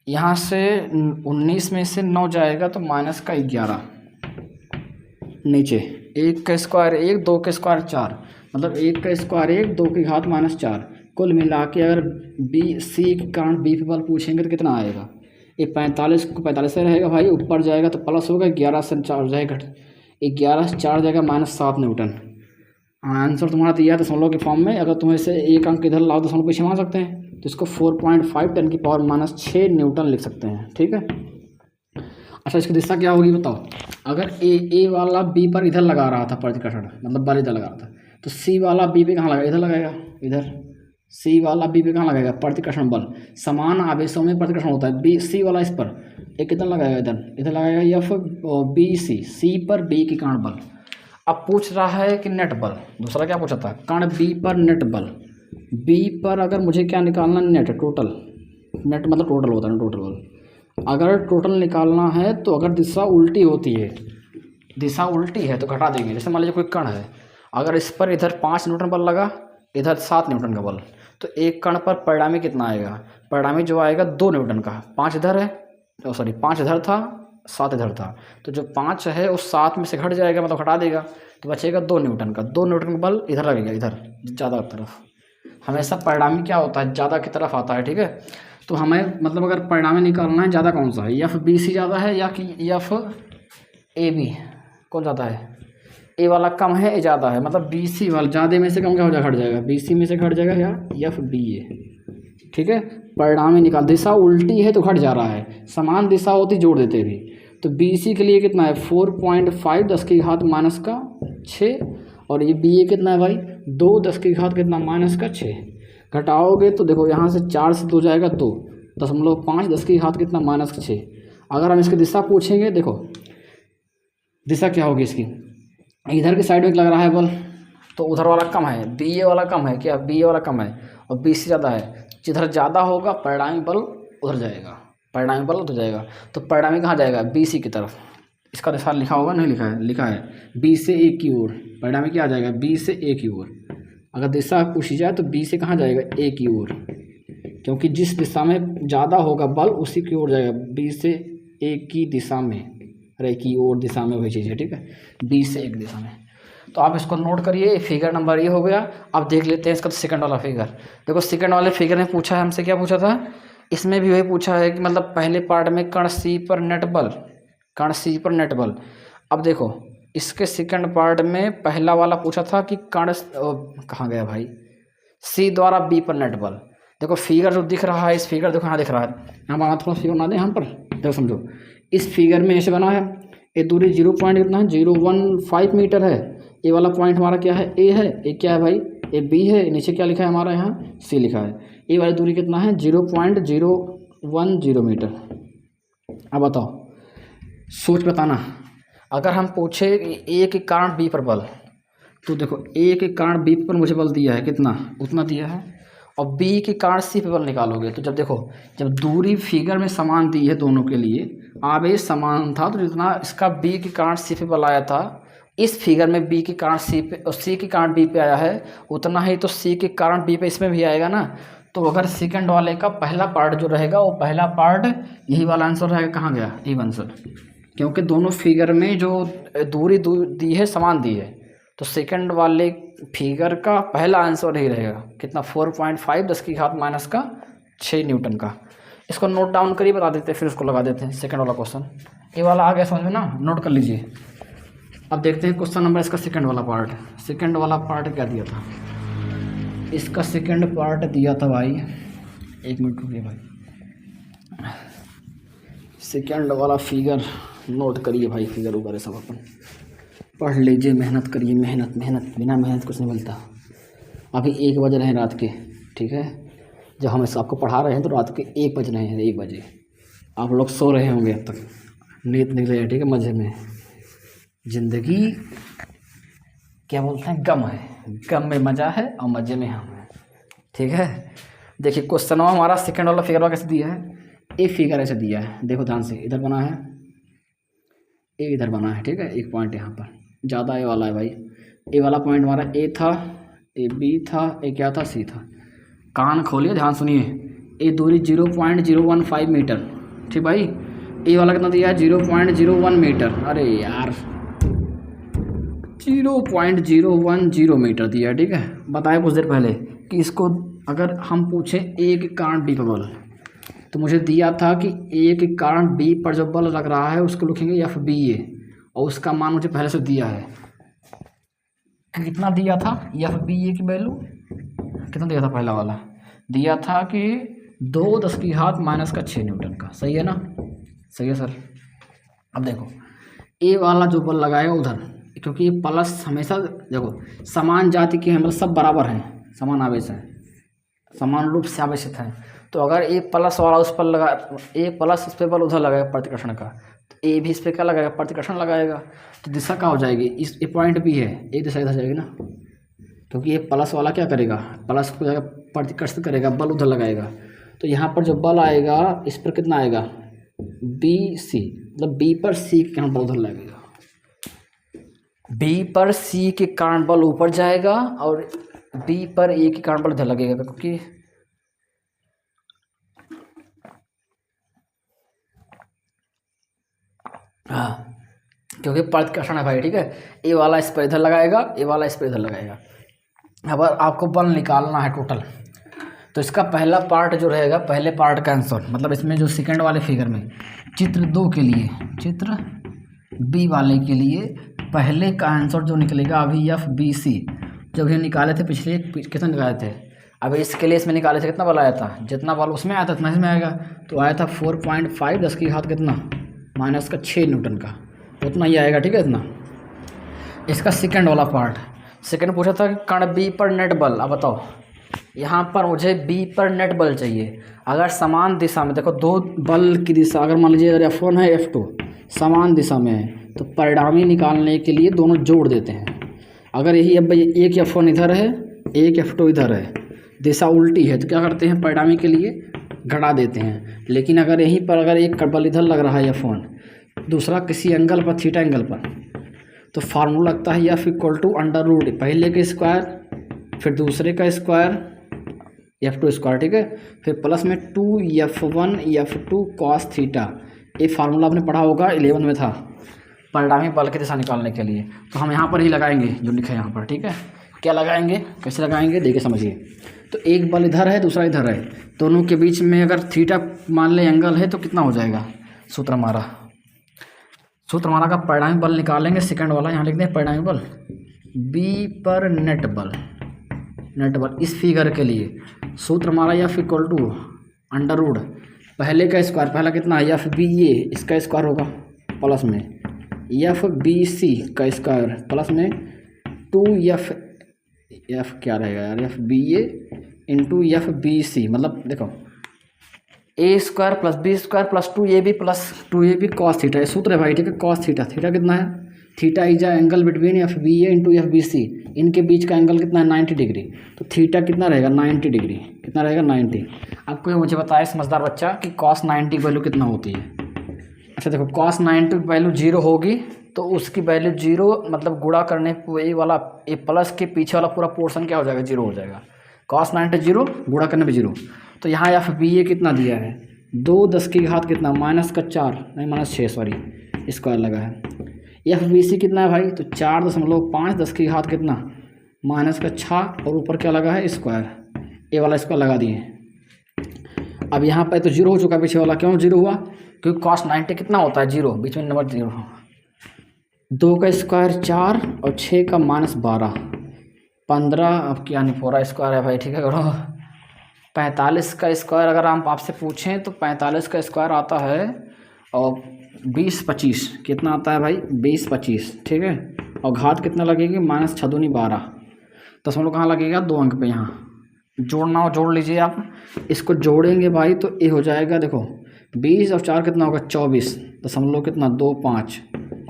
यहाँ से 19 में से 9 जाएगा तो -11, नीचे 1 का स्क्वायर 1, 2 का स्क्वायर 4, मतलब 1 का स्क्वायर 1, 2 की घात -4, कुल मिला के अगर BC के कारण B पे बल पूछेंगे तो कितना आएगा, ये 45 को 45 से रहेगा भाई, ऊपर जाएगा तो प्लस होगा, 11 से 4 जाएगा, 11 से 4 जाएगा -7 न्यूटन। आंसर तुम्हारा दिया दशमलव के फॉर्म में, अगर तुम्हें से एक अंक इधर लाओ दशमलव पीछे मान सकते हैं तो इसको 4.5 10⁻⁻⁶ न्यूटन लिख सकते हैं, ठीक है। अच्छा इसकी दिशा क्या होगी बताओ, अगर ए वाला B पर इधर लगा रहा था प्रतिकर्षण, मतलब बल इधर लगा रहा था, तो C वाला B पे कहाँ लगाएगा, इधर लगाएगा, इधर C वाला B पे कहाँ लगाएगा, प्रतिकर्षण बल, समान आवेशों में प्रतिकर्षण होता है, C वाला इस पर एक कितना लगाएगा, इधर लगाएगा FBC, C पर B के कारण बल। अब पूछ रहा है कि नेट बल, दूसरा क्या पूछा था, कण B पर नेट बल, B पर अगर मुझे क्या निकालना, नेट टोटल, नेट मतलब टोटल होता है ना, टोटल बल। अगर टोटल निकालना है तो अगर दिशा उल्टी होती है, दिशा उल्टी है तो घटा देंगे, जैसे मान लीजिए कोई कण है, अगर इस पर इधर 5 न्यूटन बल लगा, इधर 7 न्यूटन का बल, तो एक कण पर परिणामी कितना आएगा, परिणामी जो आएगा 2 न्यूटन का, 5 इधर है, तो 5 इधर था 7 इधर था, तो जो 5 है उस 7 में से घट जाएगा, मतलब घटा देगा, तो बचेगा 2 न्यूटन का, 2 न्यूटन का बल इधर लगेगा, इधर ज़्यादा तरफ, हमेशा परिणामी क्या होता है ज़्यादा की तरफ आता है, ठीक है। तो हमें मतलब अगर परिणामी निकालना है ज़्यादा कौन सा है, FBC ज़्यादा है या कि FAB कौन ज़्यादा है, ए वाला कम है ए ज़्यादा है, मतलब BC वाला ज़्यादा में से कम क्या हो जाएगा, घट जाएगा, BC में से घट जाएगा या FBA, ठीक है। परिणामी निकाल, दिशा उल्टी है तो घट जा रहा है, समान दिशा होती जोड़ देते भी, तो BC के लिए कितना है 4.5 10⁻⁶, और ये BA कितना है भाई 2 10 की घात कितना -6, घटाओगे तो देखो यहाँ से 4 से 2 जाएगा 2, 0.5 10 की घात कितना -6। अगर हम इसकी दिशा पूछेंगे, देखो दिशा क्या होगी इसकी, इधर की साइड में लग रहा है बल, तो उधर वाला कम है, BA वाला कम है, क्या BA वाला कम है और BC ज़्यादा है, जिधर ज़्यादा होगा परिणामी बल उधर जाएगा, परिणामी बल उधर जाएगा, तो परिणामी कहाँ जाएगा BC की तरफ, इसका दिशा लिखा होगा, नहीं लिखा है, लिखा है B से A की ओर, परिणामी क्या आ जाएगा B से A की ओर। अगर दिशा पूछी जाए तो B से कहाँ जाएगा A की ओर, क्योंकि जिस दिशा में ज़्यादा होगा बल उसी की ओर जाएगा, B से एक की दिशा में, अरे की और दिशा में वही चीज़ है, ठीक है, बी से एक दिशा में। तो आप इसको नोट करिए, फिगर नंबर ये हो गया। अब देख लेते हैं इसका सेकंड वाला फिगर। देखो सेकंड वाले फिगर में पूछा है हमसे, क्या पूछा था, इसमें भी वही पूछा है कि मतलब पहले पार्ट में कण सी पर नेट बल, कण सी पर नेट बल। अब देखो इसके सेकंड पार्ट में पहला वाला पूछा था कि कण कहाँ गया भाई, सी द्वारा बी पर नेट बल। देखो फिगर जो दिख रहा है, इस फिगर देखो यहाँ दिख रहा है, यहाँ बना थोड़ा फिगर बना दें यहाँ पर। देखो समझो इस फिगर में ऐसे बना है, ये दूरी 0 पॉइंट कितना है 015 मीटर है। ये वाला पॉइंट हमारा क्या है, ए है, ये क्या है भाई, ये बी है, नीचे क्या लिखा है हमारा यहाँ सी लिखा है। ये वाली दूरी कितना है 0.010 मीटर। अब बताओ सोच बताना, अगर हम पूछे ए के कारण बी पर बल, तो देखो ए के कारण बी पर मुझे बल दिया है कितना, उतना दिया है, और बी के कारण सी पे बल निकालोगे तो जब देखो जब दूरी फिगर में समान दी है दोनों के लिए, आवेश समान था, तो जितना इसका बी के कारण सी पे बल आया था, इस फिगर में बी के कारण सी पे और सी के कारण बी पे आया है, उतना ही तो सी के कारण बी पे इसमें भी आएगा ना। तो अगर सेकंड वाले का पहला पार्ट जो रहेगा वो पहला पार्ट यही वाला आंसर रहेगा, कहाँ गया ए आंसर, क्योंकि दोनों फिगर में जो दूरी दी है समान दी है, तो सेकंड वाले फिगर का पहला आंसर यही रहेगा कितना 4.5 10⁻⁻6 न्यूटन का। इसको नोट डाउन करिए, बता देते हैं, फिर उसको लगा देते हैं सेकंड वाला क्वेश्चन। ये वाला आ गया समझ में ना, नोट कर लीजिए। अब देखते हैं क्वेश्चन नंबर इसका सेकंड वाला पार्ट। सेकंड वाला पार्ट क्या दिया था, इसका सेकंड पार्ट दिया था भाई, एक मिनट रुकिए भाई, सेकंड वाला फिगर नोट करिए भाई, फिगर ऊपर है सब अपन पढ़ लीजिए, मेहनत करिए, मेहनत मेहनत, बिना मेहनत कुछ नहीं मिलता। अभी 1 बज रहे हैं रात के, ठीक है, जब हम इस आपको पढ़ा रहे हैं तो रात के 1 बज रहे हैं, 1 बजे आप लोग सो रहे होंगे अब तक, नींद निकले हैं, ठीक है, मज़े में। ज़िंदगी क्या बोलते हैं, गम है, गम में मज़ा है और मज़े में हम हैं, ठीक है। देखिए क्वेश्चन हमारा सेकंड वाला फिगर कैसे दिया है, ए फिगर ऐसे दिया है, देखो ध्यान से, इधर बना है ए, इधर बना है, ठीक है, एक पॉइंट यहाँ पर ज़्यादा ए वाला है भाई, ए वाला पॉइंट हमारा ए था, ए बी था, ए क्या था सी था। कान खोलिए ध्यान सुनिए, ए दूरी 0.015 मीटर, ठीक भाई, ए वाला कितना दिया है 0.01 मीटर, अरे यार 0.010 मीटर दिया है, ठीक है। बताया कुछ देर पहले कि इसको अगर हम पूछें ए के कारण बी पर बल, तो मुझे दिया था कि ए के कारण बी पर जो बल लग रहा है उसको लिखेंगे एफ बी ए, और उसका मान मुझे पहले से दिया है, कितना दिया था एफ बी ए की वैल्यू कितना दिया था, पहला वाला दिया था कि 2 10⁻⁻6 न्यूटन का, सही है ना, सही है सर। अब देखो ए वाला जो बल लगाएगा उधर, क्योंकि ये प्लस हमेशा देखो समान जाति के हैं, मतलब सब बराबर हैं, समान आवेश हैं, समान रूप से आवेशित हैं, तो अगर ए प्लस वाला उस पर लगा, ए प्लस उस पर बल उधर लगाएगा प्रतिकर्षण का, तो ए भी इस पर क्या लगाएगा, प्रतिकर्षण लगाएगा, तो दिशा क्या हो जाएगी, इस ए पॉइंट भी है, एक दिशा इधर जाएगी ना, क्योंकि ये प्लस वाला क्या करेगा, प्लस को जाएगा प्रतिकर्षित करेगा, बल उधर लगाएगा, तो यहाँ पर जो बल आएगा इस पर कितना आएगा बी सी, मतलब बी पर सी के कारण बल उधर लगेगा, बी पर सी के कारण बल ऊपर जाएगा और बी पर ए के कारण बल उधर लगेगा, क्योंकि हाँ क्योंकि प्रतिकर्षण है भाई, ठीक है। ए वाला इस पर इधर लगाएगा, ए वाला इस पर इधर लगाएगा। अब आपको बल निकालना है टोटल, तो इसका पहला पार्ट जो रहेगा, पहले पार्ट का आंसर, मतलब इसमें जो सेकंड वाले फिगर में चित्र 2 के लिए, चित्र बी वाले के लिए पहले का आंसर जो निकलेगा, अभी एफ बी सी जब हम निकाले थे पिछले, कितना निकाले थे, अब इसके लिए इसमें निकाले थे, कितना बल आया था, जितना बल उसमें आया था उतना इसमें आएगा, तो आया था 4.5 10⁻⁻6 न्यूटन का, उतना ही आएगा, ठीक है, इतना। इसका सेकंड वाला पार्ट, सेकंड पूछा था कि कण बी पर नेट बल। अब बताओ यहाँ पर मुझे बी पर नेट बल चाहिए, अगर समान दिशा में, देखो 2 बल की दिशा, अगर मान लीजिए अगर F1 है F2 समान दिशा में है, तो परिणामी निकालने के लिए दोनों जोड़ देते हैं। अगर यही अब एक F1 इधर है, एक F2 इधर है, दिशा उल्टी है, तो क्या करते हैं, परिणामी के लिए घटा देते हैं। लेकिन अगर यहीं पर अगर एक बल इधर लग रहा है F1, दूसरा किसी एंगल पर, थीटा एंगल पर, तो फार्मूला लगता है F = पहले के स्क्वायर, फिर दूसरे का स्क्वायर F2 स्क्वायर, ठीक है, फिर प्लस में 2F1 F2 cos थीटा, ये फार्मूला आपने पढ़ा होगा 11 में था, परिणामी बल की दिशा निकालने के लिए। तो हम यहाँ पर ही लगाएंगे जो लिखा है यहाँ पर, ठीक है। क्या लगाएंगे, कैसे लगाएंगे, देखिए समझिए। तो एक बल इधर है, दूसरा इधर है, दोनों के बीच में अगर थीटा मान ले एंगल है तो कितना हो जाएगा, सूत्र हमारा का परिणामी बल निकालेंगे, सेकंड वाला यहाँ लिख दें परिणामी बल बी पर नेट बल इस फिगर के लिए सूत्र हमारा F equal to under root पहले का स्क्वायर, पहला कितना है एफ बी ए, इसका स्क्वायर होगा प्लस में एफ बी सी का स्क्वायर प्लस में 2 एफ क्या रहेगा यार, F B A into F B C, मतलब देखो A square plus B square plus 2ab cos theta, ये सूत्र है भाई, ठीक है। कॉस थीटा कितना है, theta is a angle between F B A into F B C, इनके बीच का एंगल कितना है 90 डिग्री, तो थीटा कितना रहेगा 90 डिग्री, कितना रहेगा 90। आपको ये मुझे बताया समझदार बच्चा कि कॉस 90 की वैल्यू कितना होती है। अच्छा देखो कॉस 90 की वैल्यू 0 होगी तो उसकी वैल्यू 0 मतलब गुणा करने पे ये वाला ए प्लस के पीछे वाला पूरा पोर्शन क्या हो जाएगा, 0 हो जाएगा। कॉस 90 0 गुणा करने पे 0। तो यहाँ एफ बी ए कितना दिया है 2 10 की घात कितना -6 सॉरी स्क्वायर लगा है। एफ बी सी कितना है भाई, तो 4.5 10 की घात कितना -6 और ऊपर क्या लगा है स्क्वायर, ए वाला स्क्वायर लगा दिए। अब यहाँ पर तो 0 हो चुका, पीछे वाला क्यों 0 हुआ, क्योंकि कॉस 90 कितना होता है 0, बीच में नंबर 0। 2 का स्क्वायर 4 और 6 का -12 15, अब क्या नहीं पूरा स्क्वायर है भाई, ठीक है। 45 का स्क्वायर अगर हम आपसे पूछें तो 45 का स्क्वायर आता है और 20-25 कितना आता है भाई 20-25, ठीक है। और घात कितना लगेगी -6 दूनी 12, दशमलव कहाँ लगेगा 2 अंक पे, यहाँ जोड़ना हो जोड़ लीजिए आप। इसको जोड़ेंगे भाई तो ये हो जाएगा देखो 20 और 4 कितना होगा 24 दशमलव कितना 25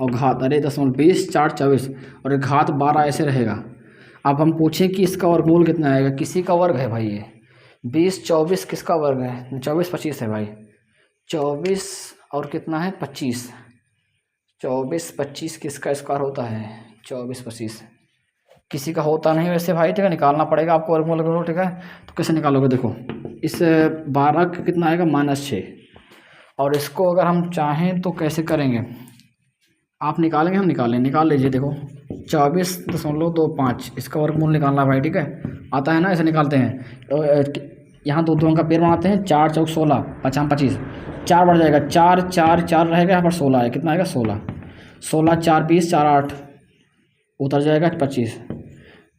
और घात अरे 20 4 24 और एक घात 12 ऐसे रहेगा। अब हम पूछें कि इसका वर्गमूल कितना आएगा, किसी का वर्ग है भाई, ये 20 24 किसका वर्ग है 24 25 है भाई, 24 और कितना है 25, 24 25 किसका स्क्वायर होता है 24 25 किसी का होता नहीं वैसे भाई, ठीक है। निकालना पड़ेगा आपको वर्गमूल, ठीक है। तो कैसे निकालोगे, देखो इस 12 का कितना आएगा -6 और इसको अगर हम चाहें तो कैसे करेंगे, आप निकालेंगे हम निकाल लीजिए। देखो 24.25 इसका वर्गमूल निकालना भाई, ठीक है। आता है ना, ऐसे निकालते हैं। तो यहाँ 2 अंक का पेड़ बनाते हैं, 4 चौक 16 5 25 4 बढ़ जाएगा 4 4 4 रहेगा, यहाँ पर 16 है, कितना आएगा 16 4 20 4 8 उतर जाएगा 25,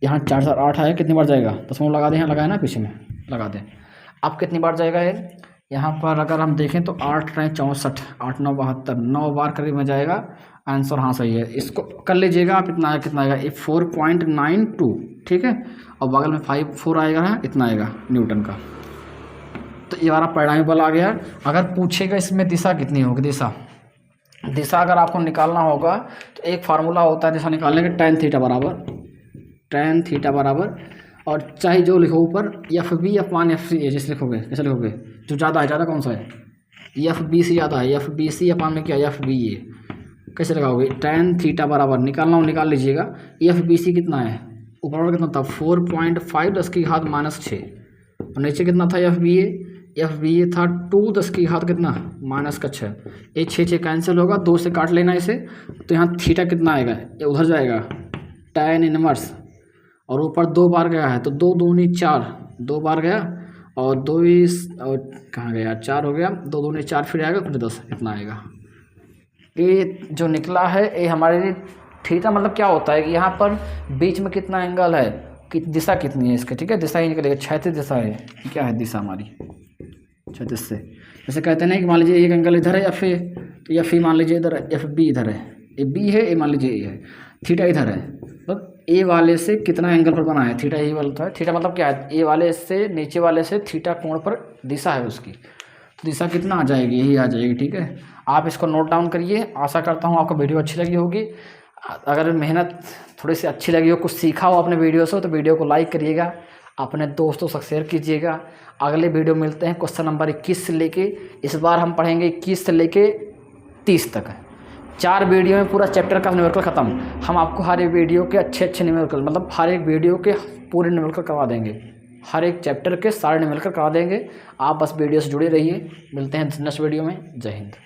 यहाँ 4 4 8 है, कितनी बार जाएगा दशमलव लगा दें, यहाँ लगाए ना पीछे में लगा दें। अब कितनी बार जाएगा ये, यहाँ पर अगर हम देखें तो 8 रहे 64 8 9 72 9 बार करीब में जाएगा आंसर, हाँ सही है। इसको कर लीजिएगा आप, कितना आएगा ये 4.92, ठीक है। और बगल में 4 आएगा है, इतना आएगा न्यूटन का। तो ये हमारा परिणामी बल आ गया। अगर पूछेगा इसमें दिशा कितनी होगी, दिशा अगर आपको निकालना होगा तो एक फार्मूला होता है दिशा निकालने के, tan थीटा बराबर और चाहे जो लिखो ऊपर एफ बी एफ मान एफ सी, जैसे लिखोगे कैसे लिखोगे, जो ज़्यादा है, ज़्यादा कौन सा है एफ बी सी ज़्यादा है, एफ बी सी अपान में क्या एफ बी ए, कैसे लगाओगे tan थीटा बराबर निकालना हो निकाल लीजिएगा। एफ बी सी कितना है, ऊपर वाला कितना था 4.5 10 की घात -6 और नीचे कितना था एफ बी ए था 2 10 की घात कितना -6, ये 6 कैंसिल होगा, 2 से काट लेना इसे। तो यहाँ थीटा कितना आएगा, ये उधर जाएगा tan इनवर्स और ऊपर 2 बार गया है तो 2 दूनी 4 2 बार गया और 2 और कहाँ गया 4 हो गया, 2 दूनी 4 फिर आएगा कुछ 10, इतना आएगा। ये जो निकला है ये हमारे लिए थीटा मतलब क्या होता है कि यहाँ पर बीच में कितना एंगल है, कि दिशा कितनी है इसके, ठीक है। दिशा ही निकलेगा, क्षैतिज दिशा है, क्या है दिशा हमारी क्षैतिज से। जैसे कहते हैं कि मान लीजिए एक एंगल इधर है एफ ए, तो एफ ई मान लीजिए इधर एफ बी इधर है, ए बी है, ए मान लीजिए ए है, थीटा इधर है, तो ए वाले से कितना एंगल पर बना है थीटा, यही बोलता है। थीटा मतलब क्या है, ए वाले से नीचे वाले से थीटा कोण पर दिशा है उसकी, दिशा कितना आ जाएगी, यही आ जाएगी, ठीक है। आप इसको नोट डाउन करिए। आशा करता हूँ आपको वीडियो अच्छी लगी होगी। अगर मेहनत थोड़ी सी अच्छी लगी हो, कुछ सीखा हो अपने वीडियो से, तो वीडियो को लाइक करिएगा, अपने दोस्तों से शेयर कीजिएगा। अगले वीडियो मिलते हैं क्वेश्चन नंबर 21 से लेके, इस बार हम पढ़ेंगे 21 से लेके 30 तक। 4 वीडियो में पूरा चैप्टर का न्यूमेरिकल ख़त्म। हम आपको हर एक वीडियो के अच्छे न्यूमेरिकल मतलब हर एक वीडियो के पूरे न्यूमेरिकल करवा देंगे, हर एक चैप्टर के सारे न्यूमेरिकल करवा देंगे। आप बस वीडियो से जुड़े रहिए। मिलते हैं नेक्स्ट वीडियो में। जय हिंद।